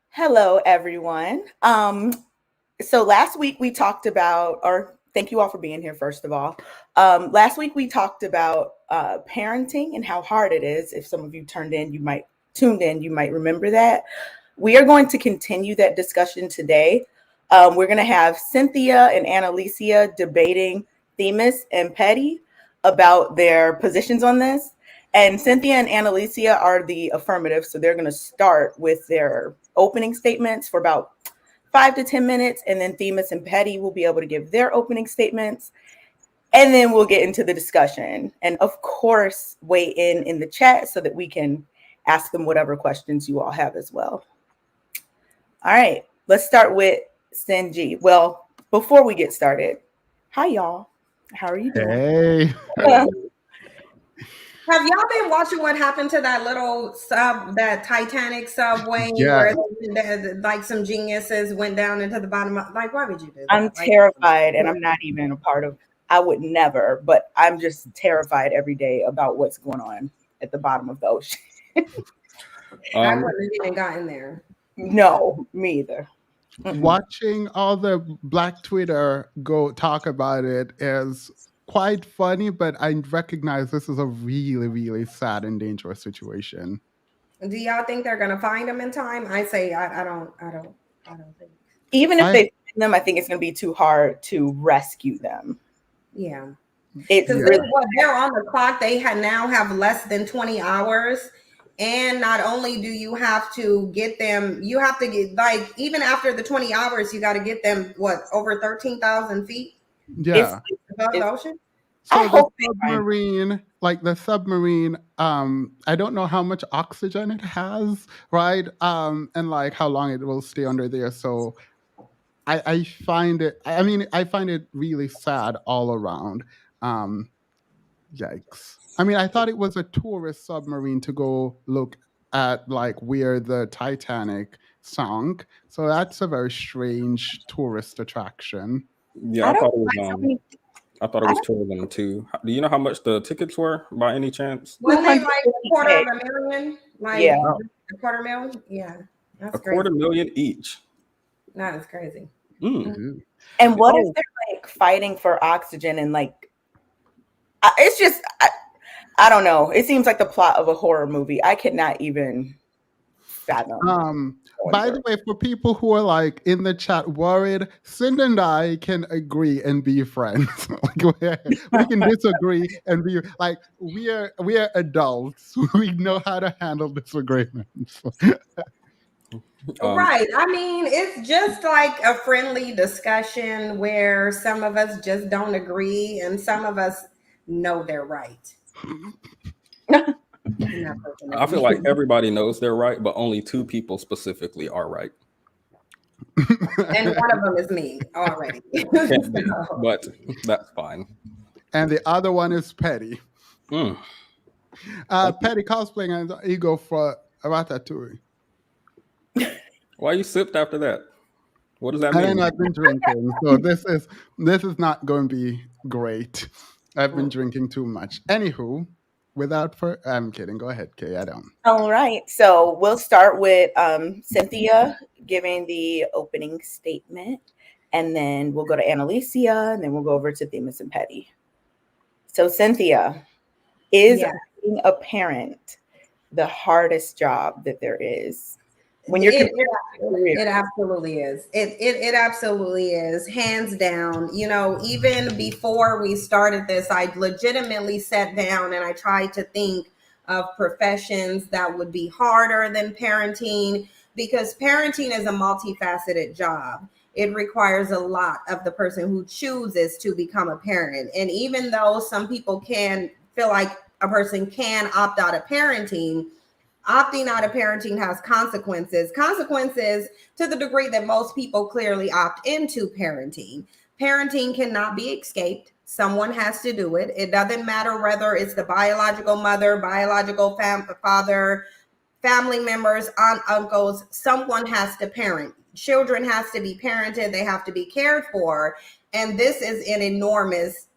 Hello, everyone. So last week we talked about, or thank you all for being here, first of all. Last week we talked about parenting and how hard it is. If some of you tuned in, you might remember that. We are going to continue that discussion today. We're going to have Cynthia and Annalicia debating Themis and Petti about their positions on this. And Cynthia and Annalicia are the affirmative, so they're going to start with their opening statements for about 5 to 10 minutes, and then Themis and Petti will be able to give their opening statements, and then we'll get into the discussion. And of course, weigh in the chat so that we can ask them whatever questions you all have as well. All right, let's start with Cyn G. Well, before we get started, hi y'all. How are you doing? Hey. Have y'all been watching what happened to that little that Titanic subway Yeah. where like some geniuses went down into the bottom of, like, why would you do that? I'm terrified, and I'm not even a part of, I would never, but I'm just terrified every day about what's going on at the bottom of the ocean. I wouldn't even gotten there. No, me either. Watching all the Black Twitter go talk about it is quite funny, but I recognize this is a really, really sad and dangerous situation. Do y'all think they're gonna find them in time? I say I don't think. Even if they find them, I think it's gonna be too hard to rescue them. Yeah. It's really, they're on the clock. They now have less than 20 hours. And not only do you have to get them, you have to get, like, even after the 20 hours, you got to get them, over 13,000 feet? Yeah. Above the ocean? So the submarine, I don't know how much oxygen it has, right? And like how long it will stay under there. So I find it really sad all around. Yikes. I mean, I thought it was a tourist submarine to go look at like where the Titanic sunk. So that's a very strange tourist attraction. Yeah, I thought it was tourism too. Do you know how much the tickets were by any chance? Wasn't they like $250,000? Like $250,000? Yeah. That's crazy. $250,000 each. That is crazy. Mm-hmm. And what if they're like fighting for oxygen and like, it's just, I don't know. It seems like the plot of a horror movie. I could not even fathom. By the way, for people who are like in the chat worried, Cindy and I can agree and be friends. We can disagree and be like, we are adults. We know how to handle disagreements. Right. I mean, it's just like a friendly discussion where some of us just don't agree and some of us know they're right. I feel like everybody knows they're right, but only two people specifically are right. And one of them is me already. But that's fine. And the other one is Petti. Petti cosplaying as Ego for Ratatouille. Why you sipped after that? What does that mean? And I've been drinking, so this is not going to be great. I've been drinking too much. Anywho, I'm kidding. Go ahead, Kay. I don't. All right. So we'll start with Cynthia giving the opening statement, and then we'll go to Annalicia, and then we'll go over to Themis and Petti. So Cynthia, is being a parent the hardest job that there is? When you're it absolutely is. It absolutely is, hands down. You know, even before we started this, I legitimately sat down and I tried to think of professions that would be harder than parenting, because parenting is a multifaceted job. It requires a lot of the person who chooses to become a parent. And even though some people can feel like a person can opt out of parenting, opting out of parenting has consequences to the degree that most people clearly opt into parenting. Parenting cannot be escaped. Someone has to do it. It doesn't matter whether it's the biological mother, biological father, family members, aunt, uncles. Someone has to parent. Children has to be parented. They have to be cared for. And this is an enormous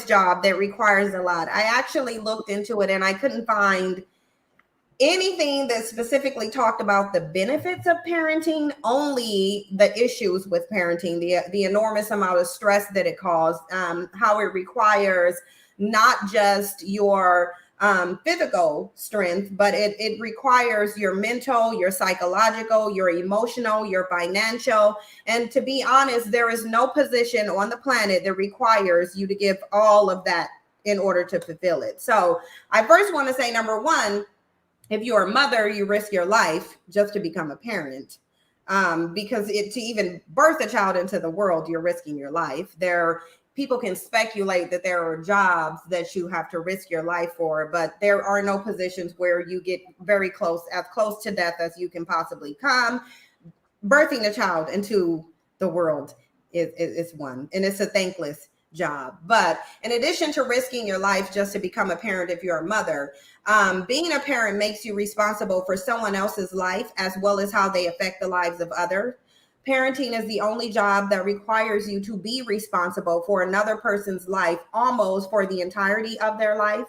job that requires a lot. I actually looked into it and I couldn't find anything that specifically talked about the benefits of parenting, only the issues with parenting, the enormous amount of stress that it caused, how it requires not just your physical strength, but it requires your mental, your psychological, your emotional, your financial. And to be honest, there is no position on the planet that requires you to give all of that in order to fulfill it. So I first want to say, number one, if you're a mother, you risk your life just to become a parent. Because to even birth a child into the world, you're risking your life. People can speculate that there are jobs that you have to risk your life for, but there are no positions where you get very close, as close to death as you can possibly come. Birthing a child into the world is one, and it's a thankless job. But in addition to risking your life just to become a parent, if you're a mother, being a parent makes you responsible for someone else's life as well as how they affect the lives of others. Parenting is the only job that requires you to be responsible for another person's life almost for the entirety of their life.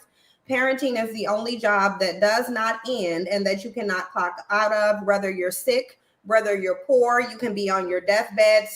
Parenting is the only job that does not end and that you cannot clock out of, whether you're sick, whether you're poor, you can be on your deathbed,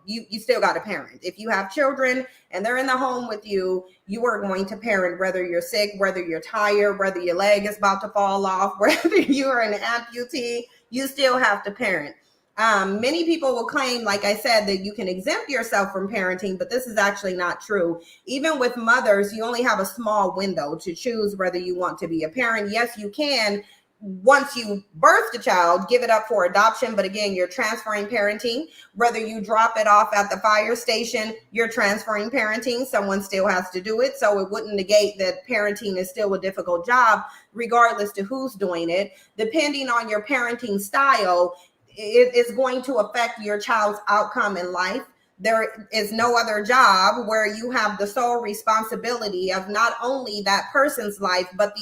you still got to parent. If you have children and they're in the home with you, you are going to parent, whether you're sick, whether you're tired, whether your leg is about to fall off, whether you are an amputee, you still have to parent. Many people will claim, like I said, that you can exempt yourself from parenting, but this is actually not true. Even with mothers, you only have a small window to choose whether you want to be a parent. Yes, you can. Once you birth the child, give it up for adoption. But again, you're transferring parenting. Whether you drop it off at the fire station, you're transferring parenting. Someone still has to do it. So it wouldn't negate that parenting is still a difficult job, regardless to who's doing it. Depending on your parenting style, it is going to affect your child's outcome in life. There is no other job where you have the sole responsibility of not only that person's life, but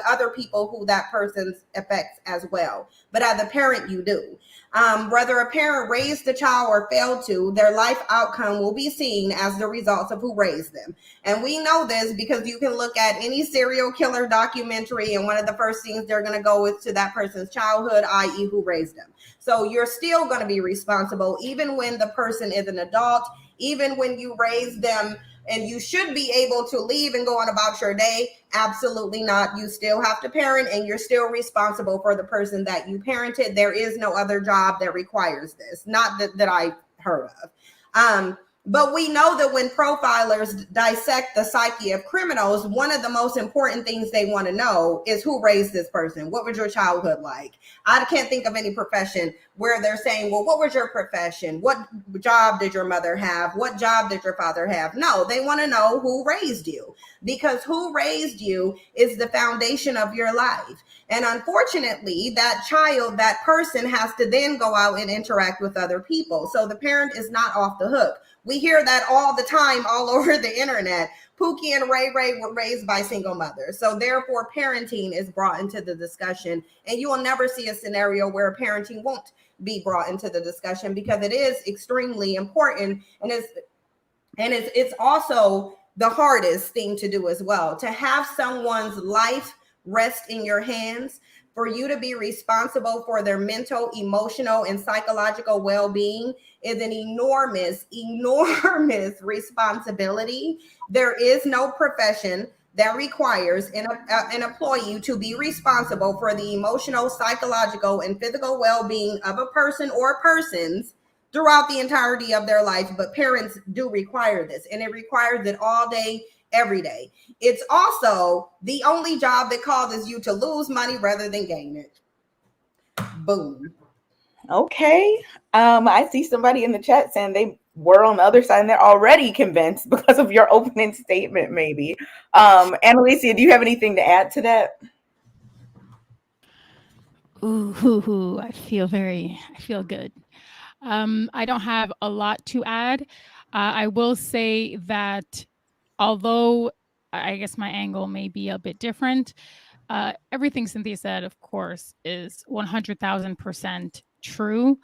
other people who that person affects as well. But as a parent, you do. Whether a parent raised the child or failed to, their life outcome will be seen as the results of who raised them. And we know this because you can look at any serial killer documentary, and one of the first things they're going to go with to that person's childhood, i.e. who raised them. So you're still going to be responsible, even when the person is an adult, even when you raise them and you should be able to leave and go on about your day. Absolutely not. You still have to parent, and you're still responsible for the person that you parented. There is no other job that requires this, not that I heard of. But we know that when profilers dissect the psyche of criminals, one of the most important things they want to know is who raised this person. What was your childhood like? I can't think of any profession where they're saying, well, what was your profession? What job did your mother have? What job did your father have? No, they want to know who raised you, because who raised you is the foundation of your life. And unfortunately, that child, that person has to then go out and interact with other people. So the parent is not off the hook. We hear that all the time, all over the internet. Pookie and Ray Ray were raised by single mothers. So therefore, parenting is brought into the discussion. And you will never see a scenario where parenting won't be brought into the discussion, because it is extremely important. And it's also the hardest thing to do as well. To have someone's life rest in your hands, for you to be responsible for their mental, emotional, and psychological well-being is an enormous, enormous responsibility. There is no profession that requires an employee to be responsible for the emotional, psychological, and physical well-being of a person or persons throughout the entirety of their life. But parents do require this, and it requires it all day, every day. It's also the only job that causes you to lose money rather than gain it. Boom. Okay. I see somebody in the chat saying they were on the other side and they're already convinced because of your opening statement, maybe. Annalicia, do you have anything to add to that? Ooh, I feel good. I don't have a lot to add. I will say that although I guess my angle may be a bit different, everything Cynthia said, of course, is 100,000% true.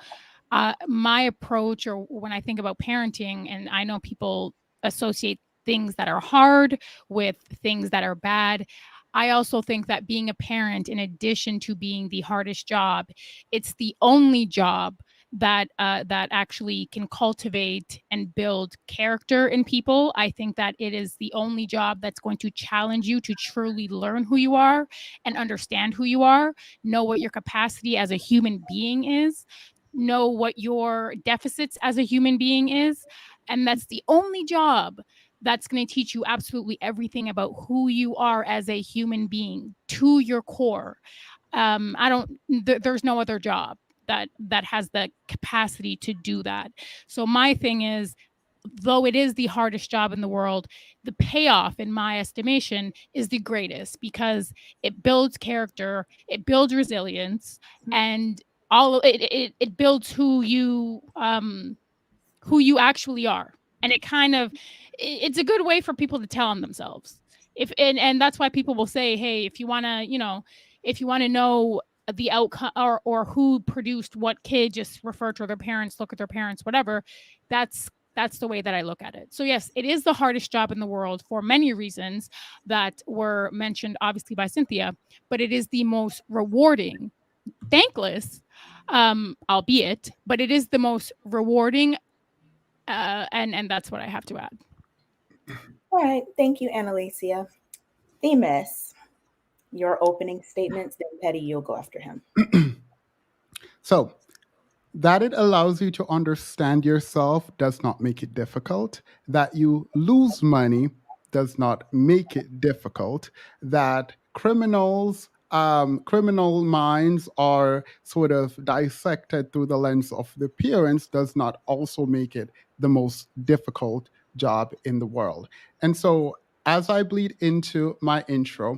My approach, or when I think about parenting, and I know people associate things that are hard with things that are bad, I also think that being a parent, in addition to being the hardest job, it's the only job that that actually can cultivate and build character in people. I think that it is the only job that's going to challenge you to truly learn who you are and understand who you are, know what your capacity as a human being is, know what your deficits as a human being is. And that's the only job that's going to teach you absolutely everything about who you are as a human being to your core. There's no other job that has the capacity to do that. So my thing is, though it is the hardest job in the world, the payoff, in my estimation, is the greatest, because it builds character, it builds resilience, and it builds who you actually are. And it's a good way for people to tell on themselves. And that's why people will say, hey, if you want to know the outcome, or who produced what kid, just refer to their parents, look at their parents, whatever. That's the way that I look at it. So yes, it is the hardest job in the world for many reasons that were mentioned, obviously, by Cynthia, but it is the most rewarding, thankless, albeit, but it is the most rewarding, and that's what I have to add. All right. Thank you, Annalicia. Themis, your opening statements, then Petty, you'll go after him. So, that it allows you to understand yourself does not make it difficult. That you lose money does not make it difficult. That criminal minds are sort of dissected through the lens of the appearance does not also make it the most difficult job in the world. And so, as I bleed into my intro,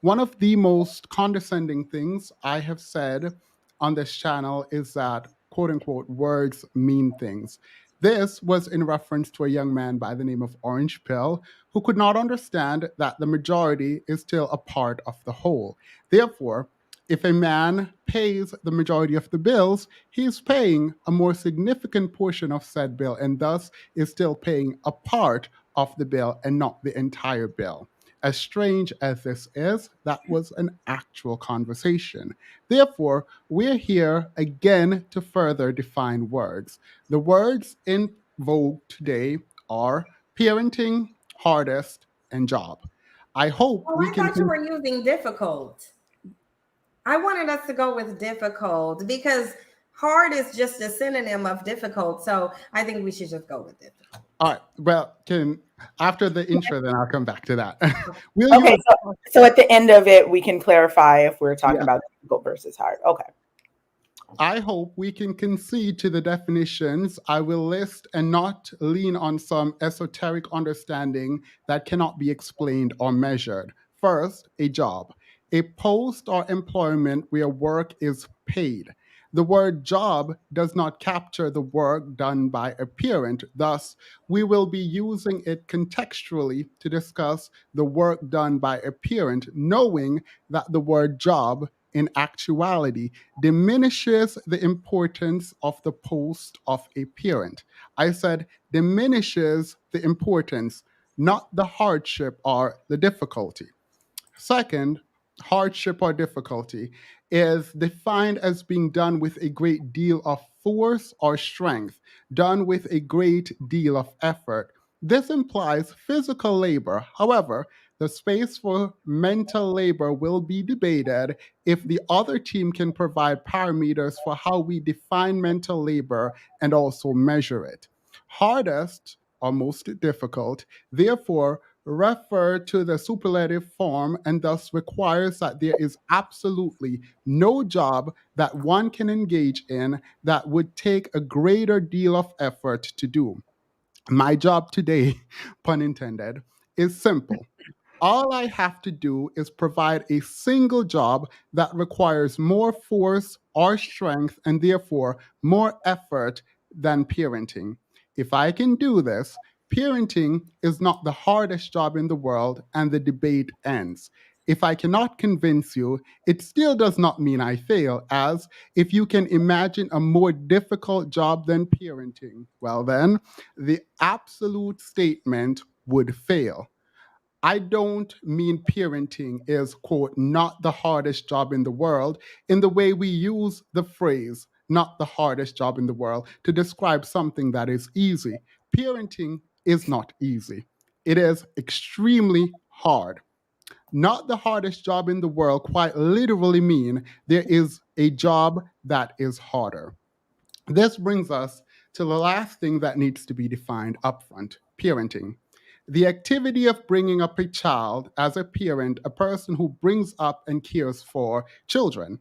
one of the most condescending things I have said on this channel is that, quote unquote, words mean things. This was in reference to a young man by the name of Orange Pill, who could not understand that the majority is still a part of the whole. Therefore, if a man pays the majority of the bills, he's paying a more significant portion of said bill, and thus is still paying a part of the bill and not the entire bill. As strange as this is, that was an actual conversation. Therefore, we're here again to further define words. The words in vogue today are parenting, hardest, and job. I hope we I can. thought you were using difficult. I wanted us to go with difficult because hard is just a synonym of difficult. So I think we should just go with difficult. All right. Well, after the intro, then I'll come back to that. Okay. So at the end of it, we can clarify if we're talking about difficult versus hard. Okay. I hope we can concede to the definitions I will list and not lean on some esoteric understanding that cannot be explained or measured. First, a job, a post or employment where work is paid. The word job does not capture the work done by a parent. Thus, we will be using it contextually to discuss the work done by a parent, knowing that the word job in actuality diminishes the importance of the post of a parent. I said diminishes the importance, not the hardship or the difficulty. Second, hardship or difficulty is defined as being done with a great deal of force or strength, done with a great deal of effort. This implies physical labor. However, the space for mental labor will be debated if the other team can provide parameters for how we define mental labor and also measure it. Hardest or most difficult, therefore, refer to the superlative form and thus requires that there is absolutely no job that one can engage in that would take a greater deal of effort to do. My job today, pun intended, is simple. All I have to do is provide a single job that requires more force or strength and therefore more effort than parenting. If I can do this, parenting is not the hardest job in the world and the debate ends. If I cannot convince you, it still does not mean I fail, as if you can imagine a more difficult job than parenting, well then, the absolute statement would fail. I don't mean parenting is, quote, not the hardest job in the world in the way we use the phrase, not the hardest job in the world, to describe something that is easy. Parenting is not easy, it is extremely hard. Not the hardest job in the world quite literally mean there is a job that is harder. This brings us to the last thing that needs to be defined upfront: parenting. The activity of bringing up a child as a parent, a person who brings up and cares for children.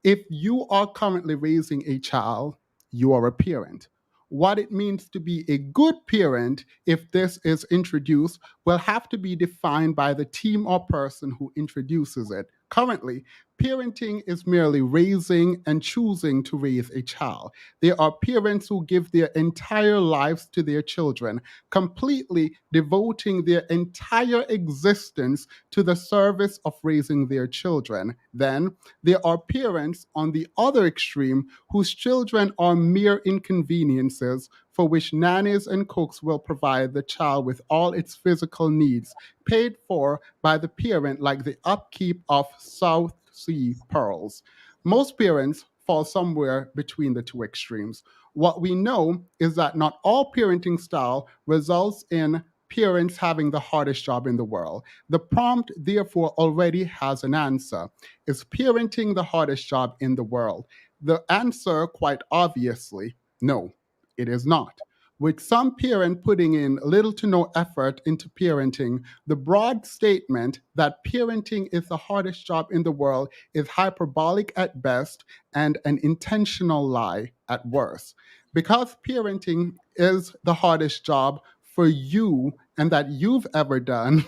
If you are currently raising a child, you are a parent. What it means to be a good parent, if this is introduced, will have to be defined by the team or person who introduces it. Currently, parenting is merely raising and choosing to raise a child. There are parents who give their entire lives to their children, completely devoting their entire existence to the service of raising their children. Then there are parents on the other extreme whose children are mere inconveniences for which nannies and cooks will provide the child with all its physical needs, paid for by the parent like the upkeep of South Sea pearls. Most parents fall somewhere between the two extremes. What we know is that not all parenting style results in parents having the hardest job in the world. The prompt, therefore, already has an answer. Is parenting the hardest job in the world? The answer, quite obviously, no, it is not. With some parent putting in little to no effort into parenting, the broad statement that parenting is the hardest job in the world is hyperbolic at best and an intentional lie at worst. Because parenting is the hardest job for you and that you've ever done,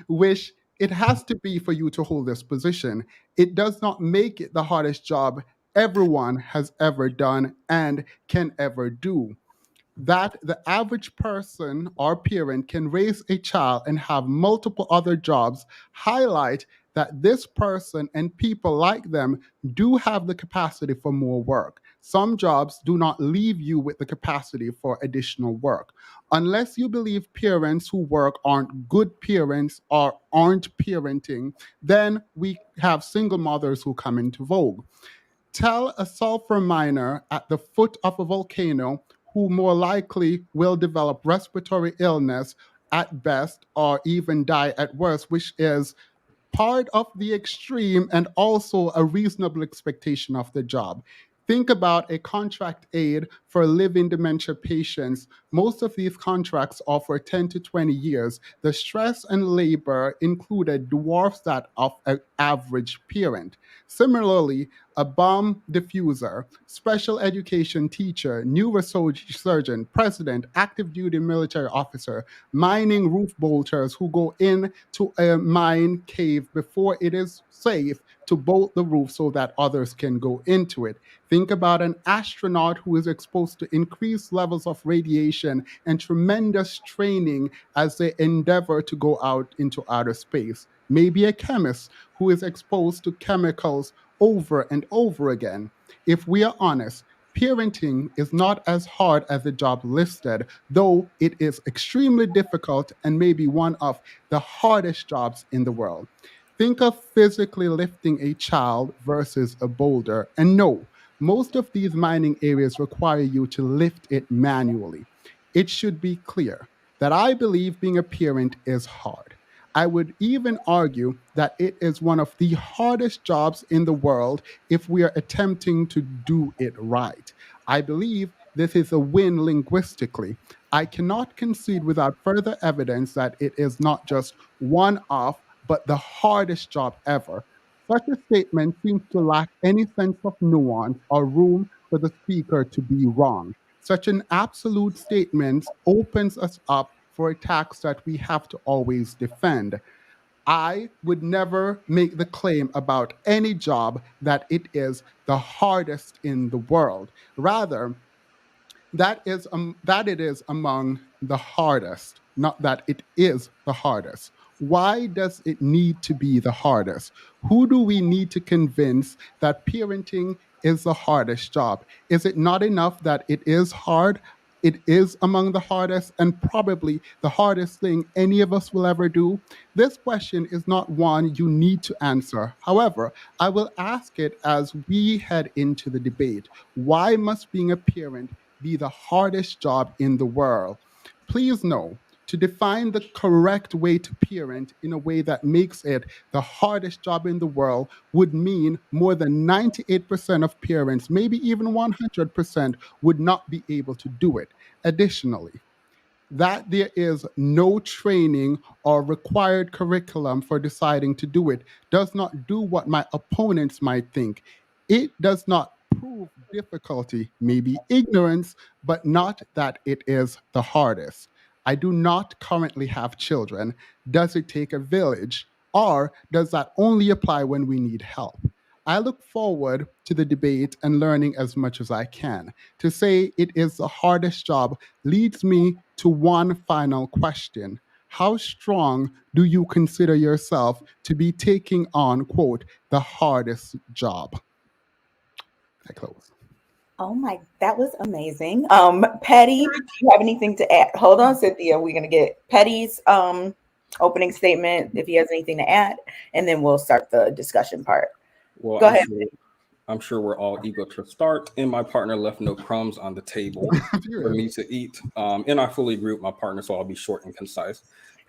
which it has to be for you to hold this position, it does not make it the hardest job everyone has ever done and can ever do. That the average person or parent can raise a child and have multiple other jobs highlight that this person and people like them do have the capacity for more work. Some jobs do not leave you with the capacity for additional work. Unless you believe parents who work aren't good parents or aren't parenting, then we have single mothers who come into vogue. Tell a sulfur miner at the foot of a volcano who more likely will develop respiratory illness at best or even die at worst, which is part of the extreme and also a reasonable expectation of the job. Think about a contract aid for living dementia patients. Most of these contracts are for 10 to 20 years. The stress and labor included dwarfs that of an average parent. Similarly, a bomb diffuser, special education teacher, neurosurgeon, president, active duty military officer, mining roof bolters who go into a mine cave before it is safe to bolt the roof so that others can go into it. Think about an astronaut who is exposed to increased levels of radiation and tremendous training as they endeavor to go out into outer space. Maybe a chemist who is exposed to chemicals over and over again. If we are honest, parenting is not as hard as the job listed, though it is extremely difficult and maybe one of the hardest jobs in the world. Think of physically lifting a child versus a boulder. And no, most of these mining areas require you to lift it manually. It should be clear that I believe being a parent is hard. I would even argue that it is one of the hardest jobs in the world if we are attempting to do it right. I believe this is a win linguistically. I cannot concede without further evidence that it is not just one of, but the hardest job ever. Such a statement seems to lack any sense of nuance or room for the speaker to be wrong. Such an absolute statement opens us up for attacks that we have to always defend. I would never make the claim about any job that it is the hardest in the world. Rather, that it is among the hardest, not that it is the hardest. Why does it need to be the hardest? Who do we need to convince that parenting is the hardest job? Is it not enough that it is hard? it is among the hardest and probably the hardest thing any of us will ever do. This question is not one you need to answer. However, I will ask it as we head into the debate. Why must being a parent be the hardest job in the world? Please know, to define the correct way to parent in a way that makes it the hardest job in the world would mean more than 98% of parents, maybe even 100%, would not be able to do it. Additionally, that there is no training or required curriculum for deciding to do it does not do what my opponents might think. It does not prove difficulty, maybe ignorance, but not that it is the hardest. I do not currently have children. Does it take a village? Or does that only apply when we need help? I look forward to the debate and learning as much as I can. To say it is the hardest job leads me to one final question. How strong do you consider yourself to be taking on, quote, the hardest job? I close. Oh my, that was amazing. Petty, do you have anything to add? Hold on, Cynthia. We're gonna get Petty's opening statement if he has anything to add, and then we'll start the discussion part. Well, Go ahead. I'm sure we're all eager to start, and my partner left no crumbs on the table for me to eat. And I fully agree with my partner, so I'll be short and concise.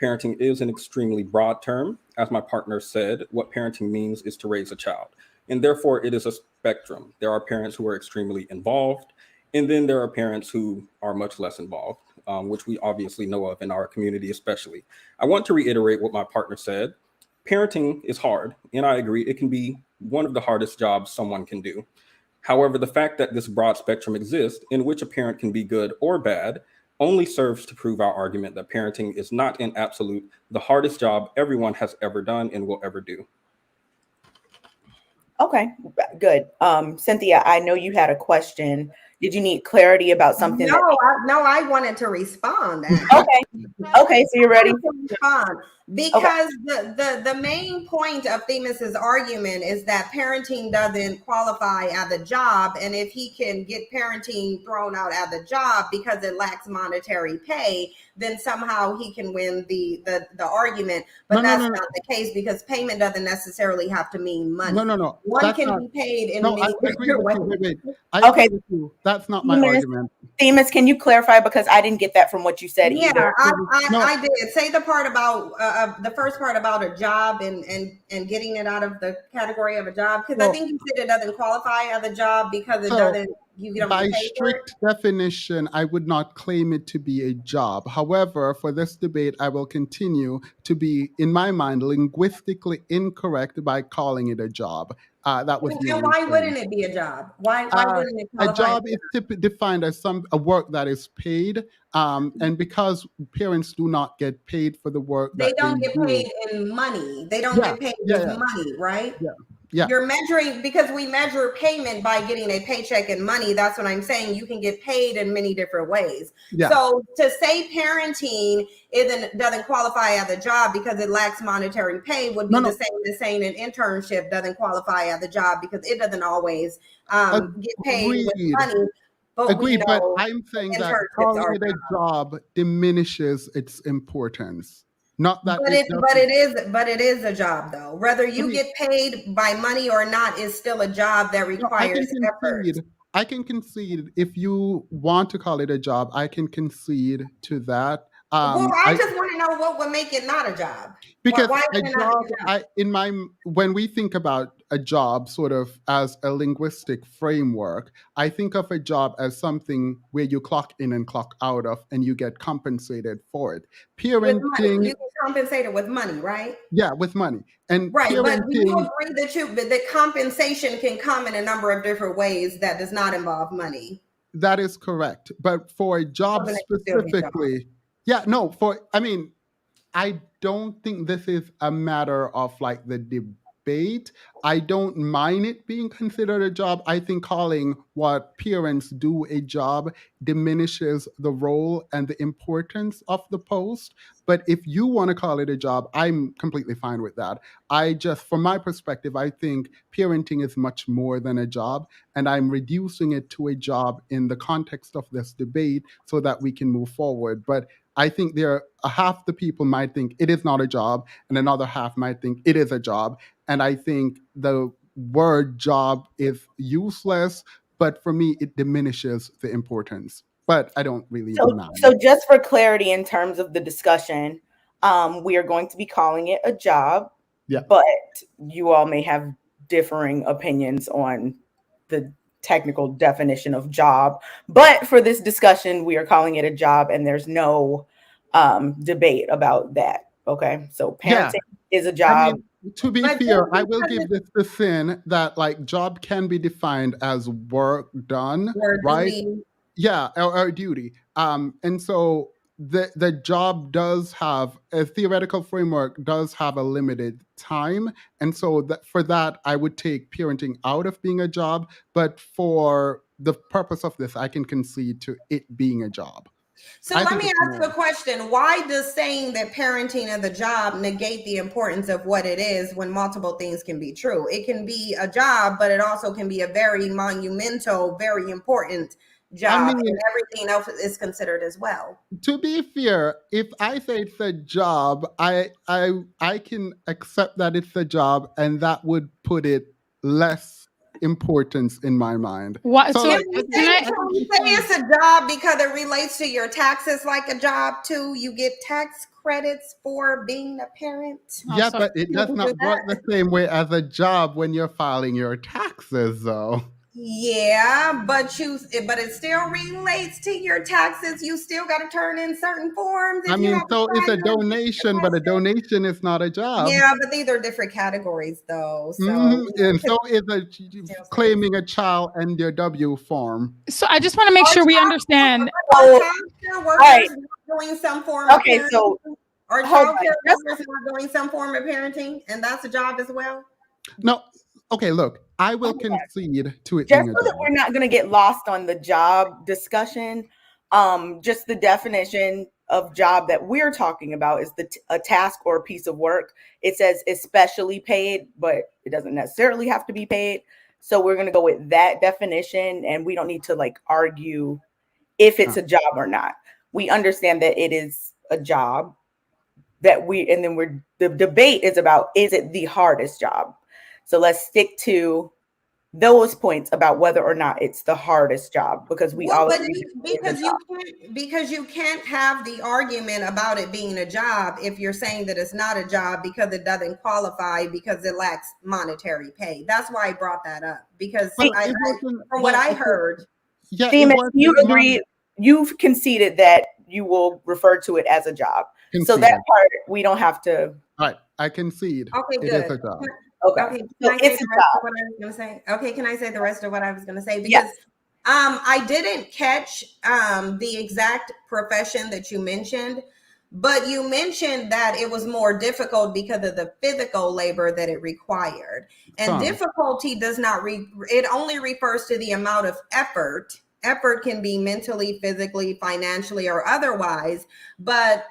Parenting is an extremely broad term. As my partner said, what parenting means is to raise a child, and therefore it is a spectrum. There are parents who are extremely involved, and then there are parents who are much less involved, which we obviously know of in our community especially. I want to reiterate what my partner said. Parenting is hard, and I agree it can be one of the hardest jobs someone can do. However, the fact that this broad spectrum exists in which a parent can be good or bad only serves to prove our argument that parenting is not in absolute the hardest job everyone has ever done and will ever do. Okay, good. Cynthia, I know you had a question. Did you need clarity about something? I wanted to respond. Okay, so you're ready to respond because the main point of Themis's argument is that parenting doesn't qualify as a job, and if he can get parenting thrown out as a job because it lacks monetary pay, then somehow he can win the argument. But that's not the case, because payment doesn't necessarily have to mean money. No. One can be paid in many different ways. I agree with you. That's not my argument. Themis, can you clarify, because I didn't get that from what you said either. I did. Say the part about the first part about a job and getting it out of the category of a job, because I think you said it doesn't qualify as a job because it doesn't. By strict definition, I would not claim it to be a job. However, for this debate, I will continue to be, in my mind, linguistically incorrect by calling it a job. That was and why wouldn't it be a job? Why wouldn't it qualify? A job is typically defined as a work that is paid, and because parents do not get paid for the work, they don't get paid in money. They don't get paid with money, right? Yeah. You're measuring, because we measure payment by getting a paycheck and money. That's what I'm saying. You can get paid in many different ways. Yeah. So to say parenting doesn't qualify as a job because it lacks monetary pay would be the same as saying an internship doesn't qualify as a job because it doesn't always get paid with money. Agreed, but I'm saying that calling it a job diminishes its importance. Not that, but it is a job though. Whether you get paid by money or not is still a job that requires effort. I can concede if you want to call it a job. I can concede to that. I just want to know what would make it not a job. Because when we think about a job sort of as a linguistic framework, I think of a job as something where you clock in and clock out of and you get compensated for it. Parenting, you get compensated with money, right? Yeah, with money. And right, but do you agree that the compensation can come in a number of different ways that does not involve money? That is correct. But for a job specifically, I don't think this is a matter of like the debate. I don't mind it being considered a job. I think calling what parents do a job diminishes the role and the importance of the post. But if you want to call it a job, I'm completely fine with that. From my perspective, I think parenting is much more than a job, and I'm reducing it to a job in the context of this debate so that we can move forward. But I think half the people might think it is not a job, and another half might think it is a job. And I think the word job is useless, but for me, it diminishes the importance. But I don't really mind. So just for clarity in terms of the discussion, we are going to be calling it a job, but you all may have differing opinions on the technical definition of job. But for this discussion, we are calling it a job, and there's no debate about that. Okay, so parenting is a job. I mean, to be fair, I will give this the sin that like job can be defined as work done, right? Duty. Yeah, or duty. And so the job does have a theoretical framework, does have a limited time. And so for that, I would take parenting out of being a job. But for the purpose of this, I can concede to it being a job. So let me ask you a question. Why does saying that parenting is a job negate the importance of what it is when multiple things can be true? It can be a job, but it also can be a very monumental, very important job, and everything else is considered as well. To be fair, if I say it's a job, I can accept that it's a job, and that would put it less importance in my mind. What? So can you say it's a job because it relates to your taxes like a job too? You get tax credits for being a parent. Yeah, but it does not work the same way as a job when you're filing your taxes, though. Yeah, but it still relates to your taxes. You still got to turn in certain forms. I mean, so it's a donation, but a donation is not a job. Yeah, but these are different categories, though. So and so is claiming a child and your W form. So I just want to make sure we understand. Are childcare workers not doing some form of parenting? Are childcare workers not doing some form of parenting, and that's a job as well? No. Okay, look, I will concede to it. Just so that we're not going to get lost on the job discussion, just the definition of job that we're talking about is a task or a piece of work. It says especially paid, but it doesn't necessarily have to be paid. So we're going to go with that definition, and we don't need to like argue if it's a job or not. We understand that it is a job the debate is about, is it the hardest job? So let's stick to those points about whether or not it's the hardest job, because because you can't have the argument about it being a job if you're saying that it's not a job because it doesn't qualify because it lacks monetary pay. That's why I brought that up, because from what I heard, Themis, you agree? You've conceded that you will refer to it as a job. So that part we don't have to. All right, I concede. Okay, good. It is a job. Okay. Can I say the rest of what I was going to say? Okay, can I say the rest of what I was going to say? Because I didn't catch the exact profession that you mentioned, but you mentioned that it was more difficult because of the physical labor that it required. And difficulty does not it only refers to the amount of effort. Effort can be mentally, physically, financially, or otherwise. But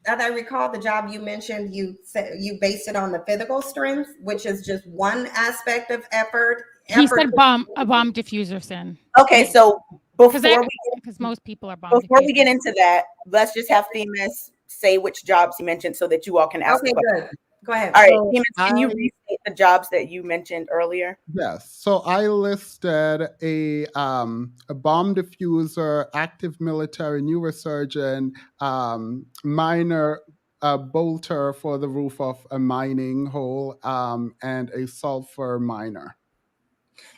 as I recall, the job you mentioned, you said you based it on the physical strength, which is just one aspect of effort. He said a bomb diffuser, Sin. Okay, so because most people are bomb. Before we get into that, let's just have Themis say which jobs he mentioned so that you all can ask. Okay, good. Go ahead. All right, Themis, can you restate the jobs that you mentioned earlier? Yes. So I listed a bomb diffuser, active military neurosurgeon, miner, bolter for the roof of a mining hole, and a sulfur miner.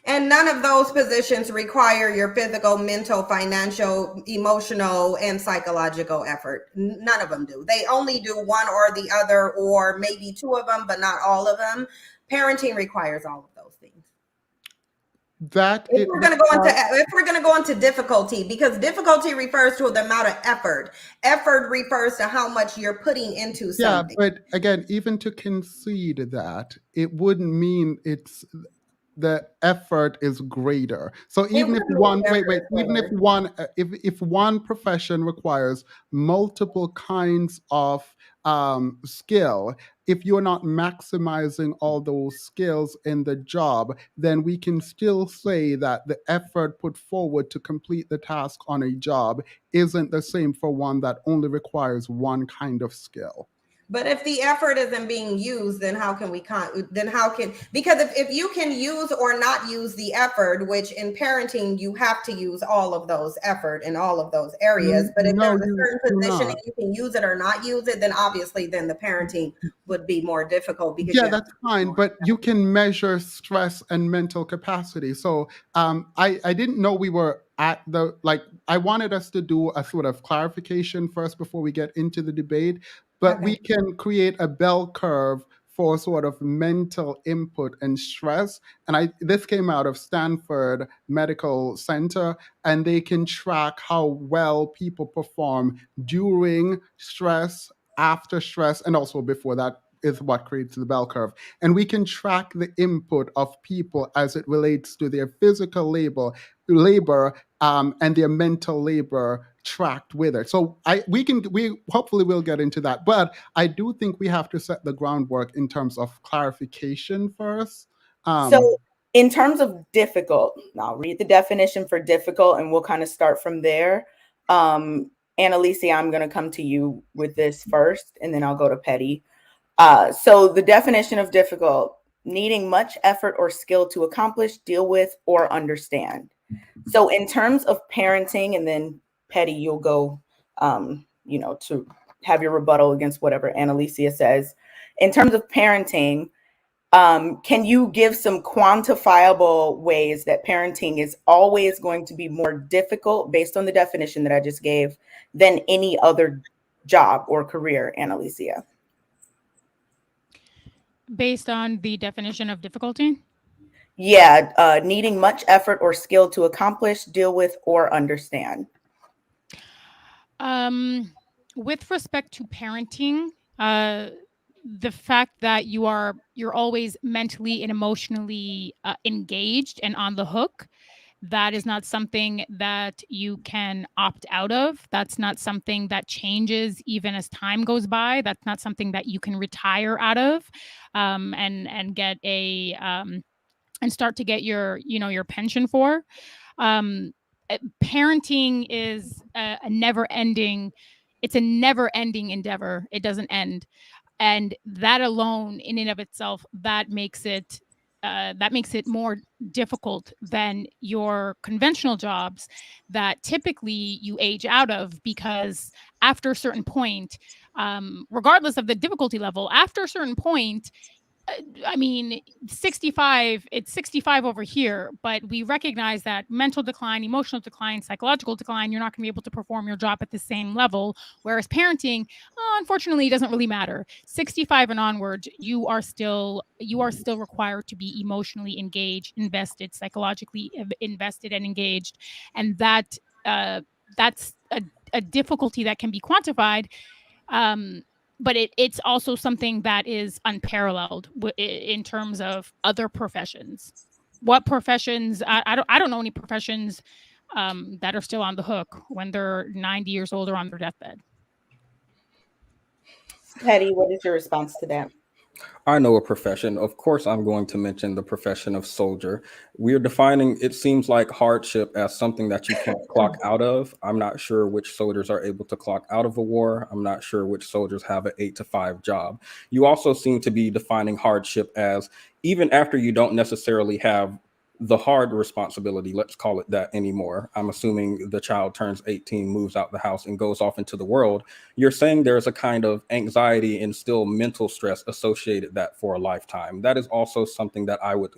And none of those positions require your physical, mental, financial, emotional, and psychological effort. None of them do. They only do one or the other, or maybe two of them, but not all of them. Parenting requires all of those things. If we're going to go into difficulty, because difficulty refers to the amount of effort. Effort refers to how much you're putting into something. Yeah, but again, even to concede that, it wouldn't mean the effort is greater. So even if one profession requires multiple kinds of skill, if you're not maximizing all those skills in the job, then we can still say that the effort put forward to complete the task on a job isn't the same for one that only requires one kind of skill. But if the effort isn't being used, then because if you can use or not use the effort, which in parenting, you have to use all of those effort in all of those areas. But if there's a certain position and you can use it or not use it, then obviously then the parenting would be more difficult. Because that's fine, but you can measure stress and mental capacity. So I didn't know we were at I wanted us to do a sort of clarification first before we get into the debate. But we can create a bell curve for sort of mental input and stress. And this came out of Stanford Medical Center, and they can track how well people perform during stress, after stress, and also before that is what creates the bell curve. And we can track the input of people as it relates to their physical labor and their mental labor tracked with it. So we hopefully will get into that. But I do think we have to set the groundwork in terms of clarification first. So in terms of difficult, I'll read the definition for difficult and we'll kind of start from there. Annalicia, I'm going to come to you with this first, and then I'll go to Petti. So the definition of difficult: needing much effort or skill to accomplish, deal with, or understand. So in terms of parenting, and then Petti, you'll go, to have your rebuttal against whatever Annalicia says. In terms of parenting, can you give some quantifiable ways that parenting is always going to be more difficult, based on the definition that I just gave, than any other job or career, Annalicia? Based on the definition of difficulty? Yeah, needing much effort or skill to accomplish, deal with, or understand. With respect to parenting, the fact that you're always mentally and emotionally engaged and on the hook, that is not something that you can opt out of. That's not something that changes even as time goes by. That's not something that you can retire out of, and get and start to get your pension for. Parenting is a never-ending endeavor. It doesn't end. And that alone, in and of itself, that makes it more difficult than your conventional jobs that typically you age out of, because after a certain point, regardless of the difficulty level, after a certain point, 65, it's 65 over here, but we recognize that mental decline, emotional decline, psychological decline, you're not going to be able to perform your job at the same level. Whereas parenting, unfortunately, it doesn't really matter. 65 and onward, you are still required to be emotionally engaged, invested, psychologically invested and engaged. And that's a difficulty that can be quantified. But it's also something that is unparalleled in terms of other professions. What professions? I don't know any professions that are still on the hook when they're 90 years old or on their deathbed. Petti, what is your response to that? I know a profession. Of course, I'm going to mention the profession of soldier. We're defining, it seems like, hardship as something that you can't clock out of. I'm not sure which soldiers are able to clock out of a war. I'm not sure which soldiers have an 8-to-5 job. You also seem to be defining hardship as even after you don't necessarily have the hard responsibility, let's call it that, anymore. I'm assuming the child turns 18, moves out the house, and goes off into the world. You're saying there's a kind of anxiety and still mental stress associated that for a lifetime. That is also something that I would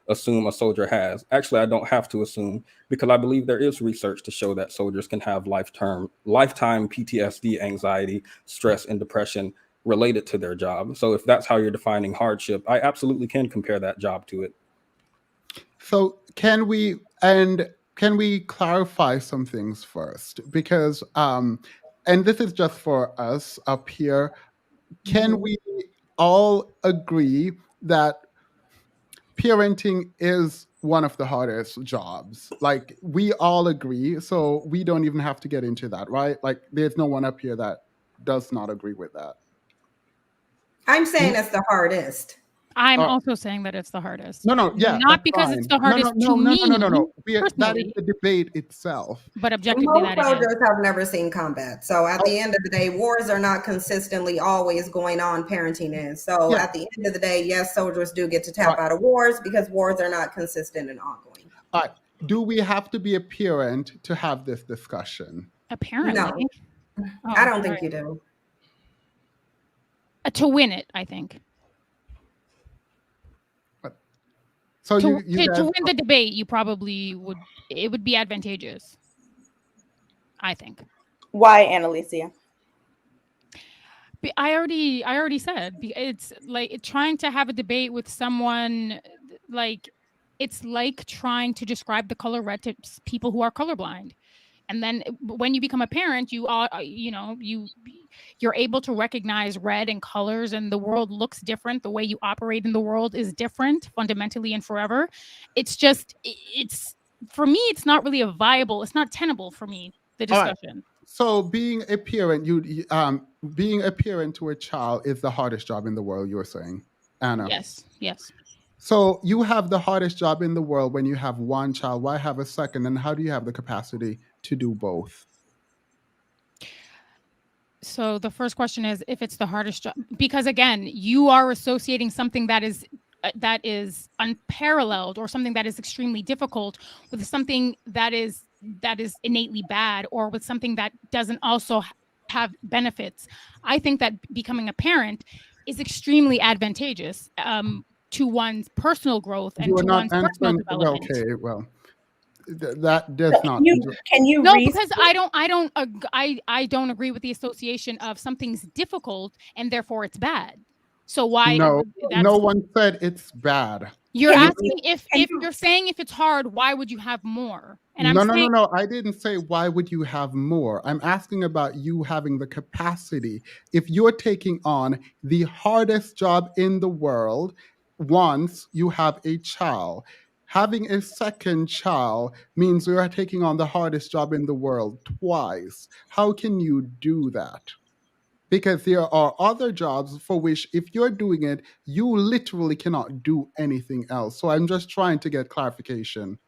assume a soldier has. Actually, I don't have to assume, because I believe there is research to show that soldiers can have lifetime PTSD, anxiety, stress, and depression related to their job. So if that's how you're defining hardship, I absolutely can compare that job to it. So can we clarify some things first? Because and this is just for us up here. Can we all agree that parenting is one of the hardest jobs? Like, we all agree, so we don't even have to get into that, right? Like, there's no one up here that does not agree with that. I'm saying it's the hardest. I'm also saying that it's the hardest. No, yeah, not because fine. it's the hardest no, to me. That is the debate itself. But objectively, most that soldiers is. have never seen combat, so at the end of the day, wars are not consistently always going on. Parenting is. So at the end of the day, yes, soldiers do get to tap out of wars because wars are not consistent and ongoing. All right. Do we have to be a parent to have this discussion? Apparently, no. I don't think you do. To win it, I think. So to win the debate, you probably would. It would be advantageous, I think. Why, Annalicia? I already said it's like trying to have a debate with someone. Like, it's like trying to describe the color red to people who are colorblind. And then when you become a parent, you are, you're able to recognize red and colors, and the world looks different. The way you operate in the world is different fundamentally and forever. It's just, for me, it's not really it's not tenable for me, the discussion. Right. So being a parent, being a parent to a child is the hardest job in the world, you were saying, Anna? Yes. So you have the hardest job in the world when you have one child. Why have a second? And how do you have the capacity to do both? So the first question is if it's the hardest job, because again, you are associating something that is unparalleled or something that is extremely difficult with something that is innately bad, or with something that doesn't also have benefits. I think that becoming a parent is extremely advantageous to one's personal growth and to one's personal development. Okay, well, that does not. Can you? No, because I don't agree with the association of something's difficult and therefore it's bad. So why? No one said it's bad. You're asking if you're saying if it's hard, why would you have more? And no. I didn't say why would you have more. I'm asking about you having the capacity. If you're taking on the hardest job in the world once you have a child, having a second child means you are taking on the hardest job in the world twice. How can you do that? Because there are other jobs for which, if you're doing it, you literally cannot do anything else. So I'm just trying to get clarification.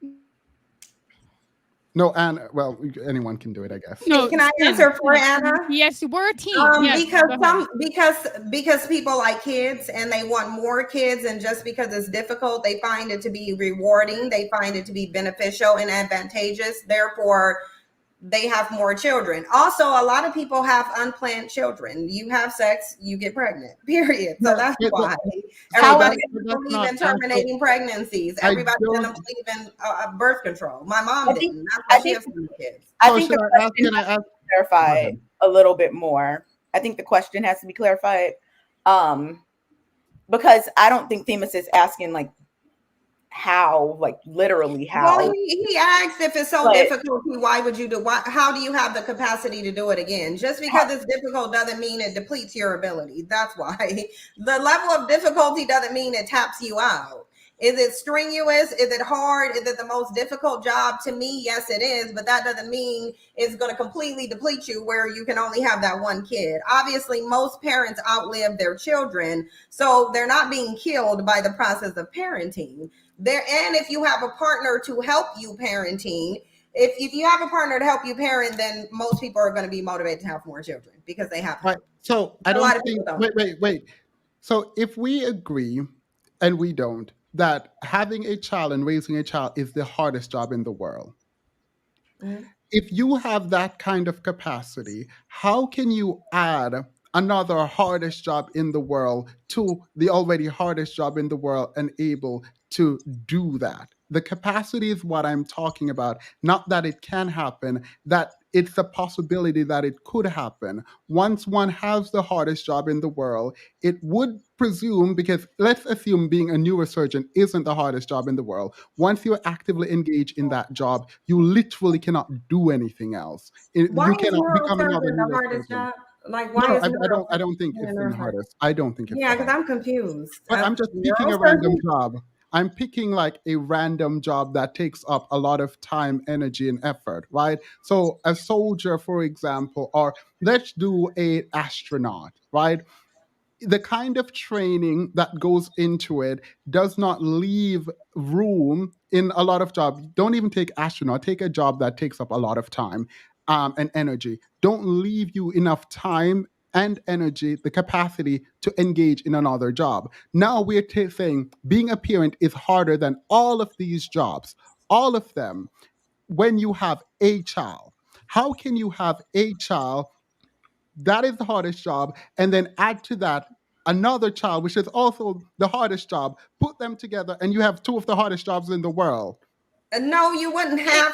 No, Anna. Well, anyone can do it, I guess. No, can I answer for Anna? Yes, we're a team. Because people like kids and they want more kids, and just because it's difficult, they find it to be rewarding. They find it to be beneficial and advantageous. Therefore, they have more children. Also, a lot of people have unplanned children. You have sex, you get pregnant, period. So that's why everybody doesn't believe in terminating pregnancies. Everybody doesn't believe in birth control. My mom didn't. That's why she has kids. I think the question has to be clarified a little bit more. I think the question has to be clarified because I don't think Themis is asking like how, like literally how. Well, he asked if it's so difficult, why would you do? How do you have the capacity to do it again? Just because it's difficult doesn't mean it depletes your ability. That's why the level of difficulty doesn't mean it taps you out. Is it strenuous? Is it hard? Is it the most difficult job? To me, yes, it is. But that doesn't mean it's going to completely deplete you where you can only have that one kid. Obviously, most parents outlive their children, so they're not being killed by the process of parenting. And if you have a partner to help you parenting, if you have a partner to help you parent, then most people are going to be motivated to have more children because they have. Right. So I don't think. Wait. So if we agree, and we don't, that having a child and raising a child is the hardest job in the world. Mm-hmm. If you have that kind of capacity, how can you add another hardest job in the world to the already hardest job in the world and able to do that? The capacity is what I'm talking about, not that it can happen, that it's a possibility that it could happen. Once one has the hardest job in the world, it would presume, because let's assume being a neurosurgeon isn't the hardest job in the world. Once you're actively engaged in that job, you literally cannot do anything else. Why You is cannot become another neurosurgeon the hardest neurosurgeon. job? Like, No, why no, is I don't think it's the hardest. I don't think it's Yeah, the because hardest. I'm confused. But I'm just picking a random job. I'm picking like a random job that takes up a lot of time, energy, and effort, right? So a soldier, for example, or let's do a astronaut, right? The kind of training that goes into it does not leave room in a lot of jobs. Don't even take astronaut, take a job that takes up a lot of time and energy. Don't leave you enough time and energy, the capacity to engage in another job. Now we're saying being a parent is harder than all of these jobs, all of them, when you have a child. How can you have a child? That is the hardest job. And then add to that another child, which is also the hardest job. Put them together, and you have two of the hardest jobs in the world. No, you wouldn't have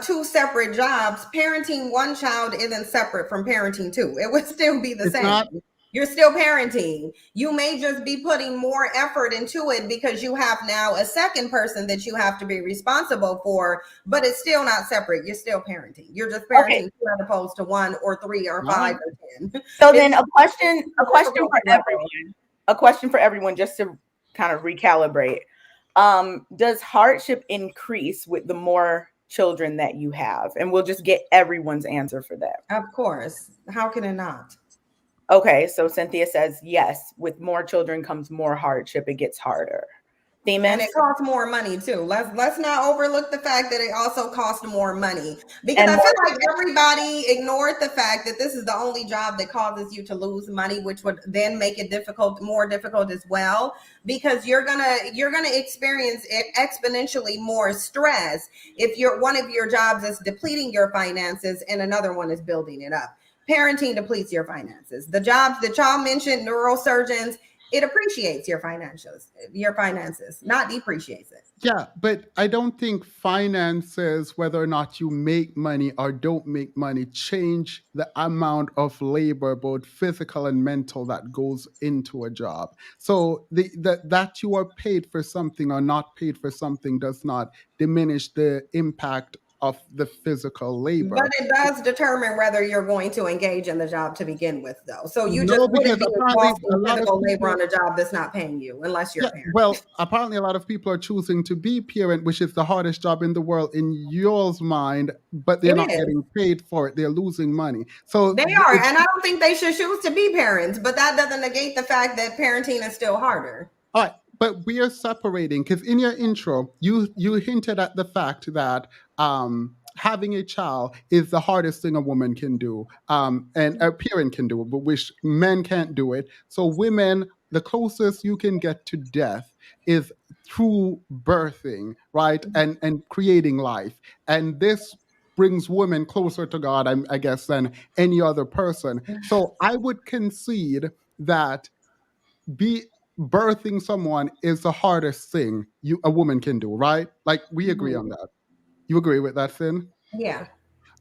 two separate jobs. Parenting one child isn't separate from parenting two. It would still be the It's same. not. You're still parenting. You may just be putting more effort into it because you have now a second person that you have to be responsible for, but it's still not separate. You're still parenting. You're just parenting two as opposed to one or three or five or 10. So then a question for everyone. A question for everyone, just to kind of recalibrate. Does hardship increase with the more children that you have? And we'll just get everyone's answer for that. Of course. How can it not? Okay, so Cynthia says yes. With more children comes more hardship. It gets harder. Themis? And it costs more money too. Let's not overlook the fact that it also costs more money, because I feel like everybody ignored the fact that this is the only job that causes you to lose money, which would then make it more difficult as well, because you're gonna experience exponentially more stress if one of your jobs is depleting your finances and another one is building it up. Parenting depletes your finances. The jobs that y'all mentioned, neurosurgeons, it appreciates your finances, not depreciates it. Yeah, but I don't think finances, whether or not you make money or don't make money, change the amount of labor, both physical and mental, that goes into a job. So that you are paid for something or not paid for something does not diminish the impact of the physical labor. But it does determine whether you're going to engage in the job to begin with, though. So you just because wouldn't be exhausting physical labor on a job that's not paying you unless you're a parent. Well, apparently a lot of people are choosing to be parent, which is the hardest job in the world in yours mind, but they're not getting paid for it. They're losing money. So they are, and I don't think they should choose to be parents, but that doesn't negate the fact that parenting is still harder. All right, but we are separating, because in your intro, you hinted at the fact that having a child is the hardest thing a woman can do, and a parent can do, but which men can't do it. So women, the closest you can get to death is through birthing, right, and creating life, and this brings women closer to God, I guess, than any other person. So I would concede that birthing someone is the hardest thing a woman can do, right? Like, we agree on that. You agree with that, Finn? Yeah.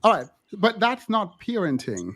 All right, but that's not parenting.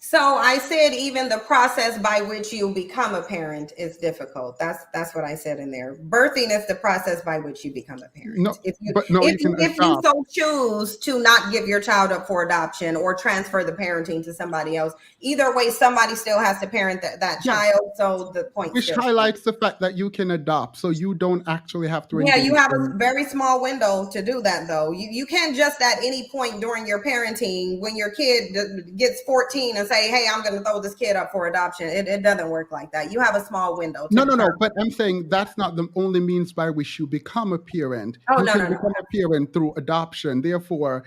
So I said even the process by which you become a parent is difficult. That's what I said in there. Birthing is the process by which you become a parent. No, if you so choose to not give your child up for adoption or transfer the parenting to somebody else, either way, somebody still has to parent that child. So the point which highlights the fact that you can adopt, so you don't actually have to. Yeah, you have a very small window to do that, though. You can't just at any point during your parenting, when your kid gets 14, and say, hey, I'm going to throw this kid up for adoption. It doesn't work like that. You have a small window. No, but I'm saying that's not the only means by which you become a parent. You can become a parent through adoption. Therefore,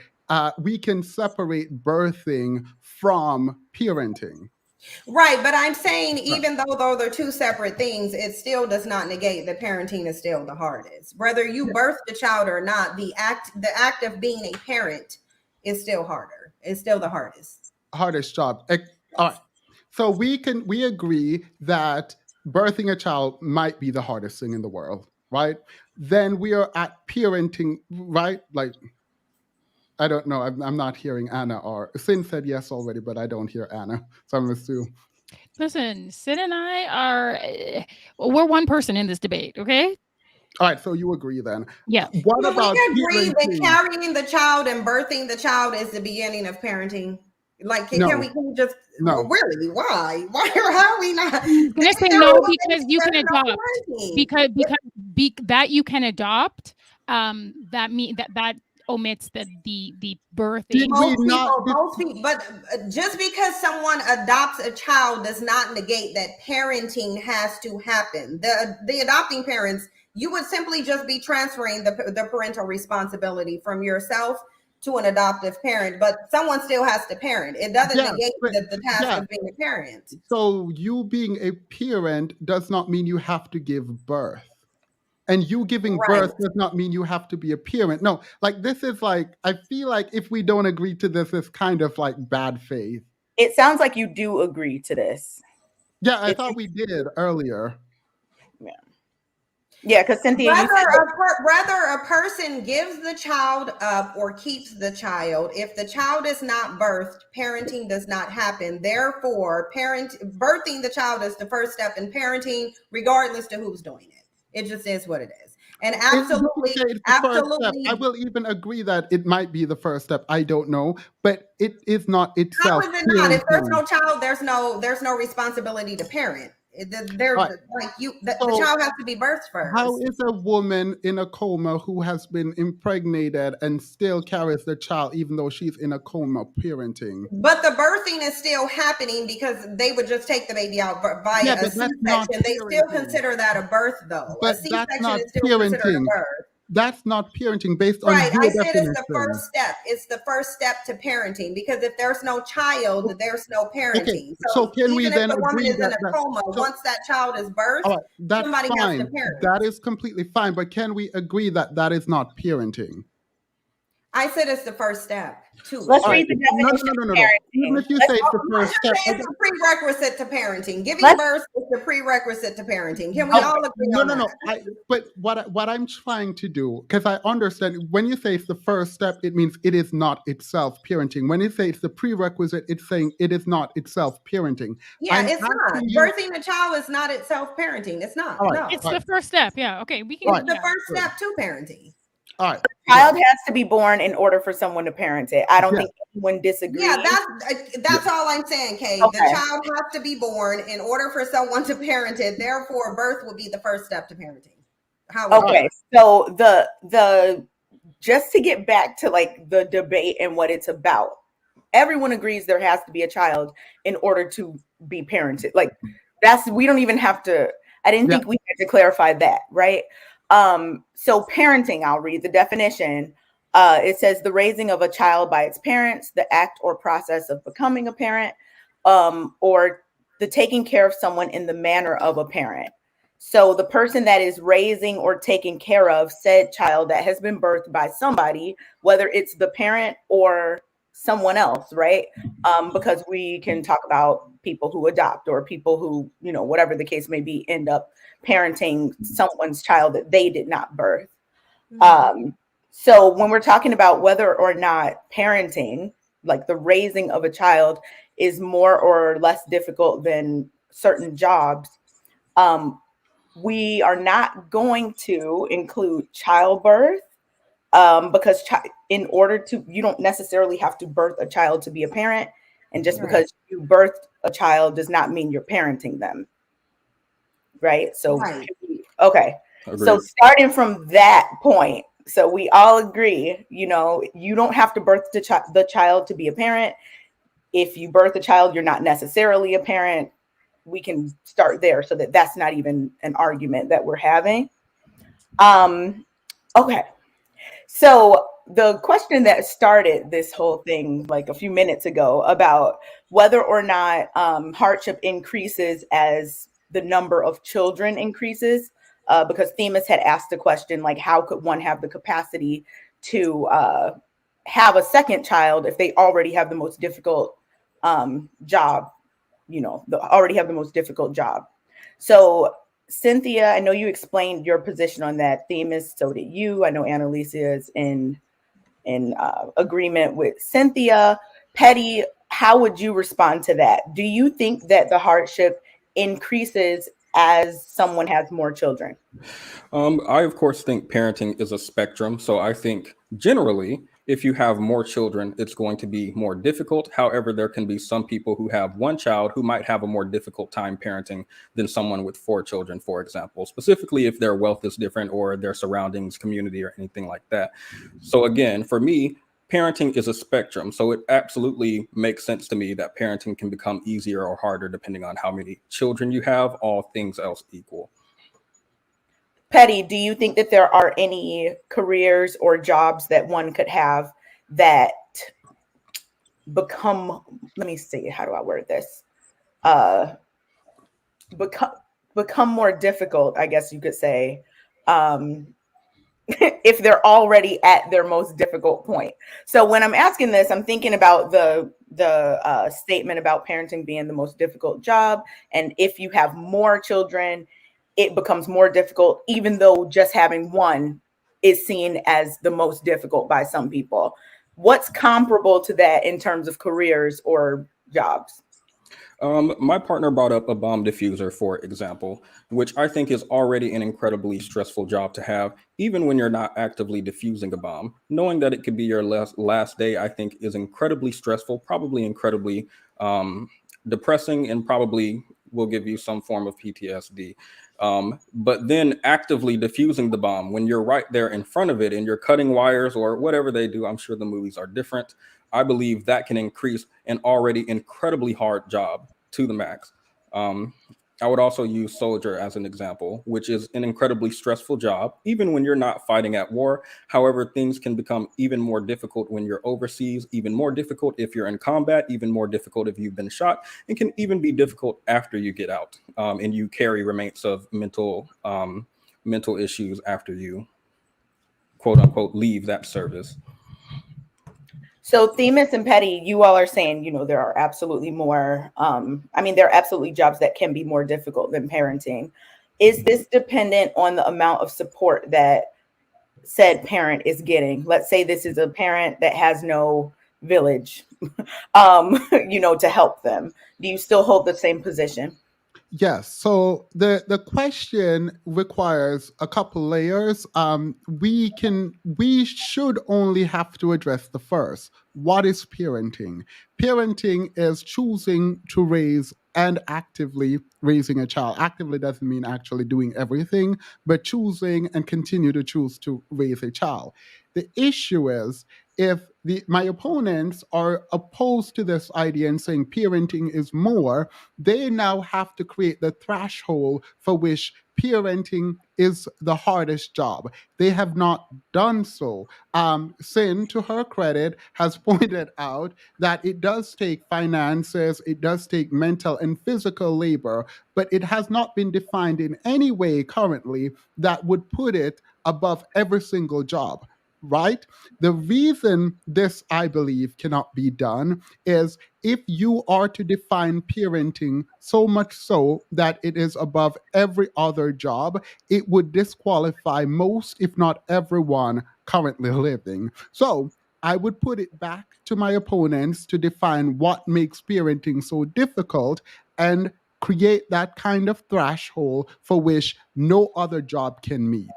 we can separate birthing from parenting. Right, but I'm saying even though they're two separate things, it still does not negate that parenting is still the hardest. Whether you birth the child or not, the act of being a parent is still harder. It's still the hardest job. All right. So we agree that birthing a child might be the hardest thing in the world. right? Then we are at parenting, right? Like, I don't know. I'm not hearing Anna, or Sin said yes already, but I don't hear Anna. So I'm assuming. Listen, Sid and I are, we're one person in this debate, okay? All right, so you agree then. Yeah. What about we agree that parenting? carrying the child and birthing the child is the beginning of parenting? Like, can we just, no. Really? Why? How are we not? I'm gonna say no, because you can adopt. Because that you can adopt. That omits the birthing. Most people, but just because someone adopts a child does not negate that parenting has to happen. The adopting parents, you would simply just be transferring the parental responsibility from yourself to an adoptive parent, but someone still has to parent. It doesn't negate the task of being a parent. So you being a parent does not mean you have to give birth. And you giving birth does not mean you have to be a parent. No, like this is like, I feel like if we don't agree to this, it's kind of like bad faith. It sounds like you do agree to this. Yeah, I thought we did earlier. Yeah, because Cynthia, rather a person gives the child up or keeps the child. If the child is not birthed, parenting does not happen. Therefore, birthing the child is the first step in parenting, regardless to who's doing it. It just is what it is. And absolutely. I will even agree that it might be the first step. I don't know, but it is not itself. How is it not? If there's no child, there's no responsibility to parent. The child has to be birthed first. How is a woman in a coma who has been impregnated and still carries the child even though she's in a coma parenting? But the birthing is still happening because they would just take the baby out via a C-section. They still consider that a birth, though. But a C-section that's not is still considered a birth. That's not parenting based on your definition. I said it's the first step. It's the first step to parenting, because if there's no child, there's no parenting. Okay. So can we then if the woman agree is in a coma, once that child is birthed, somebody has to parent. That is completely fine. But can we agree that that is not parenting? I said it's the first step. Let's read the definition. No. Even if you say it's the first step, it's a prerequisite to parenting. Giving birth is the prerequisite to parenting. Can we all agree on that? No. But what I'm trying to do, because I understand when you say it's the first step, it means it is not itself parenting. When you say it's the prerequisite, it's saying it is not itself parenting. Yeah, it's not. Birthing a child is not itself parenting. It's not. No. It's the first step. Yeah. Okay. We can. It's the first step to parenting. All right. A child has to be born in order for someone to parent it. I don't think anyone disagrees. Yeah, that's all I'm saying, Kay. Okay. The child has to be born in order for someone to parent it. Therefore, birth will be the first step to parenting. So the just to get back to like the debate and what it's about, everyone agrees there has to be a child in order to be parented. Like we don't even have to. I didn't think we had to clarify that, right? So parenting, I'll read the definition. It says the raising of a child by its parents, the act or process of becoming a parent, or the taking care of someone in the manner of a parent. So the person that is raising or taking care of said child that has been birthed by somebody, whether it's the parent or someone else, right? Because we can talk about people who adopt or people who, whatever the case may be, end up parenting someone's child that they did not birth. So when we're talking about whether or not parenting, like the raising of a child, is more or less difficult than certain jobs, we are not going to include childbirth, because in order to, you don't necessarily have to birth a child to be a parent. And just because you birthed a child does not mean you're parenting them. Right. So, okay. Agreed. So starting from that point, so we all agree, you don't have to birth the child to be a parent. If you birth a child, you're not necessarily a parent. We can start there so that's not even an argument that we're having. Okay. So the question that started this whole thing like a few minutes ago about whether or not hardship increases as the number of children increases, because Themis had asked the question, like, how could one have the capacity to have a second child if they already have the most difficult job, already have the most difficult job. So Cynthia, I know you explained your position on that. Themis, so did you. I know Annalicia is in agreement with Cynthia. Petti, how would you respond to that? Do you think that the hardship increases as someone has more children? I, of course, think parenting is a spectrum. So I think generally, if you have more children, it's going to be more difficult. However, there can be some people who have one child who might have a more difficult time parenting than someone with 4 children, for example, specifically if their wealth is different or their surroundings, community, or anything like that. So again, for me, parenting is a spectrum. So it absolutely makes sense to me that parenting can become easier or harder depending on how many children you have, all things else equal. Petti, do you think that there are any careers or jobs that one could have that become, let me see, how do I word this? Become more difficult, I guess you could say, if they're already at their most difficult point. So when I'm asking this, I'm thinking about the statement about parenting being the most difficult job. And if you have more children, it becomes more difficult, even though just having one is seen as the most difficult by some people. What's comparable to that in terms of careers or jobs? My partner brought up a bomb diffuser, for example, which I think is already an incredibly stressful job to have, even when you're not actively diffusing a bomb. Knowing that it could be your last day, I think, is incredibly stressful, probably incredibly depressing, and probably will give you some form of PTSD. But then actively diffusing the bomb when you're right there in front of it and you're cutting wires or whatever they do, I'm sure the movies are different. I believe that can increase an already incredibly hard job to the max. I would also use soldier as an example, which is an incredibly stressful job, even when you're not fighting at war. However, things can become even more difficult when you're overseas, even more difficult if you're in combat, even more difficult if you've been shot, and can even be difficult after you get out and you carry remains of mental issues after you, quote unquote, leave that service. So Themis and Petti, you all are saying, there are absolutely more, there are absolutely jobs that can be more difficult than parenting. Is this dependent on the amount of support that said parent is getting? Let's say this is a parent that has no village, to help them. Do you still hold the same position? Yes. So the question requires a couple layers. We should only have to address the first. What is parenting? Parenting is choosing to raise and actively raising a child. Actively doesn't mean actually doing everything, but choosing and continue to choose to raise a child. The issue is if my opponents are opposed to this idea and saying parenting is more, they now have to create the threshold for which parenting is the hardest job. They have not done so. Sin, to her credit, has pointed out that it does take finances, it does take mental and physical labor, but it has not been defined in any way currently that would put it above every single job. Right? The reason this, I believe, cannot be done is if you are to define parenting so much so that it is above every other job, it would disqualify most, if not everyone, currently living. So I would put it back to my opponents to define what makes parenting so difficult and create that kind of threshold for which no other job can meet.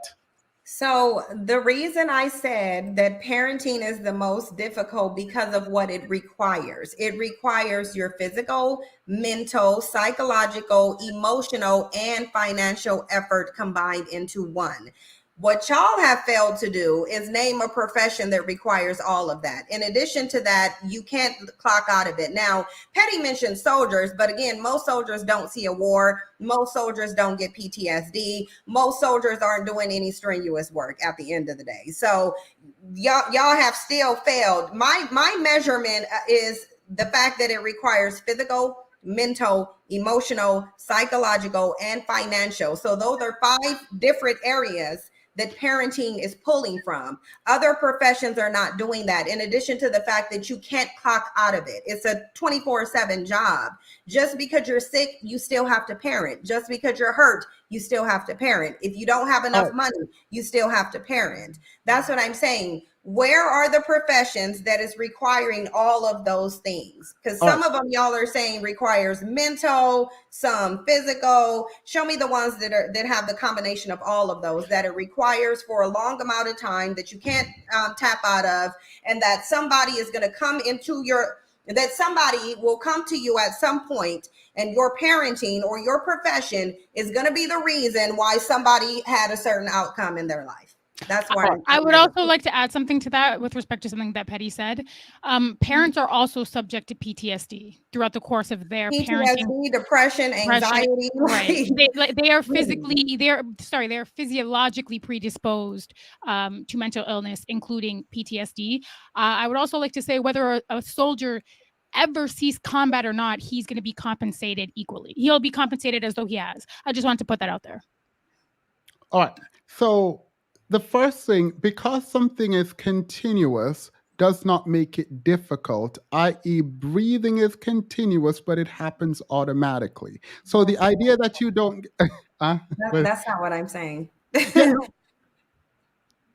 So the reason I said that parenting is the most difficult because of what it requires. It requires your physical, mental, psychological, emotional, and financial effort combined into one. What y'all have failed to do is name a profession that requires all of that. In addition to that, you can't clock out of it. Now, Petti mentioned soldiers, but again, most soldiers don't see a war. Most soldiers don't get PTSD. Most soldiers aren't doing any strenuous work at the end of the day. So y'all have still failed. My measurement is the fact that it requires physical, mental, emotional, psychological, and financial. So those are 5 different areas that parenting is pulling from. Other professions are not doing that. In addition to the fact that you can't clock out of it. It's a 24/7 job. Just because you're sick, you still have to parent. Just because you're hurt, you still have to parent. If you don't have enough money, you still have to parent. That's what I'm saying. Where are the professions that is requiring all of those things? Because some of them y'all are saying requires mental, some physical. Show me the ones that have the combination of all of those, that it requires for a long amount of time, that you can't tap out of, and that somebody is going to come into that somebody will come to you at some point, and your parenting or your profession is going to be the reason why somebody had a certain outcome in their life. That's why I would also like to add something to that with respect to something that Petti said. Parents are also subject to PTSD throughout the course of their parenting. Depression, anxiety. Right. They are physiologically predisposed to mental illness, including PTSD. I would also like to say, whether a soldier ever sees combat or not, he's going to be compensated equally. He'll be compensated as though he has. I just want to put that out there. All right. So the first thing, because something is continuous, does not make it difficult, i.e. breathing is continuous, but it happens automatically. So the idea that you don't... that's not what I'm saying.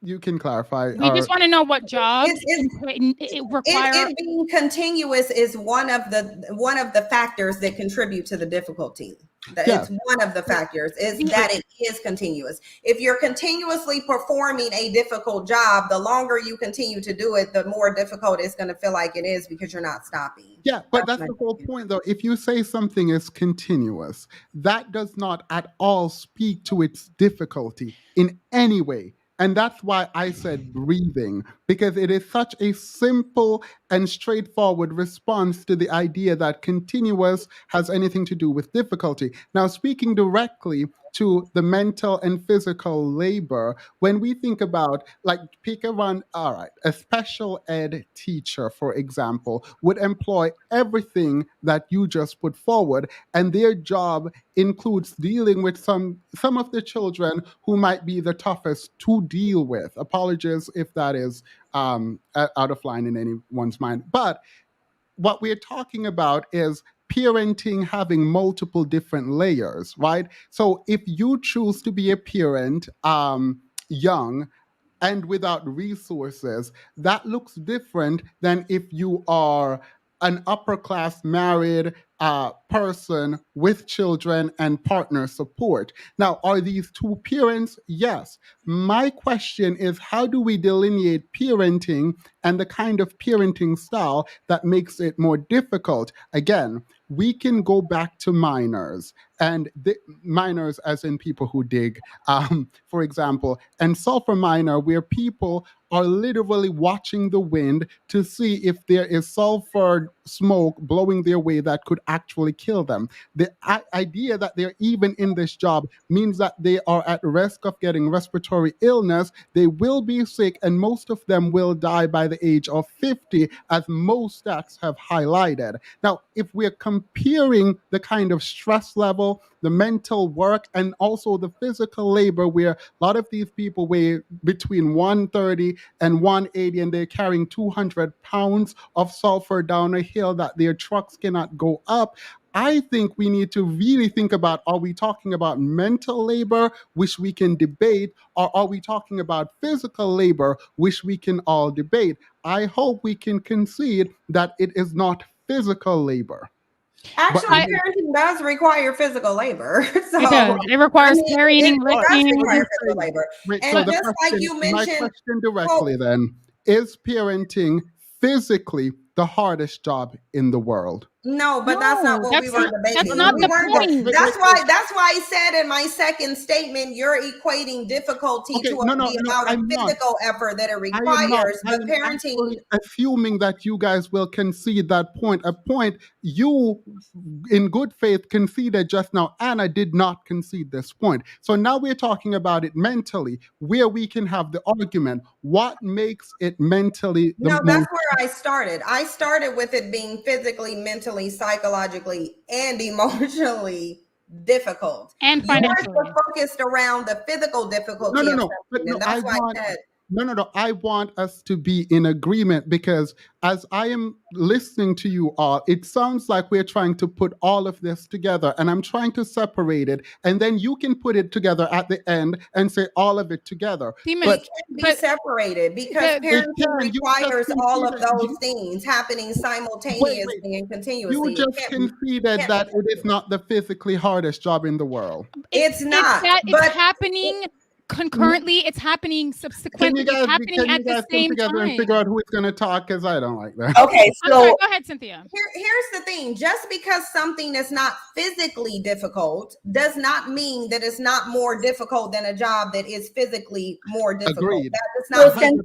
You can clarify. We just want to know what jobs it requires. It being continuous is one of the factors that contribute to the difficulty. It's one of the factors is that it is continuous. If you're continuously performing a difficult job, the longer you continue to do it, the more difficult it's going to feel like it is, because you're not stopping. Yeah, but that's the whole point, though. If you say something is continuous, that does not at all speak to its difficulty in any way. And that's why I said breathing, because it is such a simple and straightforward response to the idea that continuous has anything to do with difficulty. Now, speaking directly to the mental and physical labor, when we think about, like, pick a one, all right, a special ed teacher, for example, would employ everything that you just put forward, and their job includes dealing with some of the children who might be the toughest to deal with. Apologies if that is out of line in anyone's mind. But what we're talking about is parenting having multiple different layers, right? So if you choose to be a parent young and without resources, that looks different than if you are an upper class married person with children and partner support. Now, are these two parents? Yes. My question is, how do we delineate parenting and the kind of parenting style that makes it more difficult? Again, we can go back to miners, and miners as in people who dig, for example, and sulfur miner, where people are literally watching the wind to see if there is sulfur smoke blowing their way that could actually kill them. The idea that they're even in this job means that they are at risk of getting respiratory illness. They will be sick, and most of them will die by the age of 50, as most stats have highlighted. Now, if we're comparing the kind of stress level, the mental work, and also the physical labor, where a lot of these people weigh between 130 and 180, and they're carrying 200 pounds of sulfur down a hill that their trucks cannot go up, I think we need to really think about, are we talking about mental labor, which we can debate, or are we talking about physical labor, which we can all debate? I hope we can concede that it is not physical labor. Actually, parenting does require physical labor. So, it does. It requires carrying, lifting. Physical labor. Wait, and so just like you mentioned, my question directly then, is parenting physically the hardest job in the world? No, but that's not what we were debating. That's not the point. That's why I said in my second statement, you're equating difficulty to the amount of physical effort that it requires. But parenting, assuming that you guys will concede that point, a point you, in good faith, conceded just now. Anna did not concede this point. So now we're talking about it mentally, where we can have the argument. What makes it mentally? That's where I started. I started with it being physically, mentally, psychologically, and emotionally difficult. And financially. Yours was focused around the physical difficulty of something, and that's why I said. No. I want us to be in agreement, because as I am listening to you all, it sounds like we're trying to put all of this together, and I'm trying to separate it, and then you can put it together at the end and say all of it together. But it can be separated, because parenting requires all of those things happening simultaneously and continuously. You just conceded that it is not the physically hardest job in the world. It's not. It's happening concurrently. It's happening subsequently. It's happening at the same time. And figure out who is going to talk, because I don't like that. Okay, so go ahead, Cynthia. Here's the thing: just because something is not physically difficult does not mean that it's not more difficult than a job that is physically more difficult. Agreed. That does not mean.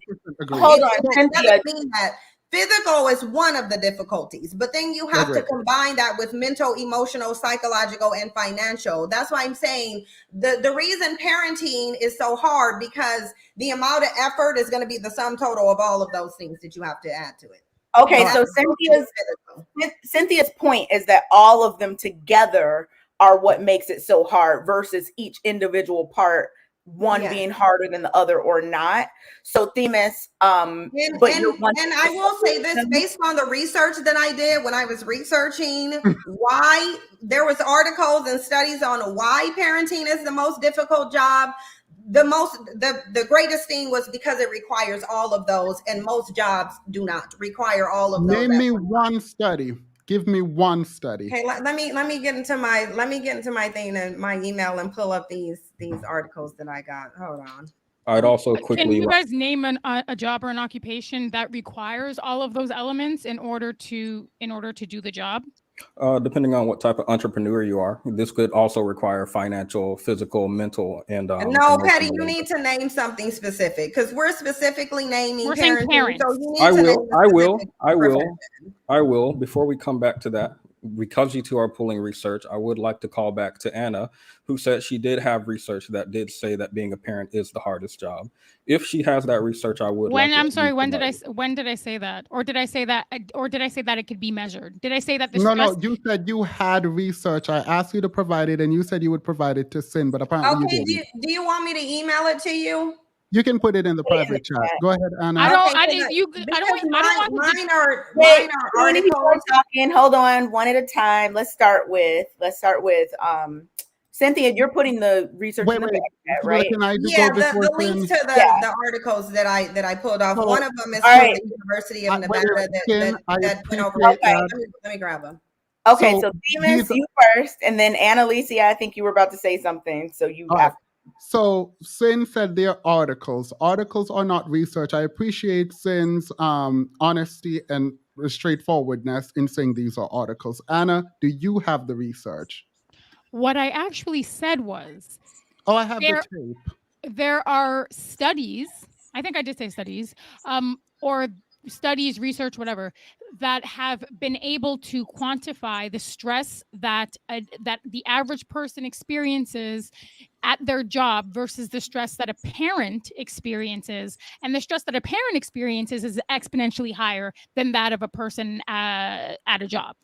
Hold on, it doesn't mean that. Physical is one of the difficulties, but then you have to combine that with mental, emotional, psychological, and financial. That's why I'm saying the reason parenting is so hard, because the amount of effort is going to be the sum total of all of those things that you have to add to it. Okay, so Cynthia's point is that all of them together are what makes it so hard versus each individual part, one being harder than the other or not. So Themis, and I will say this, based on the research that I did when I was researching why, there was articles and studies on why parenting is the most difficult job. The greatest thing was because it requires all of those, and most jobs do not require all of those. Name me one study. Give me one study. Okay, let me get into my thing and my email and pull up these articles that I got. Hold on. I'd also quickly. Can you guys name a job or an occupation that requires all of those elements in order to do the job? Depending on what type of entrepreneur you are, this could also require financial, physical, mental, and no, Petty, you need to name something specific, because we're specifically naming parents. So you need I will. Before we come back to that, because you two are pulling research, I would like to call back to Anna, who said she did have research that did say that being a parent is the hardest job. If she has that research, I would. When did I say that? Or did I say that it could be measured? Did I say that? No, you said you had research. I asked you to provide it, and you said you would provide it to Cyn, but apparently you didn't. Do you want me to email it to you? You can put it in the private chat. Go ahead, Anna. Mine are articles. Hold on, one at a time. Let's start with Cynthia. You're putting the research in the back chat, right? The links to the articles that I pulled off. One of them is from the University of Nevada that went over. Okay, let me grab them. Okay, so Themis, you first, and then Annalicia, I think you were about to say something, so you have. So Cyn said they're articles. Articles are not research. I appreciate Cyn's honesty and straightforwardness in saying these are articles. Anna, do you have the research? What I actually said was... Oh, I have the tape. There are studies, I think I did say studies, or studies, research, whatever, that have been able to quantify the stress that the average person experiences at their job versus the stress that a parent experiences. And the stress that a parent experiences is exponentially higher than that of a person at a job.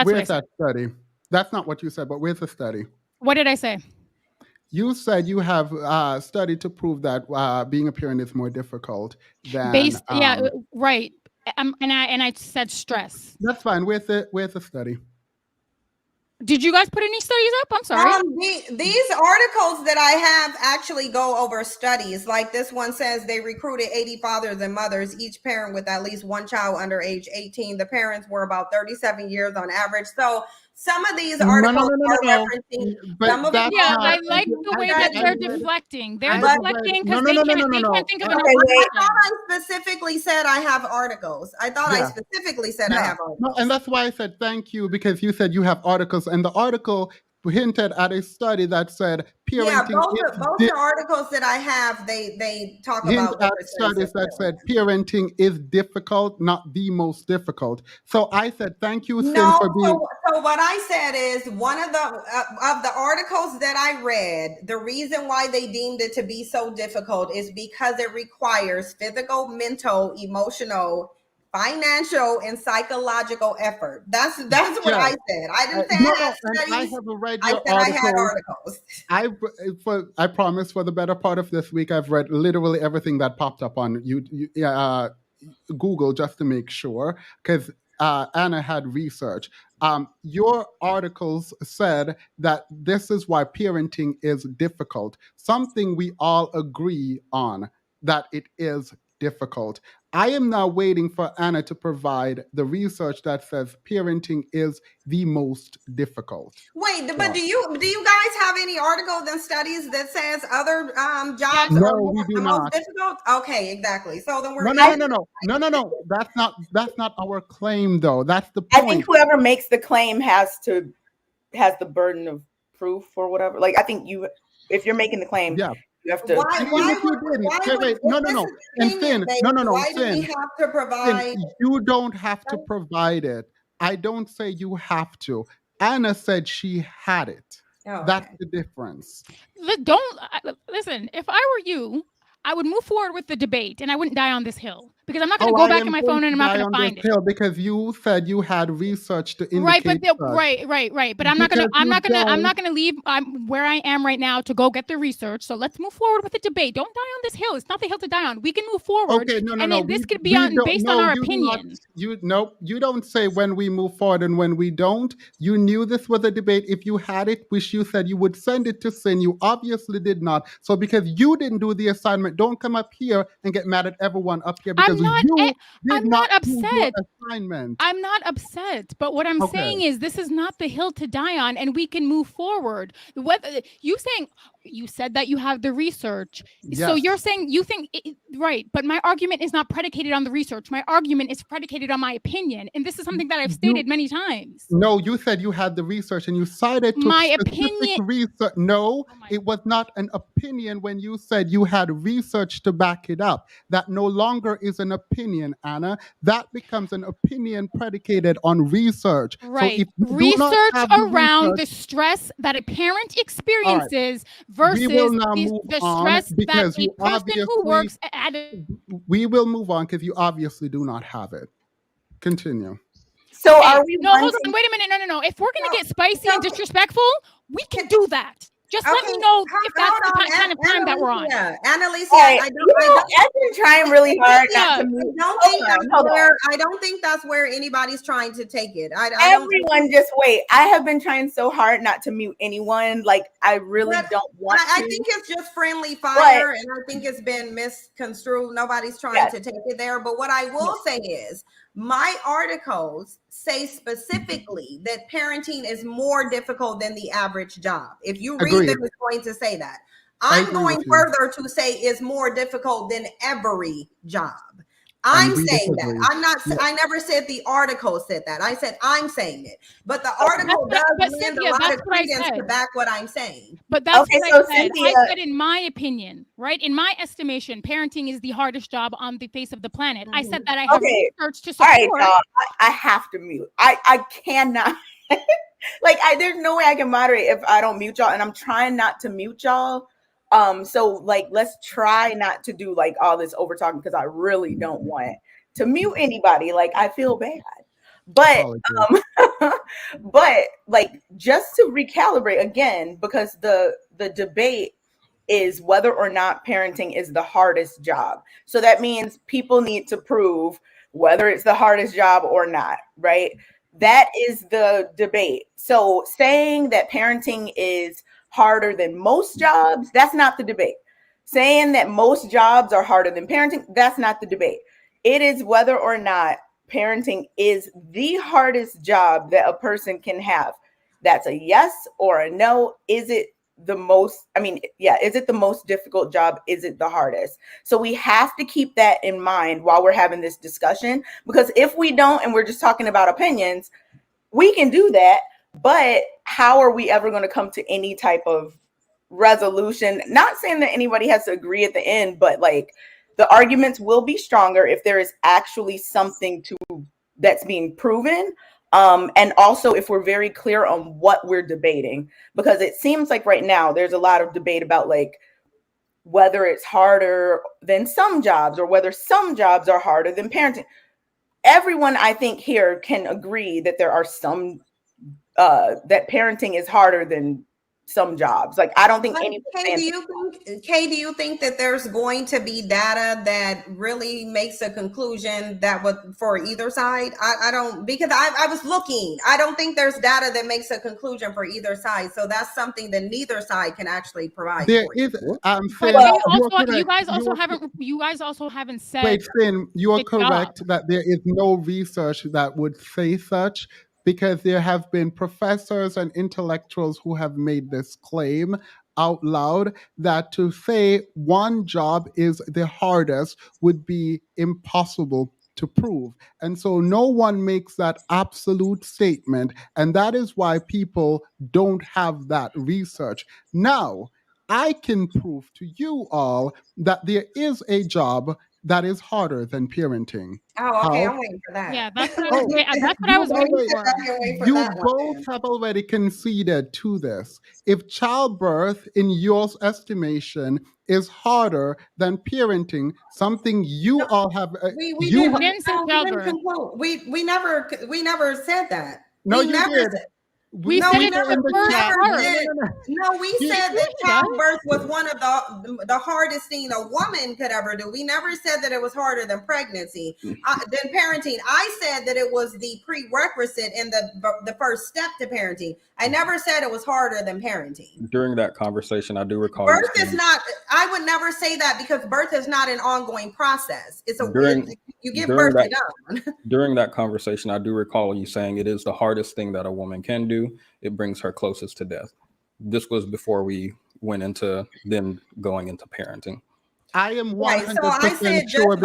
Where's that study? That's not what you said, but where's the study? What did I say? You said you have studied to prove that being a parent is more difficult than right. And I said stress. That's fine. Where's the study? Did you guys put any studies up? I'm sorry. These articles that I have actually go over studies. Like this one says they recruited 80 fathers and mothers, each parent with at least one child under age 18. The parents were about 37 years on average. So some of these articles are referencing some of them. Yeah, I like the way that they're deflecting. They're deflecting because they can't think of an I thought I specifically said I have articles. I specifically said I have articles. No, and that's why I said thank you, because you said you have articles, and the article hinted at a study that said parenting. Both the articles that I have, they talk about studies that said parenting is difficult, not the most difficult. So I said thank you, Cyn, for being. So what I said is one of the articles that I read, the reason why they deemed it to be so difficult is because it requires physical, mental, emotional, financial and psychological effort. That's what I said. I didn't say I had studies. I haven't read I your said articles. I had articles. I promise for the better part of this week, I've read literally everything that popped up on Google just to make sure, because Anna had research. Your articles said that this is why parenting is difficult. Something we all agree on, that it is difficult. I am now waiting for Anna to provide the research that says parenting is the most difficult. Wait, but do you guys have any articles and studies that says other jobs No, are we do most not. difficult? Okay, exactly. So then we're No. That's not our claim, though. That's the point. I think whoever makes the claim has the burden of proof or whatever. Like, I think if you're making the claim, you have to. Why do we have to provide? You don't have to provide it. I don't say you have to. Anna said she had it. That's the difference. Listen, if I were you, I would move forward with the debate and I wouldn't die on this hill, because I'm not going to go back in my phone and I'm not going to find it. Because you said you had research to indicate. Right. But I'm not going to leave where I am right now to go get the research. So let's move forward with the debate. Don't die on this hill. It's not the hill to die on. We can move forward. Okay, no. This could be based on our opinion. You don't say when we move forward and when we don't. You knew this was a debate. If you had it, which you said you would send it to Sin, you obviously did not. So because you didn't do the assignment, don't come up here and get mad at everyone up here because I'm not upset. Assignment. I'm not upset. But what I'm saying is this is not the hill to die on, and we can move forward. You said that you have the research. Yes. So you're saying you think right, but my argument is not predicated on the research. My argument is predicated on my opinion, and this is something that I've stated many times. No, you said you had the research and you cited my opinion. Research. No, it was not an opinion when you said you had research to back it up. That no longer is an opinion, Anna. That becomes an opinion predicated on research. Right. So if research around the stress that a parent experiences versus the stress that a person who works at we will move on because you obviously do not have it. Continue. So are we? No, hold on. Wait a minute. No. If we're going to get spicy and disrespectful, we can do that. Just let me know if that's the kind of time that we're on. Annalicia, I've been trying really hard not to I don't think that's where anybody's trying to take it. Everyone just wait. I have been trying so hard not to mute anyone. Like, I really don't want to. I think it's just friendly fire, and I think it's been misconstrued. Nobody's trying to take it there. But what I will say is, my articles say specifically that parenting is more difficult than the average job. If you read them, it's going to say that. I'm going further to say is more difficult than every job. I'm saying that. I'm not. I never said the article said that. I said I'm saying it. But the article does lend a lot of credence to back what I'm saying. But that's what I said. I said, in my opinion, right? In my estimation, parenting is the hardest job on the face of the planet. I said that I have research to support. All right, I have to mute. I cannot. There's no way I can moderate if I don't mute y'all, and I'm trying not to mute y'all. So let's try not to do all this over talking, because I really don't want to mute anybody. I feel bad, but just to recalibrate again, because the debate is whether or not parenting is the hardest job. So that means people need to prove whether it's the hardest job or not, right? That is the debate. So saying that parenting is harder than most jobs, that's not the debate. Saying that most jobs are harder than parenting, that's not the debate. It is whether or not parenting is the hardest job that a person can have. That's a yes or a no. Is it the most, is it the most difficult job? Is it the hardest? So we have to keep that in mind while we're having this discussion, because if we don't, and we're just talking about opinions, we can do that. But how are we ever going to come to any type of resolution? Not saying that anybody has to agree at the end, but the arguments will be stronger if there is actually something that's being proven. And also if we're very clear on what we're debating, because it seems like right now there's a lot of debate about whether it's harder than some jobs or whether some jobs are harder than parenting. everyone I think here can agree that there are some that parenting is harder than some jobs. Like, I don't think anyone. Kay, do you think that there's going to be data that really makes a conclusion that would for either side? I don't, because I was looking. I don't think there's data that makes a conclusion for either side. So that's something that neither side can actually provide. There for is. you. You guys also haven't said. Wait, Finn, you are correct that there is no research that would say such, because there have been professors and intellectuals who have made this claim out loud that to say one job is the hardest would be impossible to prove. And so no one makes that absolute statement. And that is why people don't have that research. Now, I can prove to you all that there is a job that is harder than parenting. Oh, okay. How? I'm waiting for that. Yeah, that's what I was waiting for. You both have already conceded to this. If childbirth, in your estimation, is harder than parenting, something you all have. We never said that. No, you did. We said it in the chat. No, we said that childbirth was one of the hardest thing a woman could ever do. We never said that it was harder than pregnancy, than parenting. I said that it was the prerequisite and the first step to parenting. I never said it was harder than parenting. During that conversation, I do recall. Birth is not. I would never say that, because birth is not an ongoing process. It's you give birth to done. During that conversation, I do recall you saying it is the hardest thing that a woman can do. It brings her closest to death. This was before we went into them going into parenting. I am 100% right. So I said sure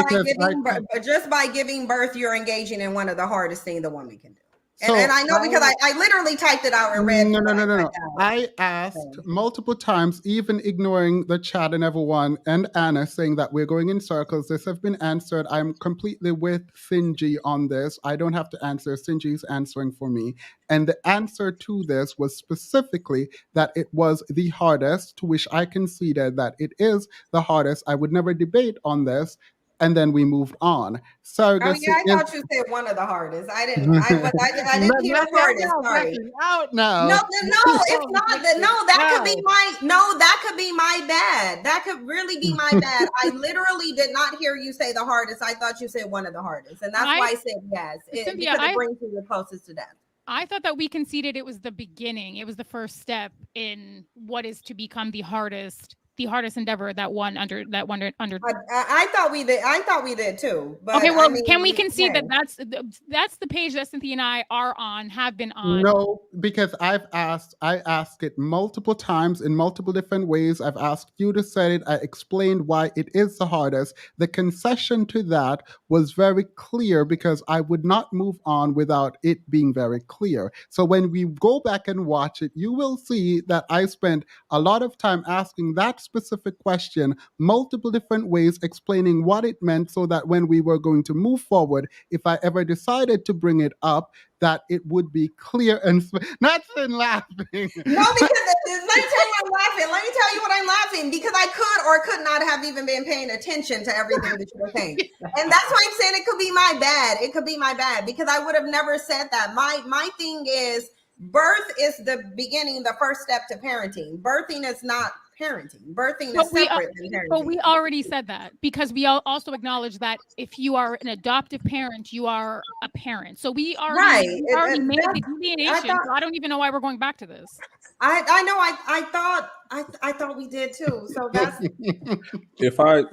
just by giving birth, you're engaging in one of the hardest things the woman can do. So and I know, because I literally typed it out and read. No. I asked multiple times, even ignoring the chat and everyone, and Anna saying that we're going in circles. This has been answered. I'm completely with Cindy on this. I don't have to answer. Cindy's answering for me. And the answer to this was specifically that it was the hardest, to which I conceded that it is the hardest. I would never debate on this. And then we moved on. Surrogacy. Oh yeah, I thought you said one of the hardest. I didn't. I didn't hear hardest. Sorry. Out now. No, it's not that. No, that could be my. No, that could be my bad. That could really be my bad. I literally did not hear you say the hardest. I thought you said one of the hardest, and that's why I said yes. Cynthia, because it brings you the closest to death. I thought that we conceded it was the beginning. It was the first step in what is to become the hardest endeavor that one under. I thought we did. I thought we did too. But okay, well, can we concede that that's the page that Cynthia and I are on, have been on? No, because I asked it multiple times in multiple different ways. I've asked you to say it. I explained why it is the hardest. The concession to that was very clear, because I would not move on without it being very clear. So when we go back and watch it, you will see that I spent a lot of time asking that specific question multiple different ways, explaining what it meant, so that when we were going to move forward, if I ever decided to bring it up, that it would be clear and not laughing. No, because let me tell you I'm laughing. Let me tell you what I'm laughing, because I could or could not have even been paying attention to everything that you were saying. And that's why I'm saying it could be my bad. It could be my bad, because I would have never said that. My thing is, birth is the beginning, the first step to parenting. Birthing is not parenting. Birthing is separate than parenting. But we already said that, because we also acknowledge that if you are an adoptive parent, you are a parent. So we already made the delineation. So I don't even know why we're going back to this. I know. I thought we did too. So that's.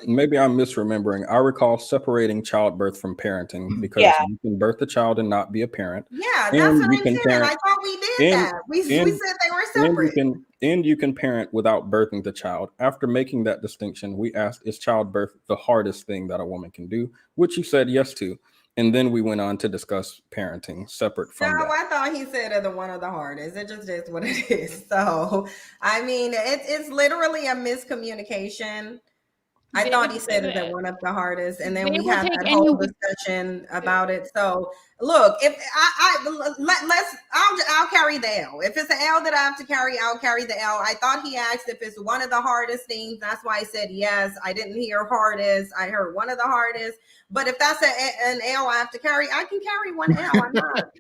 Maybe I'm misremembering. I recall separating childbirth from parenting, because you can birth a child and not be a parent. Yeah, that's what I'm saying. I thought we did that. We said they were separate. And you can parent without birthing the child. After making that distinction, we asked, is childbirth the hardest thing that a woman can do? Which you said yes to. And then we went on to discuss parenting separate from that. I thought he said it one of the hardest. It just is what it is. So, I mean, it's literally a miscommunication. I thought he said that one of the hardest, and then we will had take that any whole discussion about it. So look, if I'll carry the L. If it's an L that I have to carry, I'll carry the L. I thought he asked if it's one of the hardest things. That's why I said yes. I didn't hear hardest. I heard one of the hardest. But if that's an L I have to carry, I can carry one L. I'm not.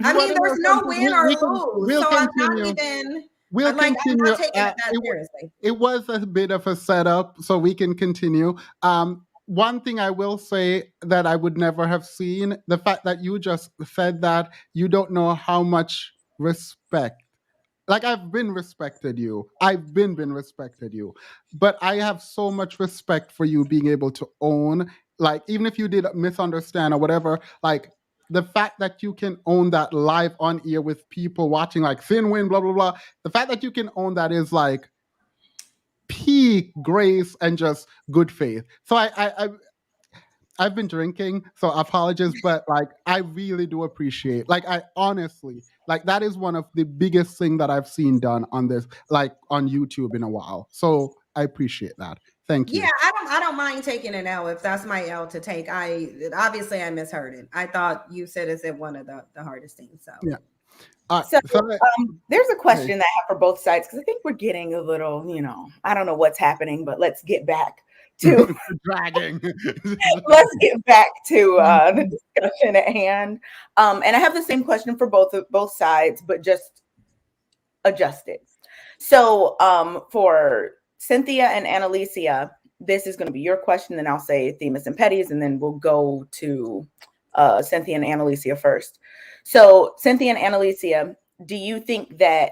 I mean, there's no win or lose. So I'm not even. We'll continue. I'm not taking it that seriously. It was a bit of a setup, so we can continue. One thing I will say that I would never have seen, the fact that you just said that you don't know how much respect. Like, I've been respected you. I've been respected you. But I have so much respect for you being able to own, like, even if you did misunderstand or whatever, like, the fact that you can own that live on ear with people watching, like Thin Win, blah, blah, blah. The fact that you can own that is like peak grace and just good faith. So I've been drinking, so apologies, but like, I really do appreciate, like, I honestly, like, that is one of the biggest thing that I've seen done on this, like, on YouTube in a while. So I appreciate that. Thank you. Yeah, I don't mind taking an L if that's my L to take. I misheard it. I thought you said it's one of the hardest things. So yeah. There's a question that I have for both sides, because I think we're getting a little, I don't know what's happening, but let's get back to dragging. Let's get back to the discussion at hand. And I have the same question for both sides, but just adjusted. So for Cynthia and Annalicia, this is going to be your question, then I'll say Themis and Petti's, and then we'll go to Cynthia and Annalicia first. So Cynthia and Annalicia, do you think that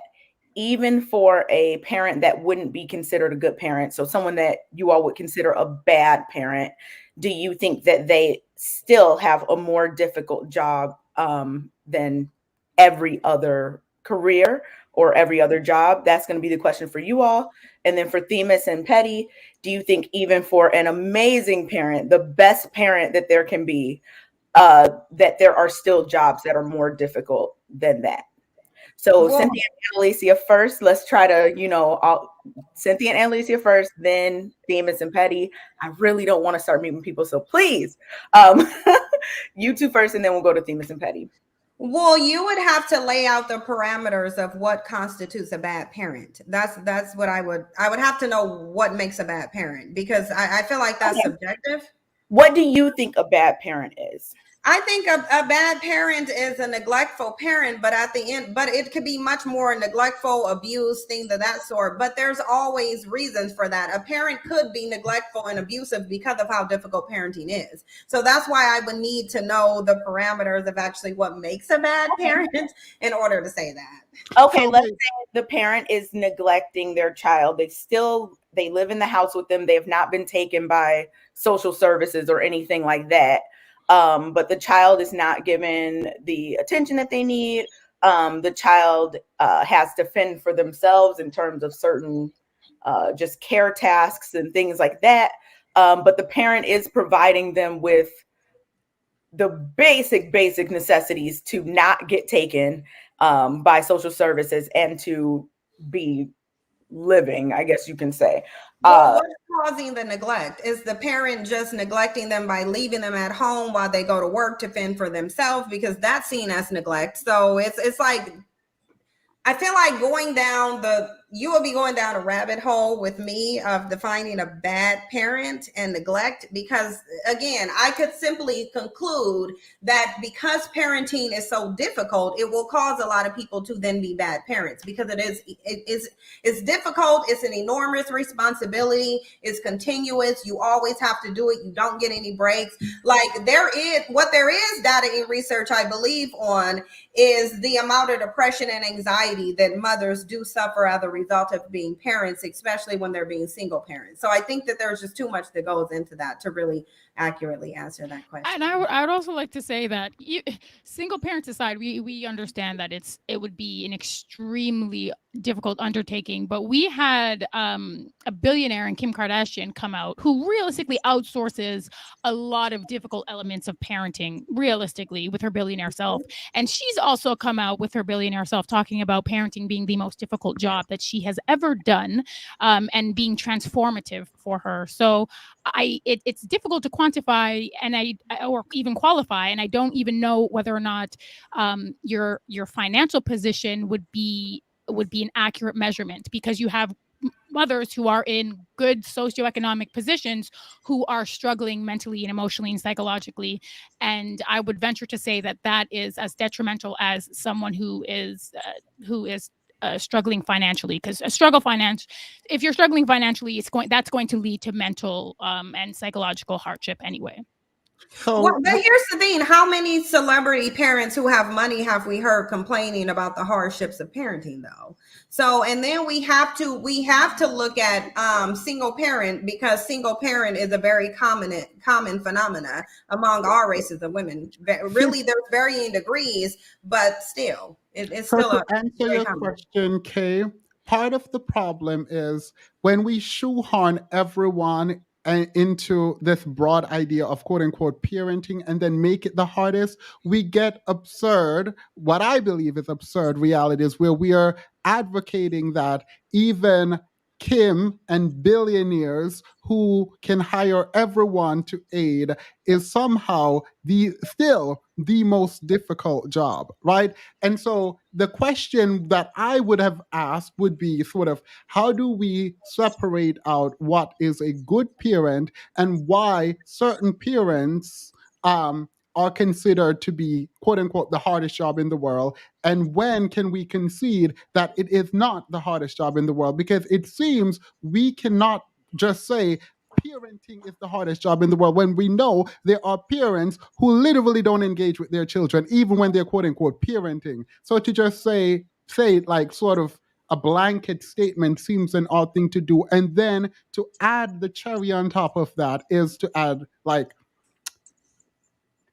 even for a parent that wouldn't be considered a good parent, so someone that you all would consider a bad parent, do you think that they still have a more difficult job than every other career or every other job? That's going to be the question for you all. And then for Themis and Petti, do you think even for an amazing parent, the best parent that there can be, that there are still jobs that are more difficult than that? So Cynthia and Annalicia first. Let's try to, Cynthia and Annalicia first, then Themis and Petti. I really don't want to start meeting people, so please, you two first, and then we'll go to Themis and Petti. Well, you would have to lay out the parameters of what constitutes a bad parent. That's what I would have to know what makes a bad parent, because I feel like that's subjective. What do you think a bad parent is? I think a bad parent is a neglectful parent, but at the end, but it could be much more neglectful, abuse, things of that sort. But there's always reasons for that. A parent could be neglectful and abusive because of how difficult parenting is. So that's why I would need to know the parameters of actually what makes a bad parent in order to say that. Okay, let's say the parent is neglecting their child. They live in the house with them. They have not been taken by social services or anything like that. But the child is not given the attention that they need. The child has to fend for themselves in terms of certain just care tasks and things like that. But the parent is providing them with the basic necessities to not get taken by social services and to be living, I guess you can say. What's causing the neglect? Is the parent just neglecting them by leaving them at home while they go to work to fend for themselves? Because that's seen as neglect. So it's like, I feel like you will be going down a rabbit hole with me of defining a bad parent and neglect, because again, I could simply conclude that because parenting is so difficult, it will cause a lot of people to then be bad parents, because it's difficult. It's an enormous responsibility. It's continuous. You always have to do it. You don't get any breaks. Like there is data in research, I believe, on is the amount of depression and anxiety that mothers do suffer as a result of being parents, especially when they're being single parents. So I think that there's just too much that goes into that to really accurately answer that question. And I would also like to say that single parents aside, we understand that it would be an extremely difficult undertaking, but we had a billionaire in Kim Kardashian come out who realistically outsources a lot of difficult elements of parenting realistically with her billionaire self. And she's also come out with her billionaire self talking about parenting being the most difficult job that she has ever done, and being transformative for her. So it's difficult to quantify or even qualify, and I don't even know whether or not your financial position would be an accurate measurement, because you have mothers who are in good socioeconomic positions who are struggling mentally and emotionally and psychologically, and I would venture to say that is as detrimental as someone who is struggling financially, because if you're struggling financially, that's going to lead to mental and psychological hardship anyway. Well, but here's the thing: how many celebrity parents who have money have we heard complaining about the hardships of parenting, though? So, and then we have to look at single parent, because single parent is a very common phenomena among all races of women. Really, there's varying degrees, but still, it's still to answer your question, Kay. Part of the problem is when we shoehorn everyone into this broad idea of quote unquote parenting and then make it the hardest, we get absurd, what I believe is absurd realities, where we are advocating that even Kim and billionaires who can hire everyone to aid is somehow still the most difficult job, right? And so the question that I would have asked would be sort of, how do we separate out what is a good parent and why certain parents are considered to be quote unquote the hardest job in the world, and when can we concede that it is not the hardest job in the world? Because it seems we cannot just say parenting is the hardest job in the world when we know there are parents who literally don't engage with their children even when they're quote unquote parenting. So to just say like sort of a blanket statement seems an odd thing to do, and then to add the cherry on top of that is to add like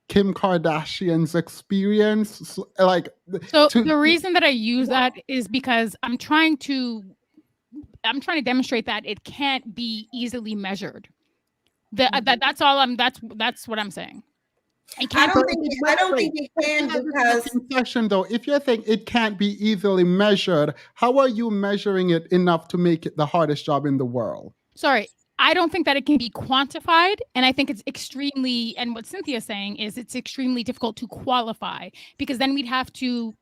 Kim Kardashian's experience, like. So the reason that I use that is because I'm trying to demonstrate that it can't be easily measured. That's what I'm saying. I don't think it can, because concession though. If you're saying it can't be easily measured, how are you measuring it enough to make it the hardest job in the world? Sorry, I don't think that it can be quantified, and I think it's extremely, and what Cynthia's saying is it's extremely difficult to qualify, because then we'd have to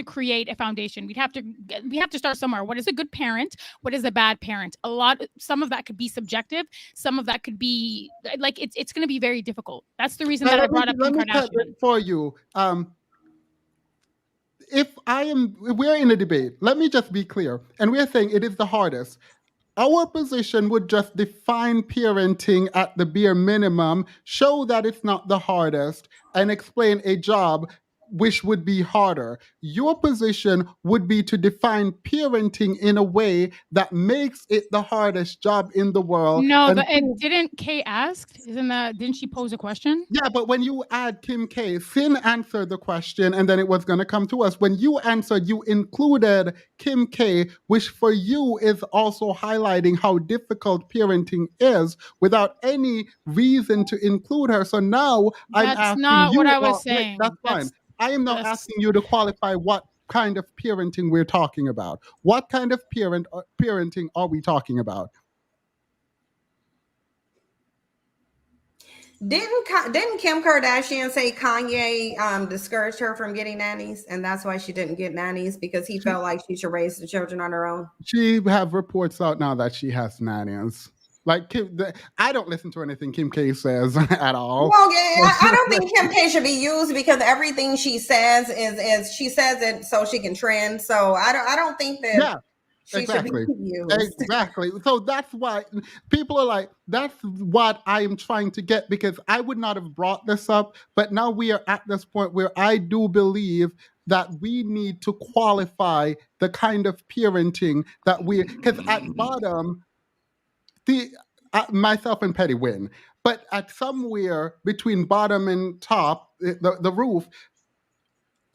create a foundation. We have to start somewhere. What is a good parent? What is a bad parent? Some of that could be subjective. Some of that could be like it's going to be very difficult. That's the reason that I brought up Kim Kardashian. Let me cut it for you. We're in a debate. Let me just be clear, and we're saying it is the hardest. Our position would just define parenting at the bare minimum, show that it's not the hardest, and explain a job which would be harder. Your position would be to define parenting in a way that makes it the hardest job in the world. No, didn't Kay ask? Didn't she pose a question? Yeah, but when you add Kim K, Finn answered the question and then it was going to come to us. When you answered, you included Kim K, which for you is also highlighting how difficult parenting is without any reason to include her. So now I'm asking you. That's not what I was saying. That's fine. I am now asking you to qualify what kind of parenting we're talking about. What kind of parenting are we talking about? Didn't Kim Kardashian say Kanye discouraged her from getting nannies, and that's why she didn't get nannies, because he felt like she should raise the children on her own? She have reports out now that she has nannies. Like I don't listen to anything Kim K says at all. Well, I don't think Kim K should be used, because everything she says is she says it so she can trend. So I don't think that. Yeah. Exactly. Exactly. So that's why people are like, that's what I am trying to get, because I would not have brought this up. But now we are at this point where I do believe that we need to qualify the kind of parenting that because at bottom, myself and Petty win. But at somewhere between bottom and top, the roof,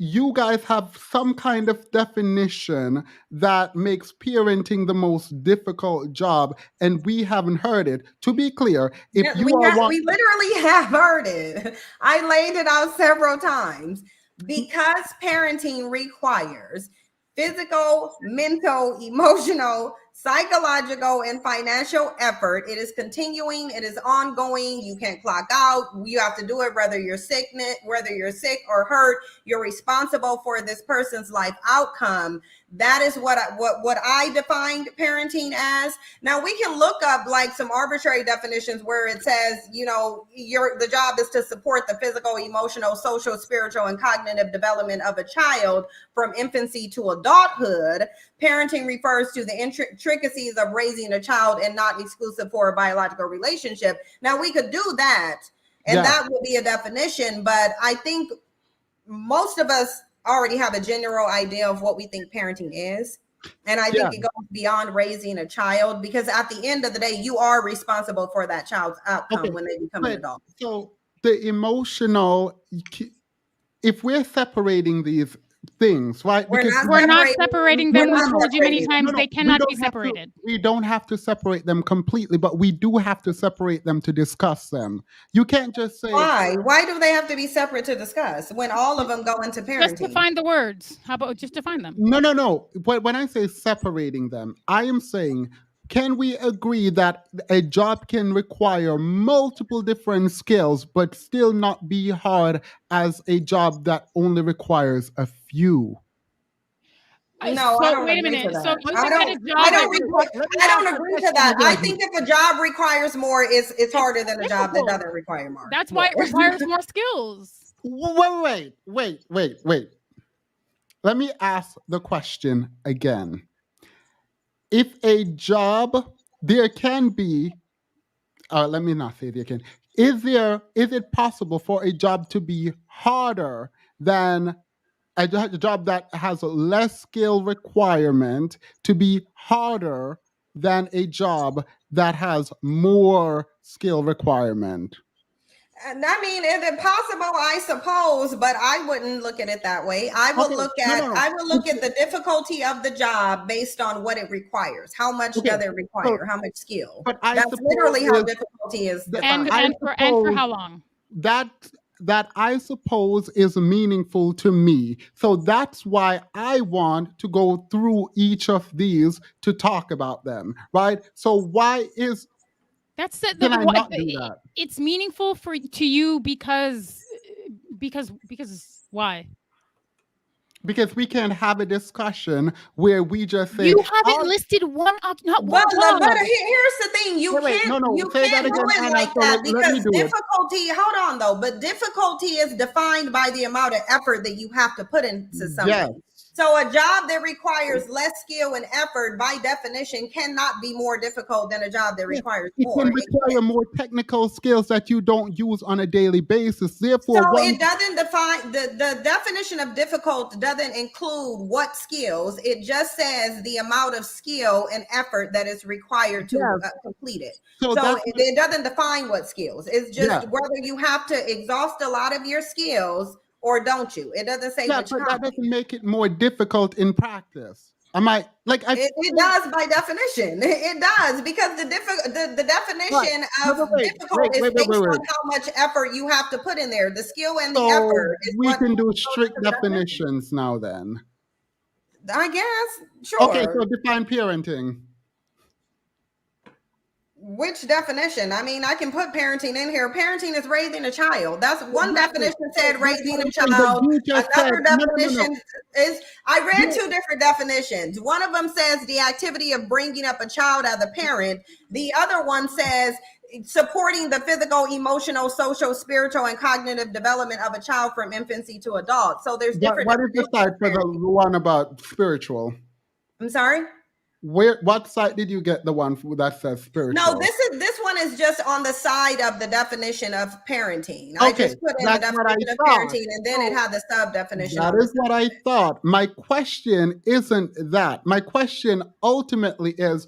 you guys have some kind of definition that makes parenting the most difficult job, and we haven't heard it. To be clear, we literally have heard it. I laid it out several times. Because parenting requires physical, mental, emotional, psychological and financial effort. It is continuing. It is ongoing. You can't clock out. You have to do it whether you're sick or hurt. You're responsible for this person's life outcome. That is what I defined parenting as. Now we can look up like some arbitrary definitions where it says, the job is to support the physical, emotional, social, spiritual, and cognitive development of a child from infancy to adulthood. Parenting refers to the intricacies of raising a child and not exclusive for a biological relationship. Now we could do that, and that would be a definition, but I think most of us already have a general idea of what we think parenting is. And I think it goes beyond raising a child, because at the end of the day, you are responsible for that child's outcome when they become an adult. So the emotional, if we're separating these things, right? We're not separating them. We've told you many times they cannot be separated. We don't have to separate them completely, but we do have to separate them to discuss them. You can't just say... Why? Why do they have to be separate to discuss when all of them go into parenting? Just define the words. How about just define them? No. But when I say separating them, I am saying, can we agree that a job can require multiple different skills, but still not be hard as a job that only requires a few? No, so I don't wait a agree minute. to that. So you I think don't agree to that. I think if a job requires more, it's harder than a job that doesn't require more. That's why it requires more skills. Wait. Let me ask the question again. If a job, there can be, let me not say there can, is it possible for a job to be harder than a job that has a less skill requirement to be harder than a job that has more skill requirement? And I mean, is it possible? I suppose, but I wouldn't look at it that way. I would look at the difficulty of the job based on what it requires. How much does it require? How much skill? But that's literally how difficulty is defined. And for how long? That I suppose is meaningful to me. So that's why I want to go through each of these to talk about them, right? So why is... That's it. Can I not do that? It's meaningful to you because why? Because we can have a discussion where we just say... You haven't listed one, not one. But here's the thing. You can't do it like that because difficulty... Hold on, though. But difficulty is defined by the amount of effort that you have to put into something. Yes. So a job that requires less skill and effort, by definition, cannot be more difficult than a job that requires more. It can require more technical skills that you don't use on a daily basis. Therefore, it doesn't define the definition of difficult. Doesn't include what skills. It just says the amount of skill and effort that is required to complete it. So it doesn't define what skills. It's just whether you have to exhaust a lot of your skills or don't you? It doesn't say which kind. That doesn't make it more difficult in practice. It does by definition. It does, because the definition of difficult is based on how much effort you have to put in there. The skill and the effort. We can do strict definitions now then. I guess. Sure. Okay, so define parenting. Which definition? I mean, I can put parenting in here. Parenting is raising a child. That's one definition said raising a child. Another definition is, I read two different definitions. One of them says the activity of bringing up a child as a parent. The other one says supporting the physical, emotional, social, spiritual, and cognitive development of a child from infancy to adult. So there's different. What is the side for the one about spiritual? I'm sorry? What site did you get the one that says spiritual? No, this one is just on the side of the definition of parenting. I just put in the definition of parenting, and then it had the sub definition. That is what I thought. My question isn't that. My question ultimately is,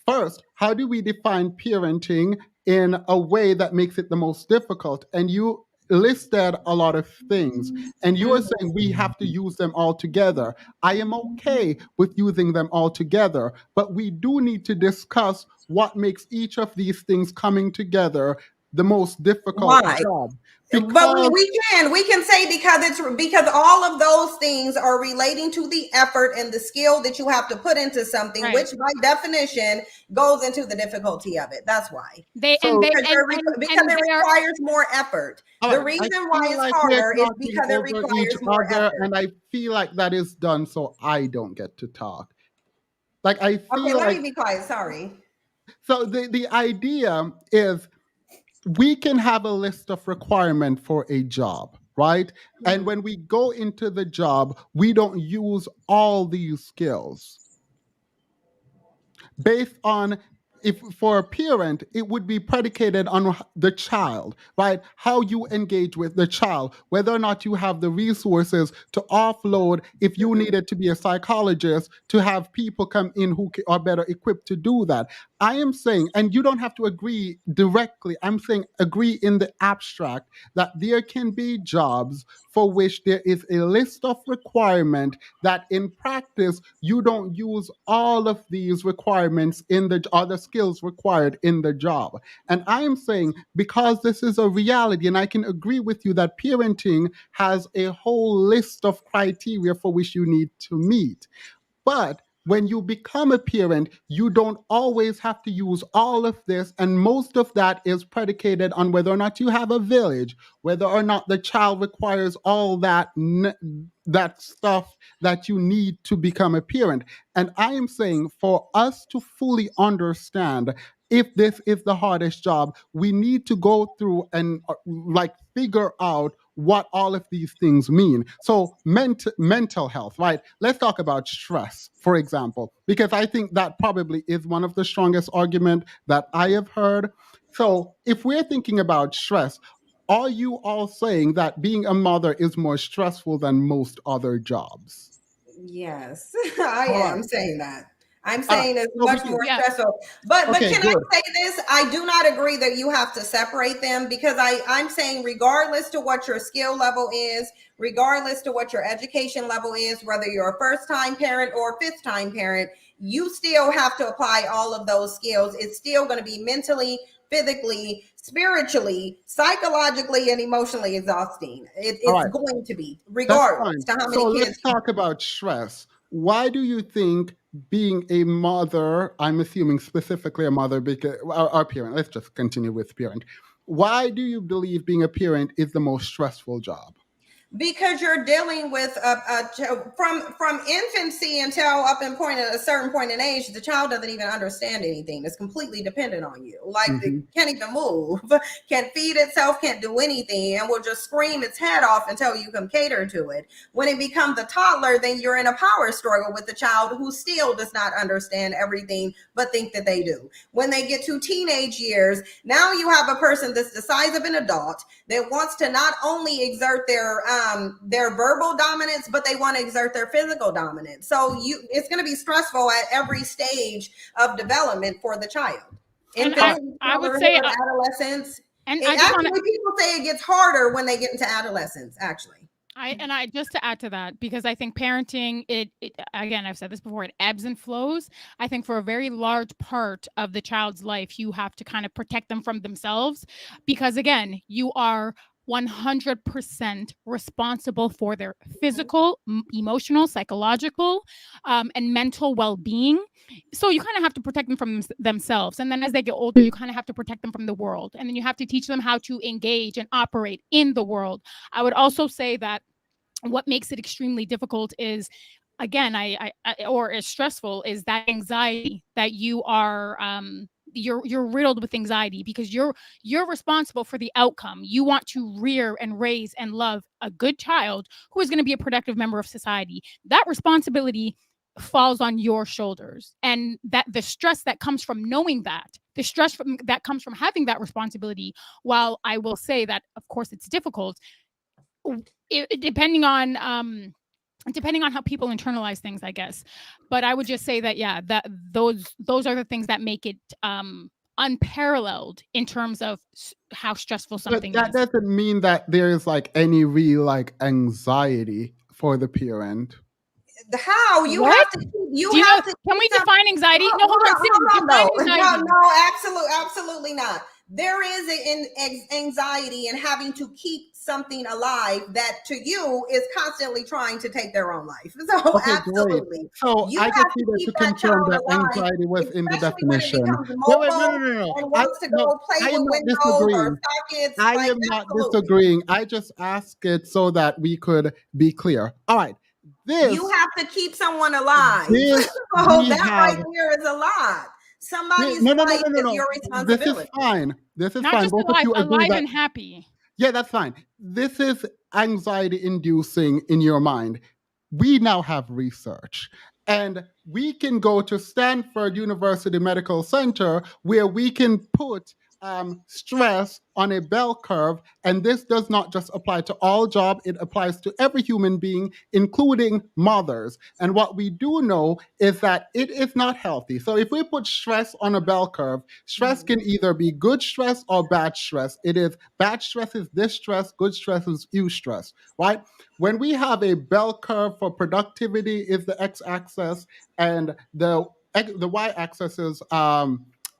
first, how do we define parenting in a way that makes it the most difficult? And you listed a lot of things, and you are saying we have to use them all together. I am okay with using them all together, but we do need to discuss what makes each of these things coming together the most difficult Why? job. But we can say because all of those things are relating to the effort and the skill that you have to put into something, Right. which by definition goes into the difficulty of it. That's why. So- because it requires more effort. The reason why it's harder is because it requires more effort. And I feel like that is done so I don't get to talk. Like I feel Okay, like, let me be quiet. Sorry. So the idea is we can have a list of requirements for a job, right? And when we go into the job, we don't use all these skills. Based on, if for a parent, it would be predicated on the child, right? How you engage with the child, whether or not you have the resources to offload, if you needed to be a psychologist, to have people come in who are better equipped to do that. I am saying, and you don't have to agree directly, I'm saying agree in the abstract, that there can be jobs for which there is a list of requirements that in practice you don't use all of these requirements in the other skills required in the job. And I am saying, because this is a reality, and I can agree with you that parenting has a whole list of criteria for which you need to meet. But when you become a parent, you don't always have to use all of this. And most of that is predicated on whether or not you have a village, whether or not the child requires all that stuff that you need to become a parent. And I am saying, for us to fully understand if this is the hardest job, we need to go through and figure out what all of these things mean. So mental health, right? Let's talk about stress, for example, because I think that probably is one of the strongest arguments that I have heard. So if we're thinking about stress, are you all saying that being a mother is more stressful than most other jobs? Yes, I am saying that. I'm saying it's much more stressful. But Okay, can I say this? I do not agree that you have to separate them, because I'm saying regardless to what your skill level is, regardless to what your education level is, whether you're a first-time parent or a fifth-time parent, you still have to apply all of those skills. It's still going to be mentally, physically, spiritually, psychologically, and emotionally exhausting. It's going to be, regardless to how many kids. Let's talk about stress. Why do you think being a mother, I'm assuming specifically a mother, because our parent, let's just continue with parent. Why do you believe being a parent is the most stressful job? Because you're dealing with from infancy until a certain point in age, the child doesn't even understand anything. It's completely dependent on you. It can't even move, can't feed itself, can't do anything, and will just scream its head off until you can cater to it. When it becomes a toddler, then you're in a power struggle with the child who still does not understand everything but think that they do. When they get to teenage years, now you have a person that's the size of an adult that wants to not only exert their verbal dominance, but they want to exert their physical dominance. So it's going to be stressful at every stage of development for the child. I would say adolescence. And people say it gets harder when they get into adolescence, actually. I just to add to that, because I think parenting, it again, I've said this before, it ebbs and flows. I think for a very large part of the child's life, you have to kind of protect them from themselves, because again, you are 100% responsible for their physical, emotional, psychological, and mental well-being. So you kind of have to protect them from themselves. And then as they get older, you kind of have to protect them from the world. And then you have to teach them how to engage and operate in the world. I would also say that what makes it extremely difficult is, again, or is stressful, is that anxiety that you are, you're riddled with anxiety, because you're responsible for the outcome. You want to rear and raise and love a good child who is going to be a productive member of society. That responsibility falls on your shoulders, and that the stress that comes from knowing that, the stress that comes from having that responsibility, while I will say that of course it's difficult, depending on how people internalize things, I guess. But I would just say that, that those are the things that make it unparalleled in terms of how stressful something is. That doesn't mean that there is any real anxiety for the parent. How you what? have to can we define anxiety? No, hold on. No, absolutely not. there is anxiety in having to keep something alive that to you is constantly trying to take their own life. So Okay, absolutely. great. So You I have just to needed keep to that confirm child that alive, anxiety was in the especially when it definition. becomes Wait, mobile no. and wants to go play I am with not windows disagreeing. or sockets. I Like, am not absolutely. disagreeing. I just asked it so that we could be clear. All right. You have to keep someone alive. So that right there is a lot. Somebody's life is your responsibility. This is fine. This is not fine. just Both alive, of you agree alive that, and happy. Yeah, that's fine. This is anxiety inducing in your mind. We now have research, and we can go to Stanford University Medical Center where we can put stress on a bell curve. And this does not just apply to all jobs, it applies to every human being, including mothers. And what we do know is that it is not healthy. So if we put stress on a bell curve, stress can either be good stress or bad stress. It is bad stress is distress, good stress is eustress, right? When we have a bell curve for productivity is the x-axis, and the y-axis is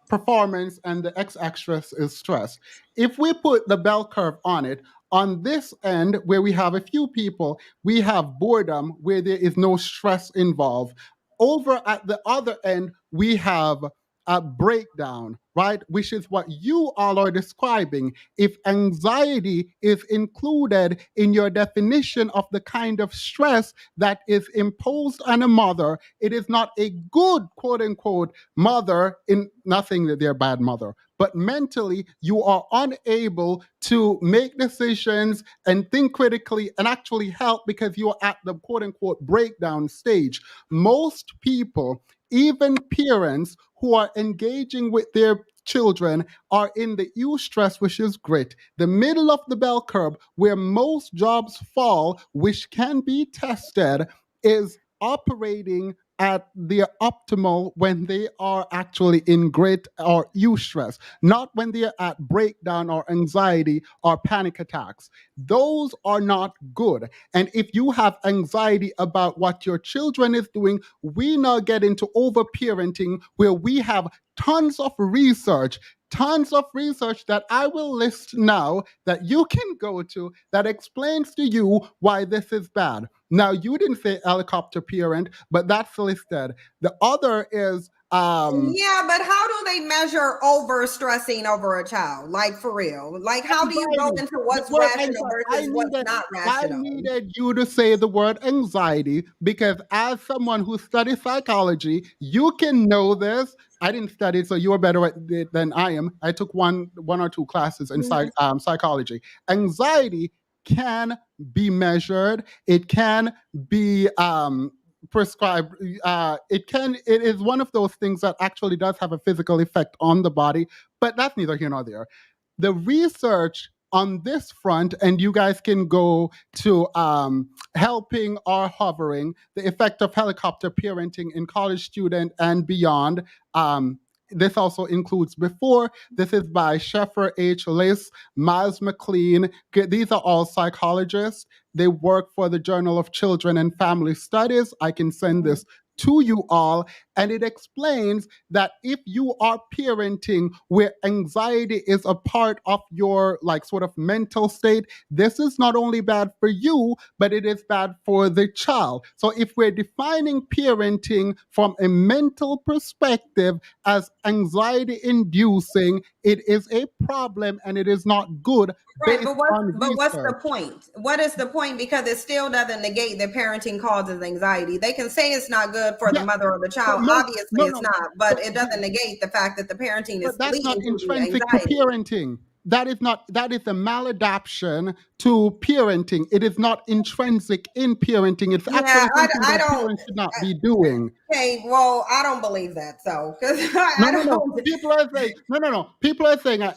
performance, and the x-axis is stress. If we put the bell curve on it, on this end, where we have a few people, we have boredom, where there is no stress involved. Over at the other end, we have a breakdown, right? Which is what you all are describing. If anxiety is included in your definition of the kind of stress that is imposed on a mother, it is not a good, quote unquote, mother, in nothing that they're a bad mother, but mentally you are unable to make decisions and think critically and actually help because you're at the quote unquote breakdown stage. Most people, even parents who are engaging with their children, are in the eustress, which is great. The middle of the bell curve, where most jobs fall, which can be tested, is operating at their optimal when they are actually in great or eustress, not when they're at breakdown or anxiety or panic attacks. Those are not good. And if you have anxiety about what your children is doing, we now get into over parenting, where we have tons of research that I will list now that you can go to that explains to you why this is bad. Now, you didn't say helicopter parent, but that's listed. The other is yeah, but how do they measure over stressing over a child? Like, for real? Like, how do you go into what's rational versus what's not rational? I needed you to say the word anxiety because as someone who studies psychology, you can know this. I didn't study it, so you are better at it than I am. I took one or two classes in psychology. Anxiety can be measured. It can be prescribed. It is one of those things that actually does have a physical effect on the body, but that's neither here nor there. The research on this front, and you guys can go to Helping or Hovering, the effect of helicopter parenting in college student and beyond. This also includes before. This is by Sheffer H. Liss, Miles McLean. These are all psychologists. They work for the Journal of Children and Family Studies. I can send this to you all, and it explains that if you are parenting where anxiety is a part of your like sort of mental state, this is not only bad for you, but it is bad for the child. So if we're defining parenting from a mental perspective as anxiety inducing, it is a problem and it is not good. Right, but what's the point? What is the point? Because it still doesn't negate that parenting causes anxiety. They can say it's not good for the mother or the child. Obviously, it's not, but it doesn't negate the fact that the parenting is that's not leading to intrinsic anxiety. to parenting. That is a maladaptation to parenting. It is not intrinsic in parenting. It's actually something that parents should not be doing. Okay, well, I don't believe that. So, people are saying People are saying I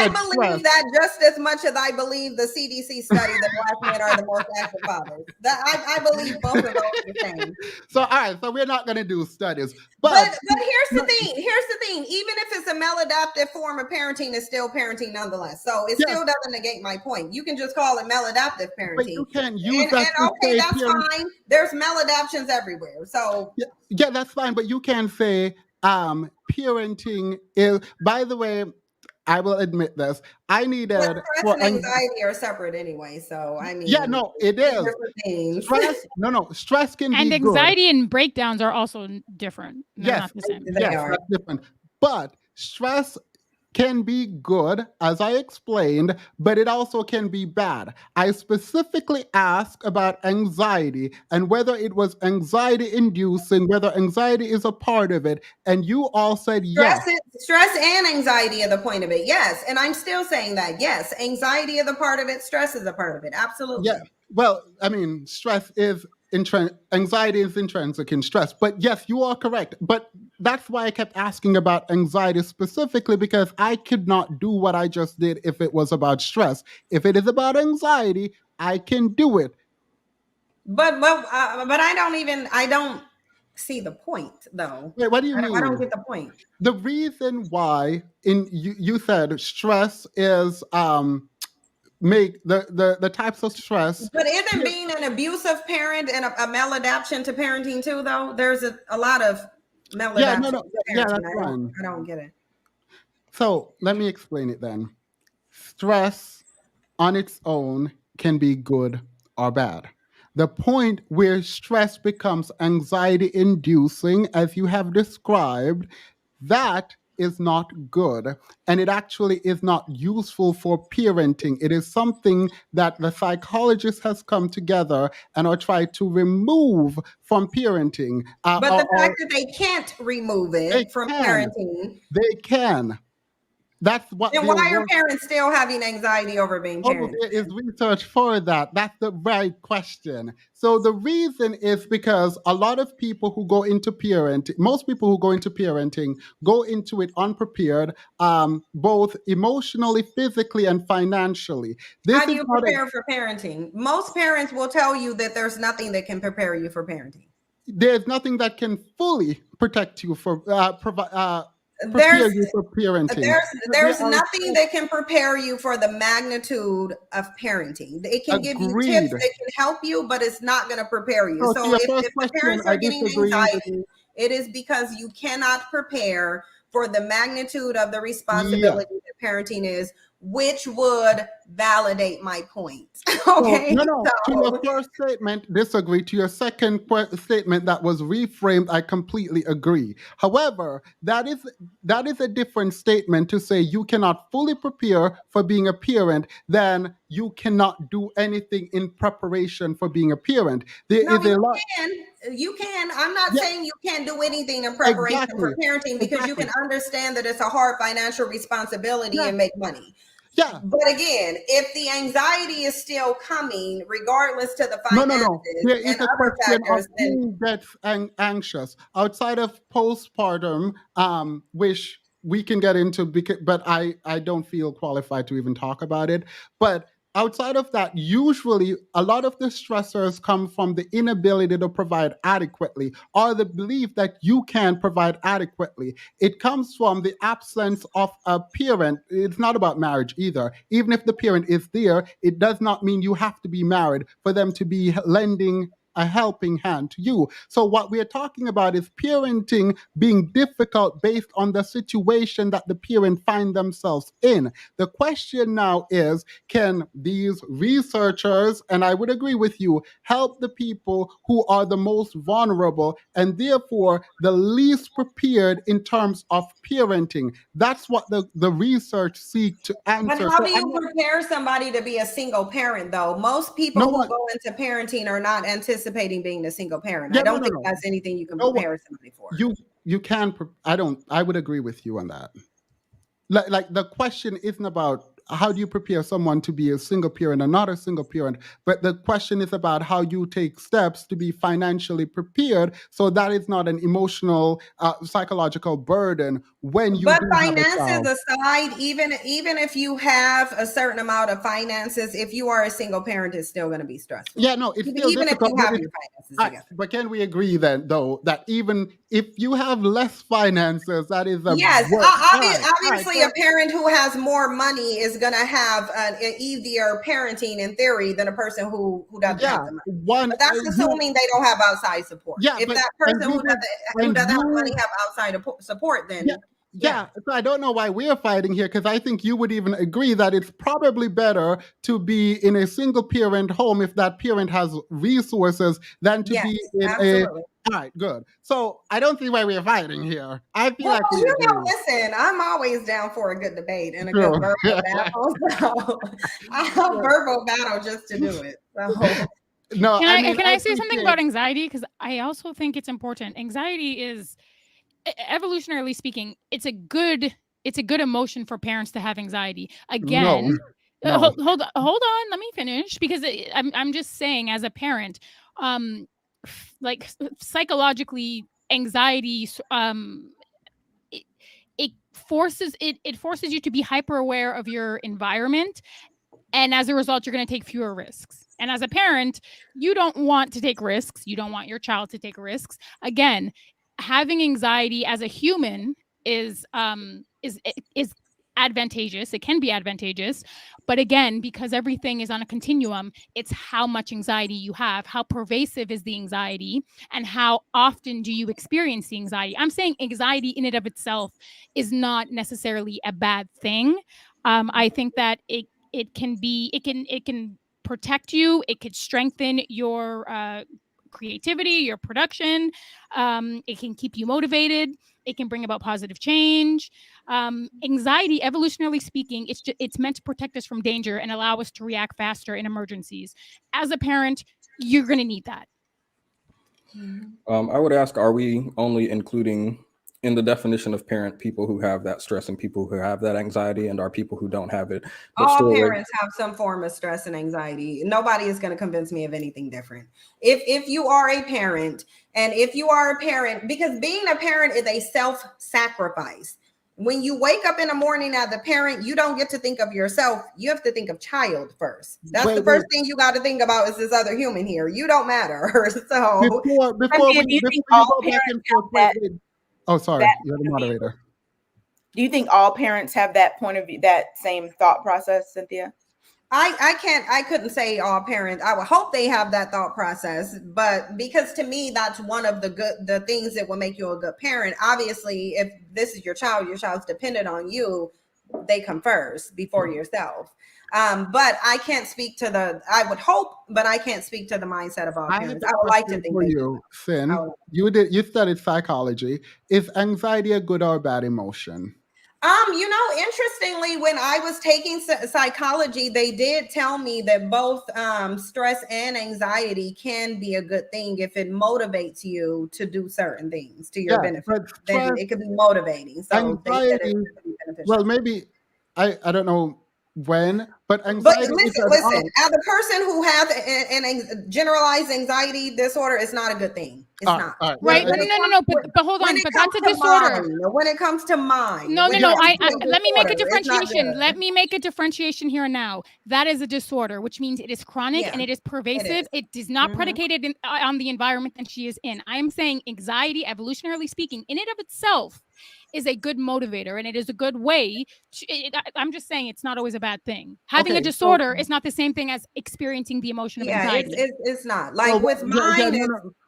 believe that just as much as I believe the CDC study that Black men are the most active fathers. That I believe both of those are the same. So, all right, so we're not going to do studies, but here's the thing. Even if it's a maladaptive form of parenting, it's still parenting nonetheless. So it still doesn't negate my point. You can just call it maladaptive parenting. But you can't use that's fine. There's maladaptions everywhere. So yeah, that's fine. But you can't say parenting is. By the way, I will admit this. I needed stress and anxiety are separate anyway. So I mean, yeah, no, it is. Stress, stress can and be anxiety good. and breakdowns are also different. They're not the same. They are. That's different. But stress can be good, as I explained, but it also can be bad. I specifically asked about anxiety and whether it was anxiety inducing, whether anxiety is a part of it. And you all said yes. Stress and anxiety are the point of it. Yes. And I'm still saying that. Yes. Anxiety is a part of it. Stress is a part of it. Absolutely. Yeah. Well, I mean, anxiety is intrinsic in stress. But yes, you are correct. But that's why I kept asking about anxiety specifically, because I could not do what I just did if it was about stress. If it is about anxiety, I can do it. But I don't see the point though. Wait, what do you mean? I don't get the point. The reason why you said stress is make the types of stress. But isn't being an abusive parent and a maladaptation to parenting too, though? There's a lot of maladaptation to parenting. I don't get it. So let me explain it then. Stress on its own can be good or bad. The point where stress becomes anxiety inducing, as you have described, that is not good. And it actually is not useful for parenting. It is something that the psychologist has come together and are trying to remove from parenting. But the fact that they can't remove it from parenting. They can. That's what. Then why are parents still having anxiety over being parents? There is research for that. That's the right question. So the reason is because a lot of people who go into parenting, most people who go into parenting, go into it unprepared, both emotionally, physically, and financially. How do you prepare for parenting? Most parents will tell you that there's nothing that can prepare you for parenting. There's nothing that can fully protect you for prepare you for parenting. There's nothing that can prepare you for the magnitude of parenting. It can give you tips that can help you, but it's not going to prepare you. So if the parents are getting anxiety, it is because you cannot prepare for the magnitude of the responsibility that parenting is, which would validate my point. Okay. To your first statement, disagree. To your second statement that was reframed, I completely agree. However, that is a different statement to say you cannot fully prepare for being a parent, then you cannot do anything in preparation for being a parent. You can. I'm not saying you can't do anything in preparation for parenting, because you can understand that it's a hard financial responsibility and make money. Yeah. But again, if the anxiety is still coming, regardless to the finances there is and a other question factors, of who gets anxious outside of postpartum, which we can get into, but I don't feel qualified to even talk about it. But outside of that, usually a lot of the stressors come from the inability to provide adequately, or the belief that you can provide adequately. It comes from the absence of a parent. It's not about marriage either. Even if the parent is there, it does not mean you have to be married for them to be lending a helping hand to you. So what we're talking about is parenting being difficult based on the situation that the parent find themselves in. The question now is, can these researchers, and I would agree with you, help the people who are the most vulnerable and therefore the least prepared in terms of parenting? That's what the research seek to answer. But how do you prepare somebody to be a single parent, though? Most people who go into parenting are not anticipating being a single parent. I don't think that's anything you can prepare somebody for. You can. I would agree with you on that. Like the question isn't about how do you prepare someone to be a single parent or not a single parent, but the question is about how you take steps to be financially prepared, so that is not an emotional, psychological burden when you. But finances aside, even if you have a certain amount of finances, if you are a single parent, it's still going to be stressful. Yeah, no, it's still even difficult, if you have your finances together. But can we agree then, though, that even if you have less finances, that is a obviously a parent who has more money is going to have an easier parenting in theory than a person who doesn't have the money. But that's assuming they don't have outside support. If that person who doesn't have money have outside support, then Yeah, so I don't know why we're fighting here, because I think you would even agree that it's probably better to be in a single parent home if that parent has resources than to be in absolutely. All right, good. So I don't see why we're fighting here. I feel Well, like we you know, agree. listen, I'm always down for a good debate and a True. good verbal battle. So I'll verbal battle just to do it. So No, Can I say something about anxiety? Because I also think it's important. Anxiety is, evolutionarily speaking, it's a good emotion for parents to have anxiety. Again, No. hold on, let me finish, because I'm just saying, as a parent, like psychologically, anxiety, it forces you to be hyper aware of your environment, and as a result, you're going to take fewer risks. And as a parent, you don't want to take risks. You don't want your child to take risks. Again, having anxiety as a human is advantageous. It can be advantageous, but again, because everything is on a continuum, it's how much anxiety you have, how pervasive is the anxiety, and how often do you experience the anxiety. I'm saying anxiety in and of itself is not necessarily a bad thing. I think that it can protect you. It could strengthen your creativity, your production. It can keep you motivated. It can bring about positive change. Anxiety, evolutionarily speaking, it's meant to protect us from danger and allow us to react faster in emergencies. As a parent, you're going to need that. I would ask, are we only including in the definition of parent people who have that stress and people who have that anxiety, and are people who don't have it? But all parents have some form of stress and anxiety. Nobody is going to convince me of anything different. If you are a parent, and if you are a parent, because being a parent is a self-sacrifice. When you wake up in the morning as a parent, you don't get to think of yourself. You have to think of child first. That's the first thing you got to think about, is this other human here. You don't matter. So before we go back and forth, oh, sorry, you're the moderator. Do you think all parents have that point of view, that same thought process, Cynthia? I couldn't say all parents. I would hope they have that thought process, but because to me, that's one of the things that will make you a good parent. Obviously, if this is your child's dependent on you, they come first before yourself. But I can't speak to I would hope, but I can't speak to the mindset of all parents. I would like to think for you, Finn, you studied psychology. Is anxiety a good or bad emotion? You know, interestingly, when I was taking psychology, they did tell me that both stress and anxiety can be a good thing if it motivates you to do certain things to your benefit. Then it could be motivating. So anxiety, well, maybe I don't know when, but anxiety. But listen, as a person who has an generalized anxiety disorder, it's not a good thing. It's not. Right? No. But hold on. But that's a disorder. When it comes to mind. No. Let me make a differentiation. Let me make a differentiation here and now. That is a disorder, which means it is chronic and it is pervasive. It is not predicated on the environment that she is in. I am saying anxiety, evolutionarily speaking, in and of itself, is a good motivator, and it is a good way. I'm just saying it's not always a bad thing. Having a disorder is not the same thing as experiencing the emotion of anxiety. It's not. Like with mine,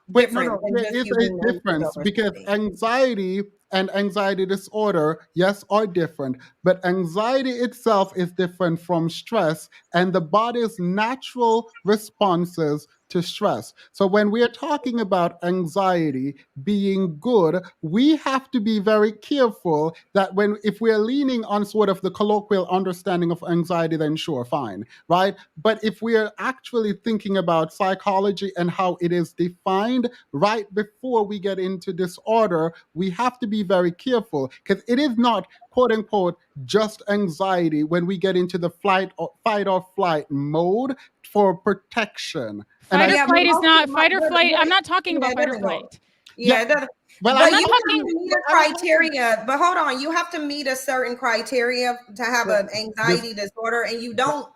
there is a difference, because anxiety and anxiety disorder, yes, are different, but anxiety itself is different from stress and the body's natural responses to stress. So when we're talking about anxiety being good, we have to be very careful that if we're leaning on sort of the colloquial understanding of anxiety, then sure, fine, right? But if we're actually thinking about psychology and how it is defined right before we get into disorder, we have to be very careful, because it is not, quote unquote, just anxiety when we get into the fight or flight mode for protection. Fight or flight is not fight or flight. I'm not talking about fight or flight. Well, I'm not talking meet a criteria, but hold on, you have to meet a certain criteria to have an anxiety disorder, and you don't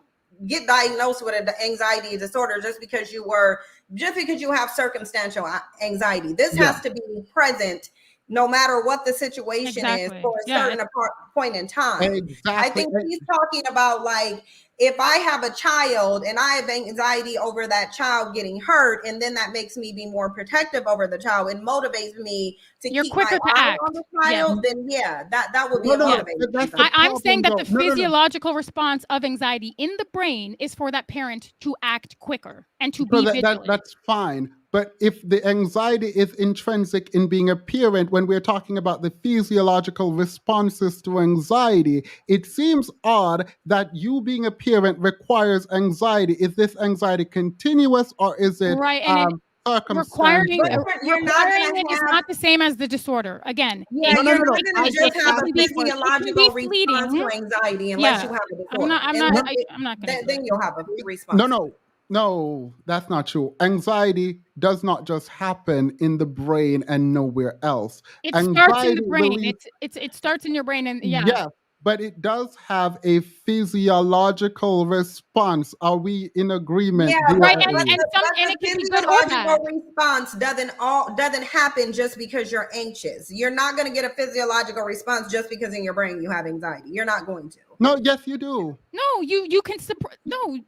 get diagnosed with an anxiety disorder just because you have circumstantial anxiety. This has to be present no matter what the situation is for a certain point in time. I think he's talking about, like, if I have a child and I have anxiety over that child getting hurt, and then that makes me be more protective over the child, it motivates me to You're keep quicker my to eye act. on the child, then that would be No, a no, no, motivation. that's the I'm saying that problem, the though. No, no, no. physiological response of anxiety in the brain is for that parent to act quicker and to So be vigilant. that's fine. But if the anxiety is intrinsic in being a parent, when we're talking about the physiological responses to anxiety, it seems odd that you being a parent requires anxiety. Is this anxiety continuous, or is it Right, and requiring circumstantial? You're not requiring gonna it is have- not the same as the disorder. Again, Yeah, No, no, you're no, no. not I going to just just have a asked the question. physiological response fleeting. to anxiety unless Yeah. you have a disorder. I'm not gonna Then you'll have a response. No, that's not true. Anxiety does not just happen in the brain and nowhere else. It starts in the Anxiety brain. relieves- It starts in your brain, and yeah. Yeah, but it does have a physiological response. Are we in agreement? Yeah, Right, there? and the it can be good or bad. physiological response doesn't happen just because you're anxious. You're not going to get a physiological response just because in your brain you have anxiety. You're not going to. No, yes, you do. No, you can support. No,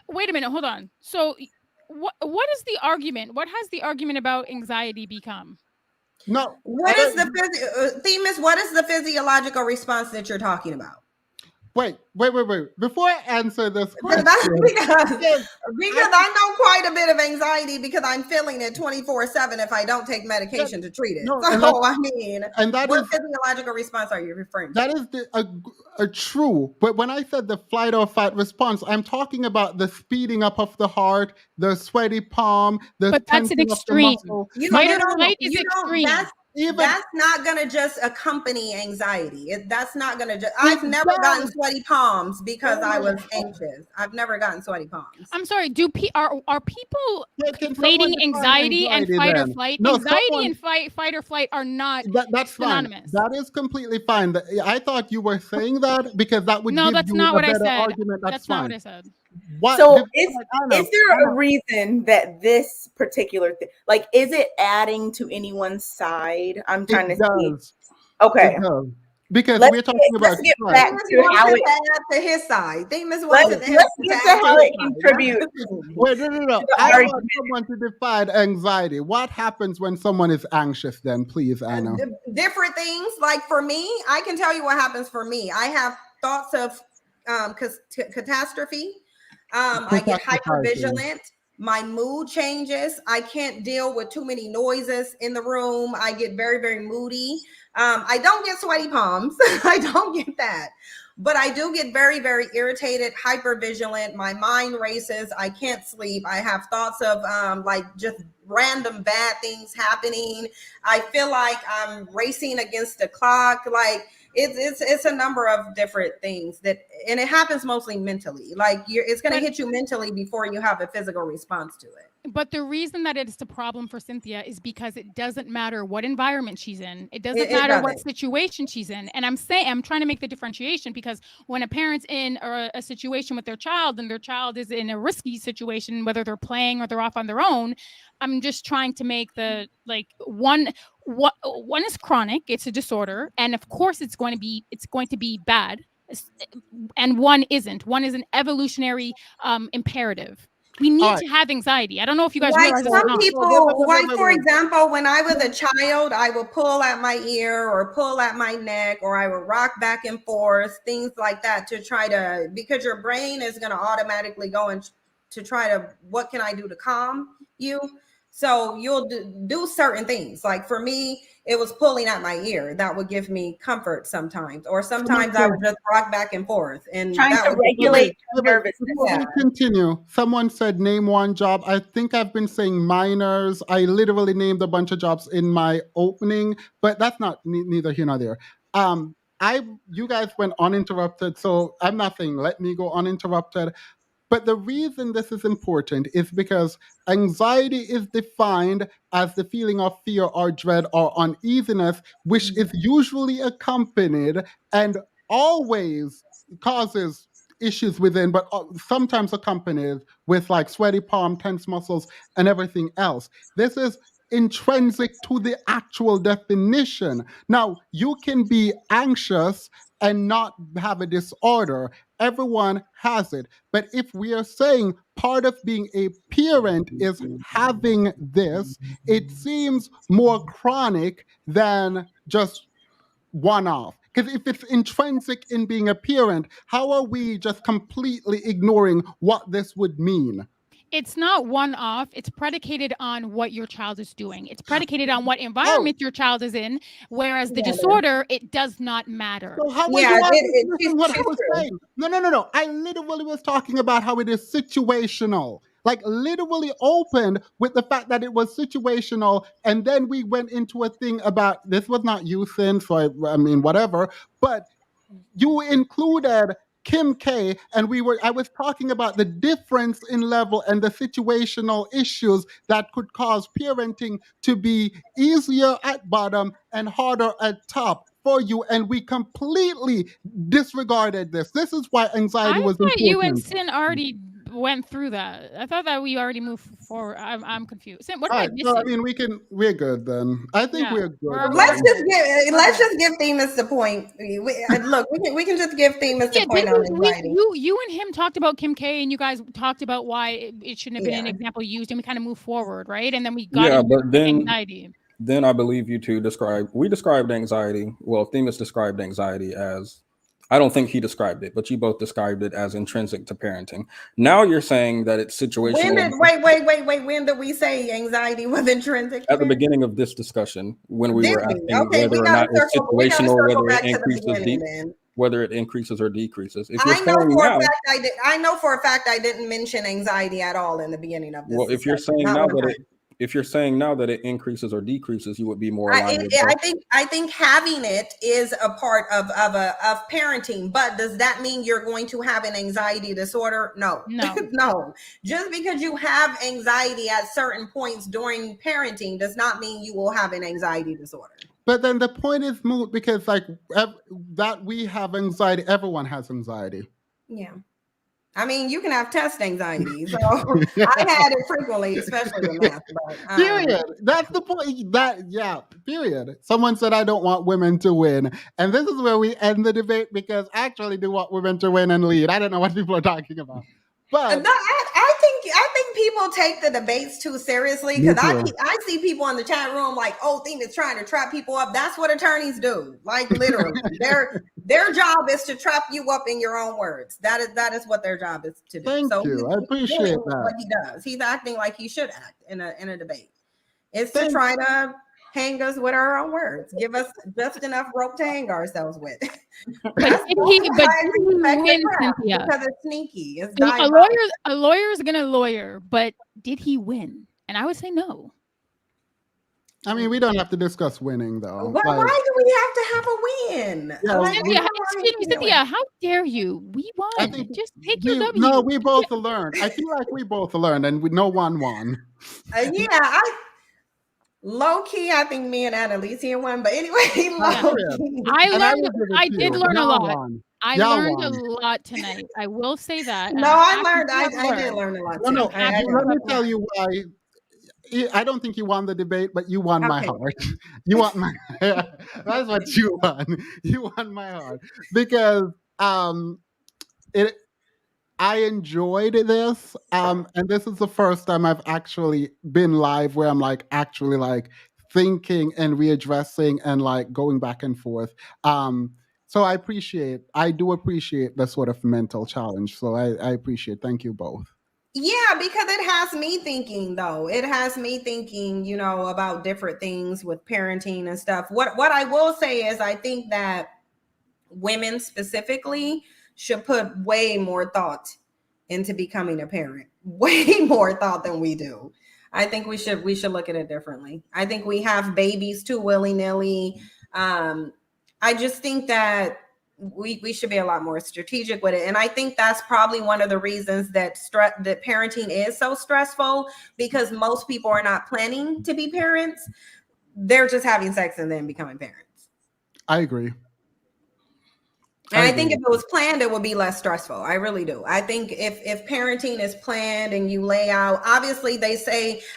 wait a minute, hold on. So, what is the argument? What has the argument about anxiety become? No. What is the Themis? What is the physiological response that you're talking about? Wait. Before I answer this question, because I know quite a bit of anxiety because I'm feeling it 24/7 if I don't take medication to treat it. No, so I mean, what is, physiological response are you referring to? That is a true. But when I said the flight or fight response, I'm talking about the speeding up of the heart, the sweaty palm, the that's an extreme. Fight or flight is extreme. That's not going to just accompany anxiety. That's not going to just. I've never gotten sweaty palms because I was anxious. I've never gotten sweaty palms. I'm sorry. Are people conflating anxiety and fight or flight? No, anxiety and fight or flight are not that's synonymous. Fine. That is completely fine. I thought you were saying that because that would give that's you not a what better I said. argument. That's fine. Not what I said. So is there a reason that this particular thing, like, is it adding to anyone's side? I'm trying to see. Okay. Because we're talking about. Let's get back to how it adds to his side. Let's get to how it contributes. Wait, no. I want someone to define anxiety. What happens when someone is anxious? Then, please, Anna. Different things. Like for me, I can tell you what happens for me. I have thoughts of catastrophe. I get hypervigilant. My mood changes. I can't deal with too many noises in the room. I get very, very moody. I don't get sweaty palms. I don't get that. But I do get very, very irritated, hypervigilant. My mind races. I can't sleep. I have thoughts of like just random bad things happening. I feel like I'm racing against the clock. Like it's a number of different things and it happens mostly mentally. Like it's going to hit you mentally before you have a physical response to it. But the reason that it's a problem for Cynthia is because it doesn't matter what environment she's in. It doesn't matter what situation she's in. And I'm trying to make the differentiation because when a parent's in a situation with their child and their child is in a risky situation, whether they're playing or they're off on their own, I'm just trying to make the one is chronic, it's a disorder, and of course it's going to be bad, and one isn't. One is an evolutionary imperative. We need to have anxiety. I don't know if you guys realize some people, like for example, when I was a child, I would pull at my ear or pull at my neck, or I would rock back and forth, things like that because your brain is going to automatically go and to try to, what can I do to calm you? So you'll do certain things. Like for me, it was pulling at my ear. That would give me comfort sometimes. Or sometimes I would just rock back and forth. And trying to regulate nervousness. Before we continue, someone said name one job. I think I've been saying minors. I literally named a bunch of jobs in my opening, but that's not neither here nor there. You guys went uninterrupted, so I'm not saying let me go uninterrupted. But the reason this is important is because anxiety is defined as the feeling of fear or dread or uneasiness, which is usually accompanied and always causes issues within, but sometimes accompanied with like sweaty palm, tense muscles, and everything else. This is intrinsic to the actual definition. Now, you can be anxious and not have a disorder. Everyone has it. But if we are saying part of being a parent is having this, it seems more chronic than just one off. Because if it's intrinsic in being a parent, how are we just completely ignoring what this would mean? It's not one off. It's predicated on what your child is doing. It's predicated on what environment your child is in. Whereas the disorder, it does not matter. So how are you dismissing what I was saying? No. I literally was talking about how it is situational. Like literally opened with the fact that it was situational, and then we went into a thing about this was not you, Sin, so I mean whatever, but you included Kim K, and I was talking about the difference in level and the situational issues that could cause parenting to be easier at bottom and harder at top for you, and we completely disregarded this. This is why anxiety was important. You and Sin already went through that. I thought that we already moved forward. I'm confused. Sin, what am I missing? So, I mean, we're good then. I think we're good. Let's just give Themis the point. Look, we can just give Themis the point on anxiety. You and him talked about Kim K, and you guys talked about why it shouldn't have been an example used, and we kind of moved forward, right? And then we got into anxiety. Then I believe you two described anxiety. Well, Themis described anxiety as, I don't think he described it, but you both described it as intrinsic to parenting. Now you're saying that it's situational. Wait. When did we say anxiety was intrinsic? At the beginning of this discussion, when we were asking whether or not it's situational, whether it increases or decreases. If I know for a fact I didn't mention anxiety at all in the beginning of this. Well, if you're saying now that it increases or decreases, you would be more aligned. I think having it is a part of parenting, but does that mean you're going to have an anxiety disorder? No. No. Just because you have anxiety at certain points during parenting does not mean you will have an anxiety disorder. But then the point is moot because that we have anxiety, everyone has anxiety. Yeah. I mean, you can have test anxiety. So I had it frequently, especially with math. But, period. That's the point. Period. Someone said, I don't want women to win. And this is where we end the debate because I actually do want women to win and lead. I don't know what people are talking about. But no, I think people take the debates too seriously because I see people in the chat room like, oh, Themis trying to trap people up. That's what attorneys do. Like literally, their job is to trap you up in your own words. That is what their job is to do. Thank you. I appreciate that. What he does. He's acting like he should act in a debate. It's to try to hang us with our own words. Give us just enough rope to hang ourselves with. But did he win, Cynthia? Because it's sneaky. It's a lawyer is gonna lawyer, but did he win? And I would say no. I mean, we don't have to discuss winning though. Why do we have to have a win? Cynthia, how dare you? We won. Just take your W. No, we both learned. I feel like we both learned, and no one won. Low key, I think me and Annalicia won, but anyway, I did learn a lot. I learned a lot tonight. I will say that. No, I did learn a lot. No, let me tell you why. I don't think you won the debate, but you won my heart. You won my. That's what you won. You won my heart because I enjoyed this, and this is the first time I've actually been live where I'm actually thinking and readdressing and going back and forth. So I do appreciate the sort of mental challenge. So I appreciate. Thank you both. Yeah, because it has me thinking though. It has me thinking, about different things with parenting and stuff. What I will say is I think that women specifically should put way more thought into becoming a parent, way more thought than we do. I think we should look at it differently. I think we have babies too willy-nilly. I just think that we should be a lot more strategic with it. And I think that's probably one of the reasons that parenting is so stressful, because most people are not planning to be parents. They're just having sex and then becoming parents. I agree. And I think if it was planned, it would be less stressful. I really do. I think if parenting is planned and you lay out, obviously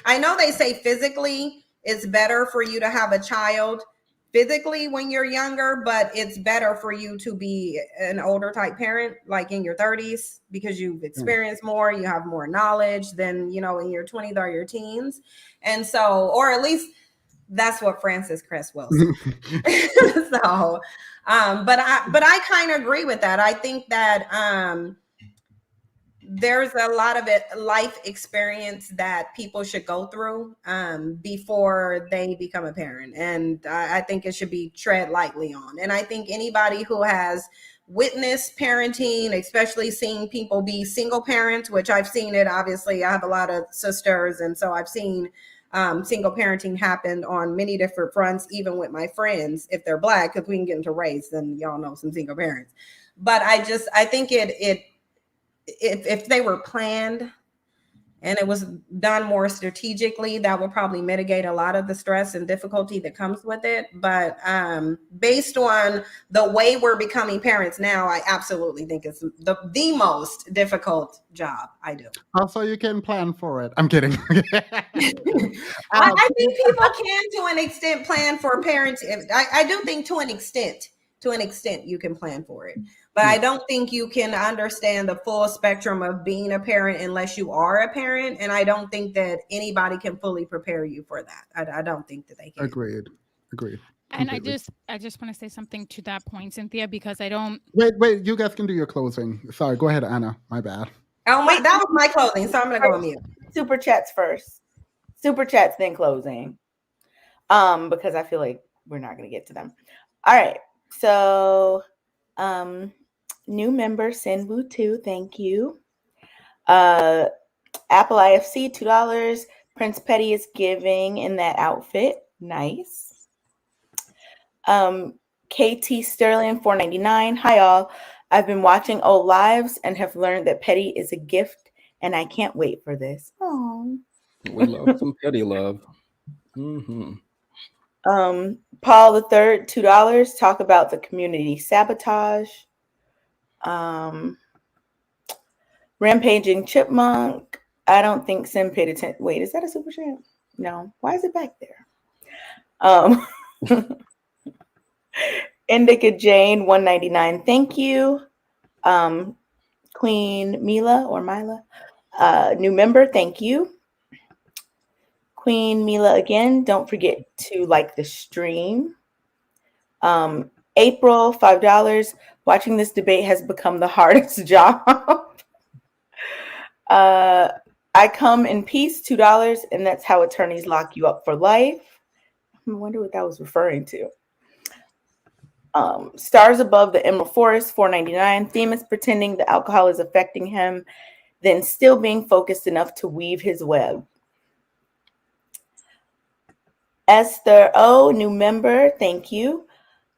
I know they say physically it's better for you to have a child physically when you're younger, but it's better for you to be an older type parent, like in your 30s, because you've experienced more, you have more knowledge than, you know, in your 20s or your teens. And so, or at least that's what Francis Cresswell said. So, but I kind of agree with that. I think that there's a lot of life experience that people should go through before they become a parent. And I think it should be tread lightly on. And I think anybody who has witnessed parenting, especially seeing people be single parents, which I've seen it, obviously, I have a lot of sisters. And so I've seen single parenting happen on many different fronts, even with my friends, if they're Black, because we can get into race, then y'all know some single parents. But I think if they were planned and it was done more strategically, that would probably mitigate a lot of the stress and difficulty that comes with it. But based on the way we're becoming parents now, I absolutely think it's the most difficult job I do. Also, you can plan for it. I'm kidding. I think people can, to an extent, plan for parenting. I do think to an extent you can plan for it. But I don't think you can understand the full spectrum of being a parent unless you are a parent. And I don't think that anybody can fully prepare you for that. I don't think that they can. Agreed. And I just want to say something to that point, Cynthia, because I don't... Wait, you guys can do your closing. Sorry, go ahead, Anna. My bad. Oh, that was my closing, so I'm going to go on mute. Super chats first. Super chats, then closing. Because I feel like we're not going to get to them. All right. So... new member Sinbu 2, thank you. Apple IFC $2. Prince Petti is giving in that outfit. Nice. KT Sterling $4.99. Hi all. I've been watching old lives and have learned that Petti is a gift, and I can't wait for this. Oh. We love some Petti love. Mm-hmm. Paul the Third $2. Talk about the community sabotage. Rampaging Chipmunk. I don't think Sim paid attention. Wait, is that a super chat? No. Why is it back there? Indica Jane $1.99. Thank you. Queen Mila or Mila, new member. Thank you. Queen Mila again. Don't forget to like the stream. April $5. Watching this debate has become the hardest job. I come in peace $2, and that's how attorneys lock you up for life. I wonder what that was referring to. Stars above the Emerald Forest $4.99. Themis pretending the alcohol is affecting him, then still being focused enough to weave his web. Esther O, new member. Thank you.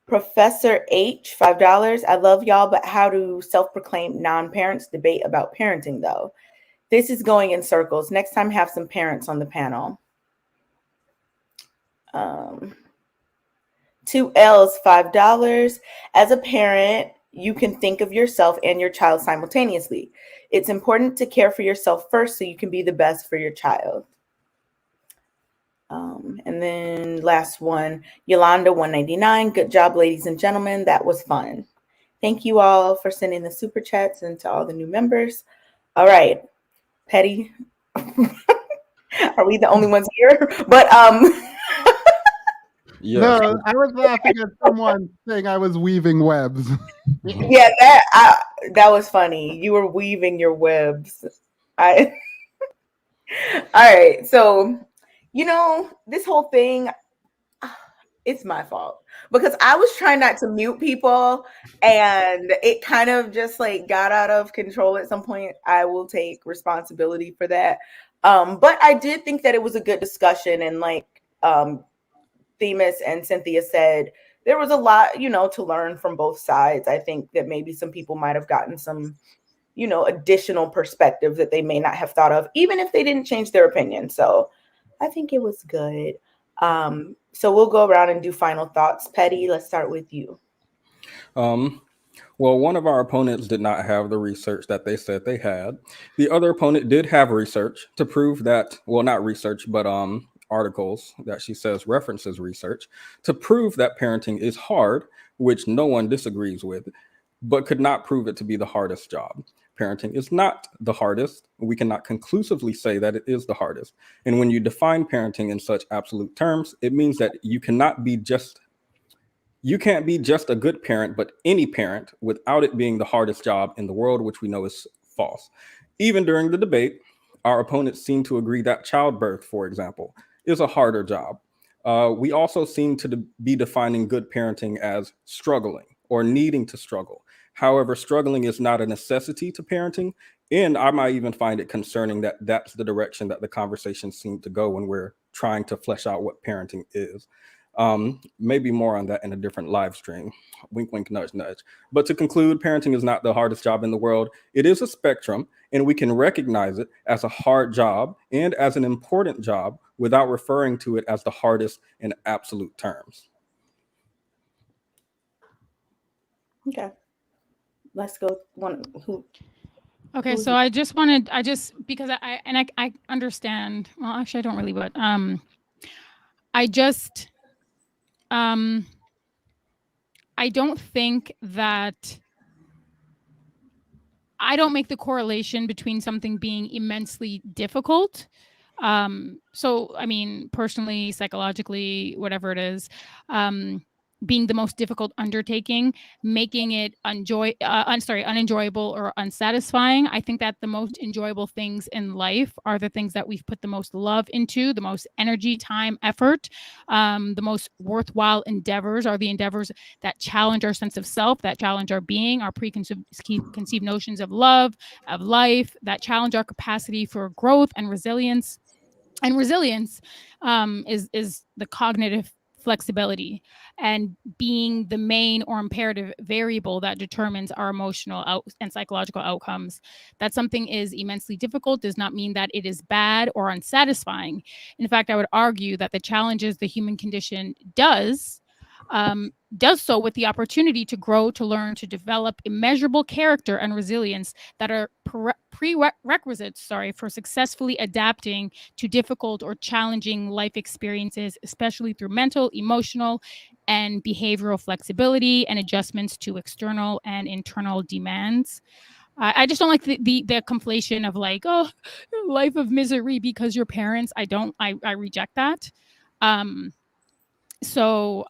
Professor H, $5. I love y'all, but how do self-proclaimed non-parents debate about parenting, though? This is going in circles. Next time, have some parents on the panel. 2Ls, $5. As a parent, you can think of yourself and your child simultaneously. It's important to care for yourself first so you can be the best for your child. And then last one, Yolanda $1.99. Good job, ladies and gentlemen. That was fun. Thank you all for sending the super chats and to all the new members. All right, Petti. Are we the only ones here? But yes. No, I was laughing at someone saying I was weaving webs. Yeah, that was funny. You were weaving your webs. All right, so. You know, this whole thing, it's my fault because I was trying not to mute people and it kind of just like got out of control at some point. I will take responsibility for that. But I did think that it was a good discussion, and like Themis and Cynthia said, there was a lot, to learn from both sides. I think that maybe some people might have gotten some, additional perspectives that they may not have thought of, even if they didn't change their opinion. So I think it was good. So we'll go around and do final thoughts. Petti, let's start with you. Well, one of our opponents did not have the research that they said they had. The other opponent did have research to prove that, well, not research, but articles that she says references research to prove that parenting is hard, which no one disagrees with, but could not prove it to be the hardest job. Parenting is not the hardest. We cannot conclusively say that it is the hardest. And when you define parenting in such absolute terms, it means that you can't be just a good parent, but any parent, without it being the hardest job in the world, which we know is false. Even during the debate, our opponents seem to agree that childbirth, for example, is a harder job. We also seem to be defining good parenting as struggling or needing to struggle. However, struggling is not a necessity to parenting. And I might even find it concerning that that's the direction that the conversation seemed to go when we're trying to flesh out what parenting is. Maybe more on that in a different live stream. Wink, wink, nudge, nudge. But to conclude, parenting is not the hardest job in the world. It is a spectrum, and we can recognize it as a hard job and as an important job without referring to it as the hardest in absolute terms. Okay. Let's go. Okay, so because I understand. Well, actually, I don't really, but I don't think that I don't make the correlation between something being immensely difficult. So, I mean, personally, psychologically, whatever it is, being the most difficult undertaking, making it unenjoyable or unsatisfying. I think that the most enjoyable things in life are the things that we've put the most love into, the most energy, time, effort. The most worthwhile endeavors are the endeavors that challenge our sense of self, that challenge our being, our preconceived notions of love, of life, that challenge our capacity for growth and resilience. And resilience is the cognitive flexibility and being the main or imperative variable that determines our emotional and psychological outcomes. That something is immensely difficult does not mean that it is bad or unsatisfying. In fact, I would argue that the challenges the human condition does so with the opportunity to grow, to learn, to develop immeasurable character and resilience that are prerequisites for successfully adapting to difficult or challenging life experiences, especially through mental, emotional, and behavioral flexibility and adjustments to external and internal demands. I just don't like the conflation of like, oh, life of misery because you're parents. I reject that. So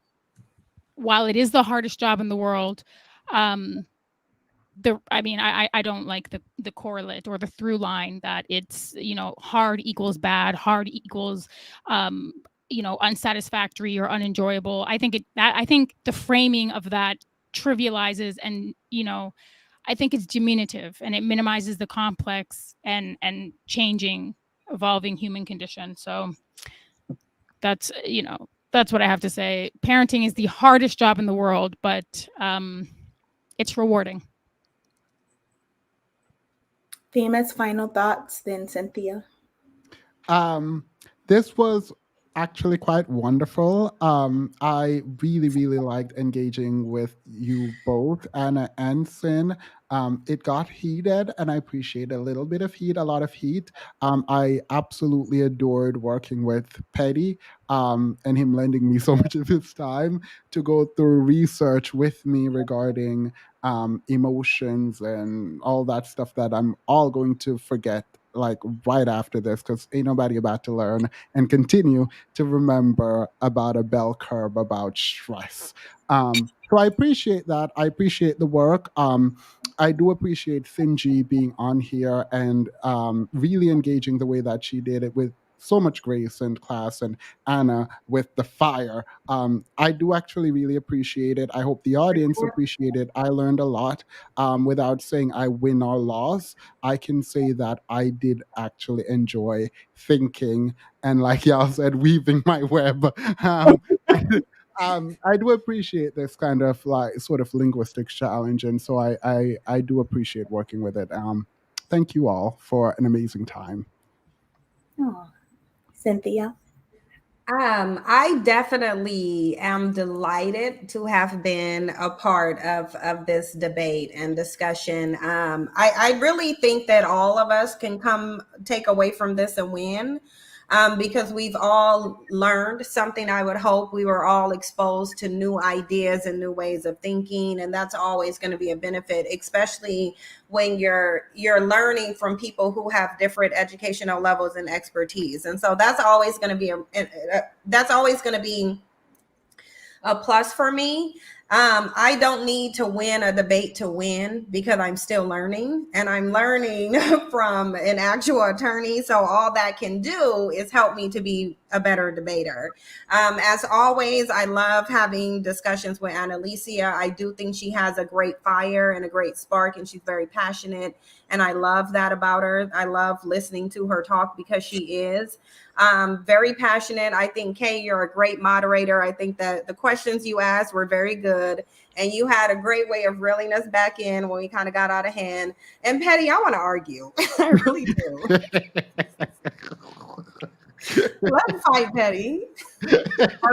while it is the hardest job in the world, I don't like the correlate or the through line that it's, hard equals bad, hard equals, unsatisfactory or unenjoyable. I think the framing of that trivializes and, I think it's diminutive and it minimizes the complex and changing, evolving human condition. So that's what I have to say. Parenting is the hardest job in the world, but it's rewarding. Themis, final thoughts, then Cynthia. This was actually quite wonderful. I really, really liked engaging with you both, Anna and Cyn. It got heated, and I appreciate a little bit of heat, a lot of heat. I absolutely adored working with Petti and him lending me so much of his time to go through research with me regarding emotions and all that stuff that I'm all going to forget like right after this, because ain't nobody about to learn and continue to remember about a bell curve about stress. So I appreciate that. I appreciate the work. I do appreciate Cynthia G being on here and really engaging the way that she did it with so much grace and class, and Anna with the fire. I do actually really appreciate it. I hope the audience appreciate it. I learned a lot. Without saying I win or loss, I can say that I did actually enjoy thinking and, like y'all said, weaving my web. I do appreciate this kind of like sort of linguistics challenge, and so I do appreciate working with it. Thank you all for an amazing time. Oh, Cynthia. I definitely am delighted to have been a part of this debate and discussion. I really think that all of us can take away from this and win. because we've all learned something. I would hope we were all exposed to new ideas and new ways of thinking, and that's always going to be a benefit, especially when you're learning from people who have different educational levels and expertise. And so that's always going to be a plus for me. I don't need to win a debate to win, because I'm still learning, and I'm learning from an actual attorney. So all that can do is help me to be a better debater. As always, I love having discussions with Annalicia. I do think she has a great fire and a great spark, and she's very passionate. And I love that about her. I love listening to her talk, because she is very passionate. I think, Kay, you're a great moderator. I think that the questions you asked were very good, and you had a great way of reeling us back in when we kind of got out of hand. And Petti, I want to argue. I really do. Let's fight, Petti.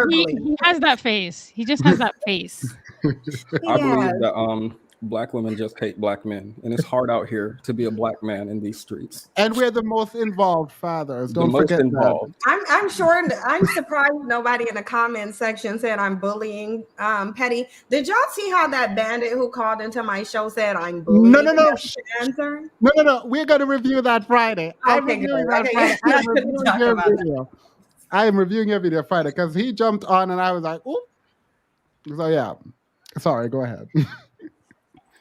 He has that face. He just has that face. I believe that Black women just hate Black men, and it's hard out here to be a Black man in these streets. And we're the most involved fathers. Don't forget involved. that. I'm sure. I'm surprised nobody in the comment section said I'm bullying Petti. Did y'all see how that bandit who called into my show said I'm bullying? No. Answer? No. We're going to review that Friday. I'm reviewing that Friday. I am reviewing your video Friday, because he jumped on and I was like, "Ooh." So yeah. Sorry, go ahead.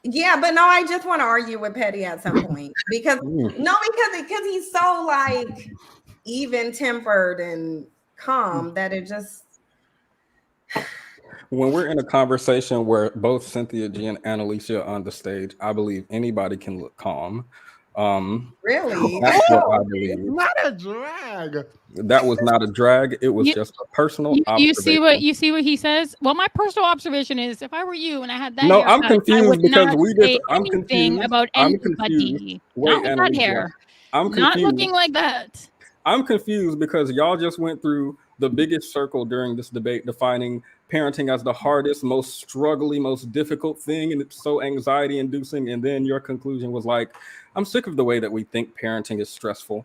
Yeah, but no, I just want to argue with Petti at some point, because he's so like even tempered and calm that it just. When we're in a conversation where both Cynthia G and Annalicia are on the stage, I believe anybody can look calm. Really? That's what I believe. Not a drag. That was not a drag. It was just a personal observation. You see what he says? Well, my personal observation is, if I were you and I had that no, haircut, I'm confused because I'm confused about anybody. Not with that hair. I'm confused. Not looking like that. I'm confused because y'all just went through the biggest circle during this debate, defining parenting as the hardest, most struggling, most difficult thing, and it's so anxiety inducing. And then your conclusion was like, I'm sick of the way that we think parenting is stressful.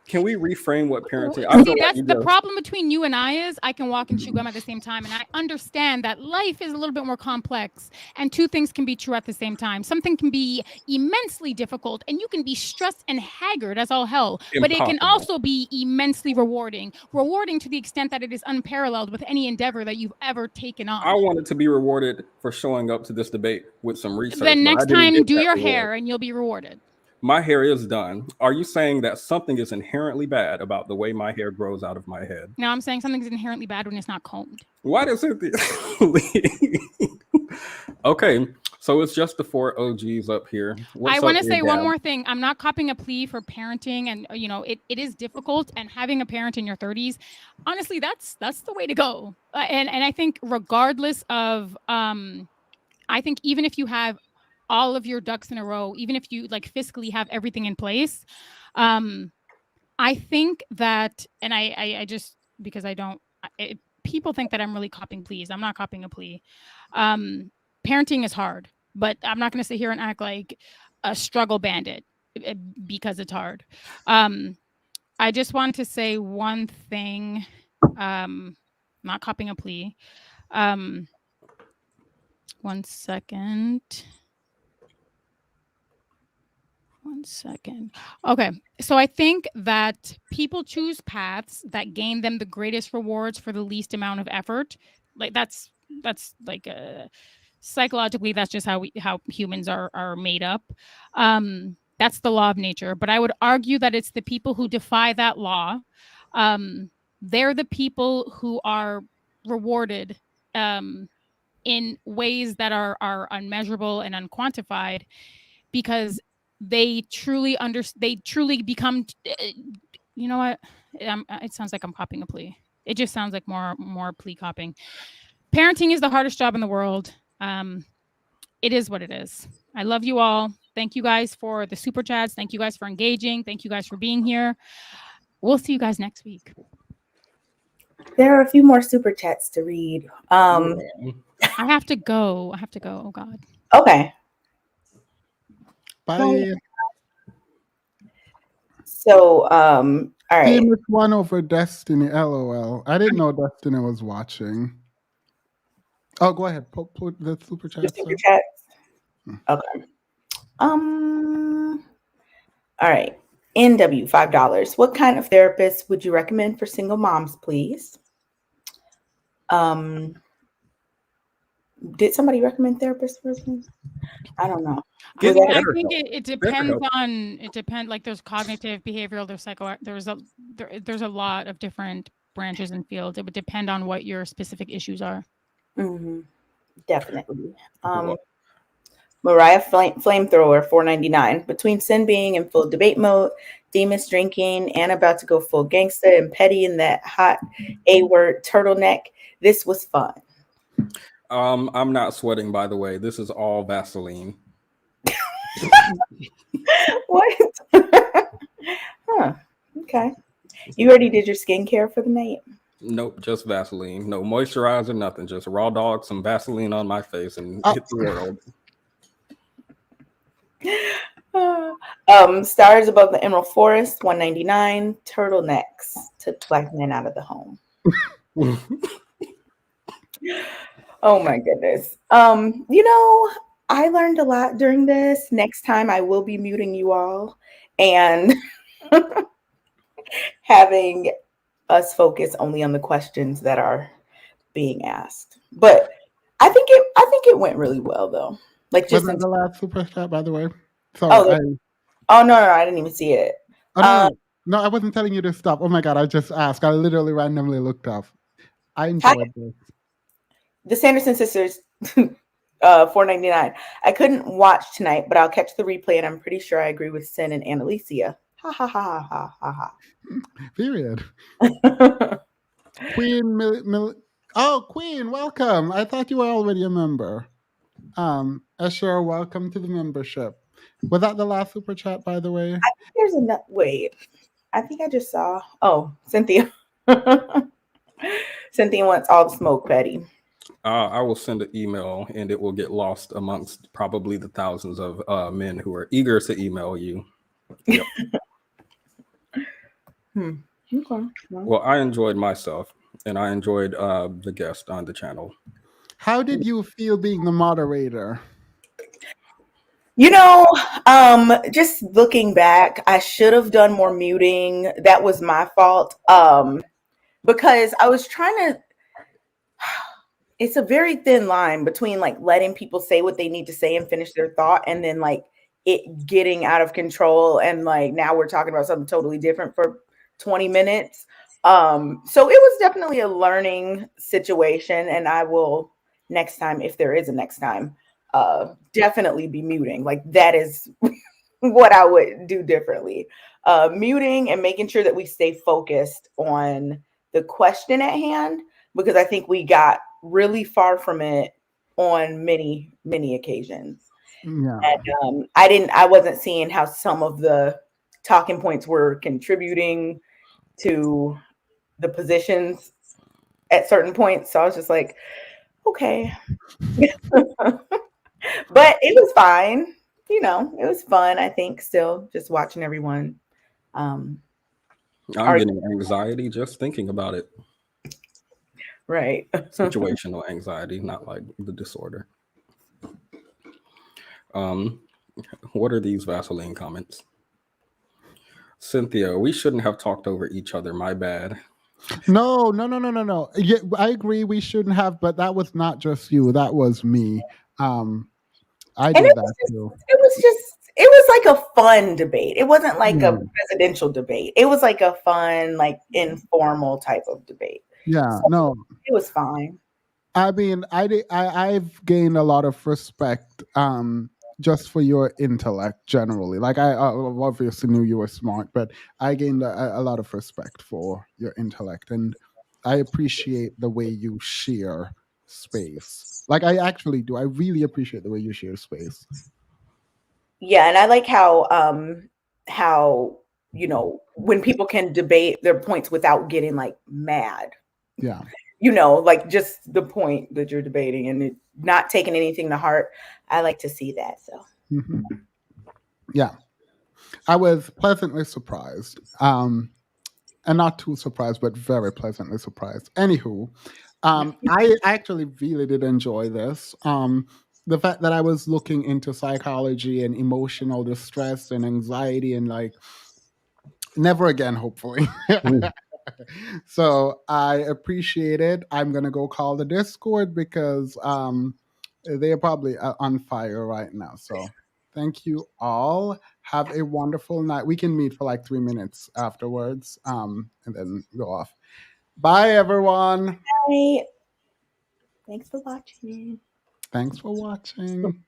Can we reframe what parenting? See, that's the problem between you and I is I can walk and chew gum at the same time, and I understand that life is a little bit more complex, and two things can be true at the same time. Something can be immensely difficult, and you can be stressed and haggard as all hell, but it can also be immensely rewarding to the extent that it is unparalleled with any endeavor that you've ever taken on. I wanted to be rewarded for showing up to this debate with some research. Then next time, do your hair, and you'll be rewarded. My hair is done. Are you saying that something is inherently bad about the way my hair grows out of my head? No, I'm saying something's inherently bad when it's not combed. Why does it? Okay, so it's just the four OGs up here. I want to say one more thing. I'm not copying a plea for parenting, and it is difficult. And having a parent in your 30s, honestly, that's the way to go. And I think regardless of, I think even if you have all of your ducks in a row, even if you like fiscally have everything in place, I think that, and I just, because people think that I'm really copying pleas. I'm not copying a plea. Parenting is hard, but I'm not going to sit here and act like a struggle bandit because it's hard. I just want to say one thing, not copying a plea. 1 second. 1 second. Okay. So I think that people choose paths that gain them the greatest rewards for the least amount of effort. Like that's like psychologically, that's just how humans are made up. That's the law of nature. But I would argue that it's the people who defy that law. They're the people who are rewarded in ways that are unmeasurable and unquantified, because they truly become, you know what? It sounds like I'm copying a plea. It just sounds like more plea copying. Parenting is the hardest job in the world. It is what it is. I love you all. Thank you guys for the super chats. Thank you guys for engaging. Thank you guys for being here. We'll see you guys next week. There are a few more super chats to read. I have to go. Oh God. Okay. Bye. So All right. Themis won over Destiny. LOL. I didn't know Destiny was watching. Oh, go ahead. Put the super chat. The super chats. Okay. All right. NW $5. What kind of therapist would you recommend for single moms, please? Did somebody recommend therapist for me? I don't know. I think it depends on like there's cognitive, behavioral, there's a lot of different branches and fields. It would depend on what your specific issues are. Mm-hmm. Definitely. Mariah Flamethrower $4.99. Between Sin being in full debate mode, Themis drinking, and about to go full gangsta, and Petty in that hot A-word turtleneck, this was fun. I'm not sweating, by the way. This is all Vaseline. What? Huh. Okay. You already did your skincare for the night? Nope, just Vaseline. No moisturizer, nothing. Just raw dog, some Vaseline on my face, and hit the world. Stars above the Emerald Forest, $1.99. Turtlenecks took black men out of the home. Oh my goodness. I learned a lot during this. Next time I will be muting you all and having us focus only on the questions that are being asked. But I think it went really well though. Like just was that the last super chat, by the way? Sorry. No, I didn't even see it. No, I wasn't telling you to stop. Oh my God, I just asked. I literally randomly looked up. I enjoyed this. The Sanderson sisters, $4.99. I couldn't watch tonight, but I'll catch the replay, and I'm pretty sure I agree with Sin and Annalicia. Ha ha ha ha ha ha. Period. Queen, Queen, welcome. I thought you were already a member. Asher, welcome to the membership. Was that the last super chat, by the way? I think there's enough. Wait, I think I just saw. Oh, Cynthia. Cynthia wants all the smoke, Petty. I will send an email, and it will get lost amongst probably the thousands of men who are eager to email you. Yep. Okay. Well, I enjoyed myself, and I enjoyed the guest on the channel. How did you feel being the moderator? Just looking back, I should have done more muting. That was my fault. Because I was trying to. It's a very thin line between like letting people say what they need to say and finish their thought, and then like it getting out of control, and like now we're talking about something totally different for 20 minutes. So it was definitely a learning situation, and I will next time, if there is a next time, definitely be muting. Like that is what I would do differently. Muting and making sure that we stay focused on the question at hand, because I think we got really far from it on many occasions. Yeah. And I wasn't seeing how some of the talking points were contributing to the positions at certain points. So I was just like, okay. But it was fine. It was fun, I think, still just watching everyone. I'm getting anxiety just thinking about it. Right. Situational anxiety, not like the disorder. What are these Vaseline comments? Cynthia, we shouldn't have talked over each other. My bad. No. Yeah, I agree we shouldn't have, but that was not just you. That was me. I did that too. It was like a fun debate. It wasn't like a presidential debate. It was like a fun, like informal type of debate. Yeah, so no. It was fine. I mean, I've gained a lot of respect just for your intellect generally. Like I obviously knew you were smart, but I gained a lot of respect for your intellect, and I appreciate the way you share space. Like I actually do. I really appreciate the way you share space. Yeah, and I like how when people can debate their points without getting like mad. Yeah. Like just the point that you're debating and not taking anything to heart. I like to see that. So, yeah, I was pleasantly surprised. and not too surprised, but very pleasantly surprised. Anywho, I actually really did enjoy this. The fact that I was looking into psychology and emotional distress and anxiety and like never again, hopefully. So I appreciate it. I'm gonna go call the Discord because they're probably on fire right now. So thank you all. Have a wonderful night. We can meet for like 3 minutes afterwards, and then go off. Bye, everyone. Bye. Thanks for watching. Thanks for watching.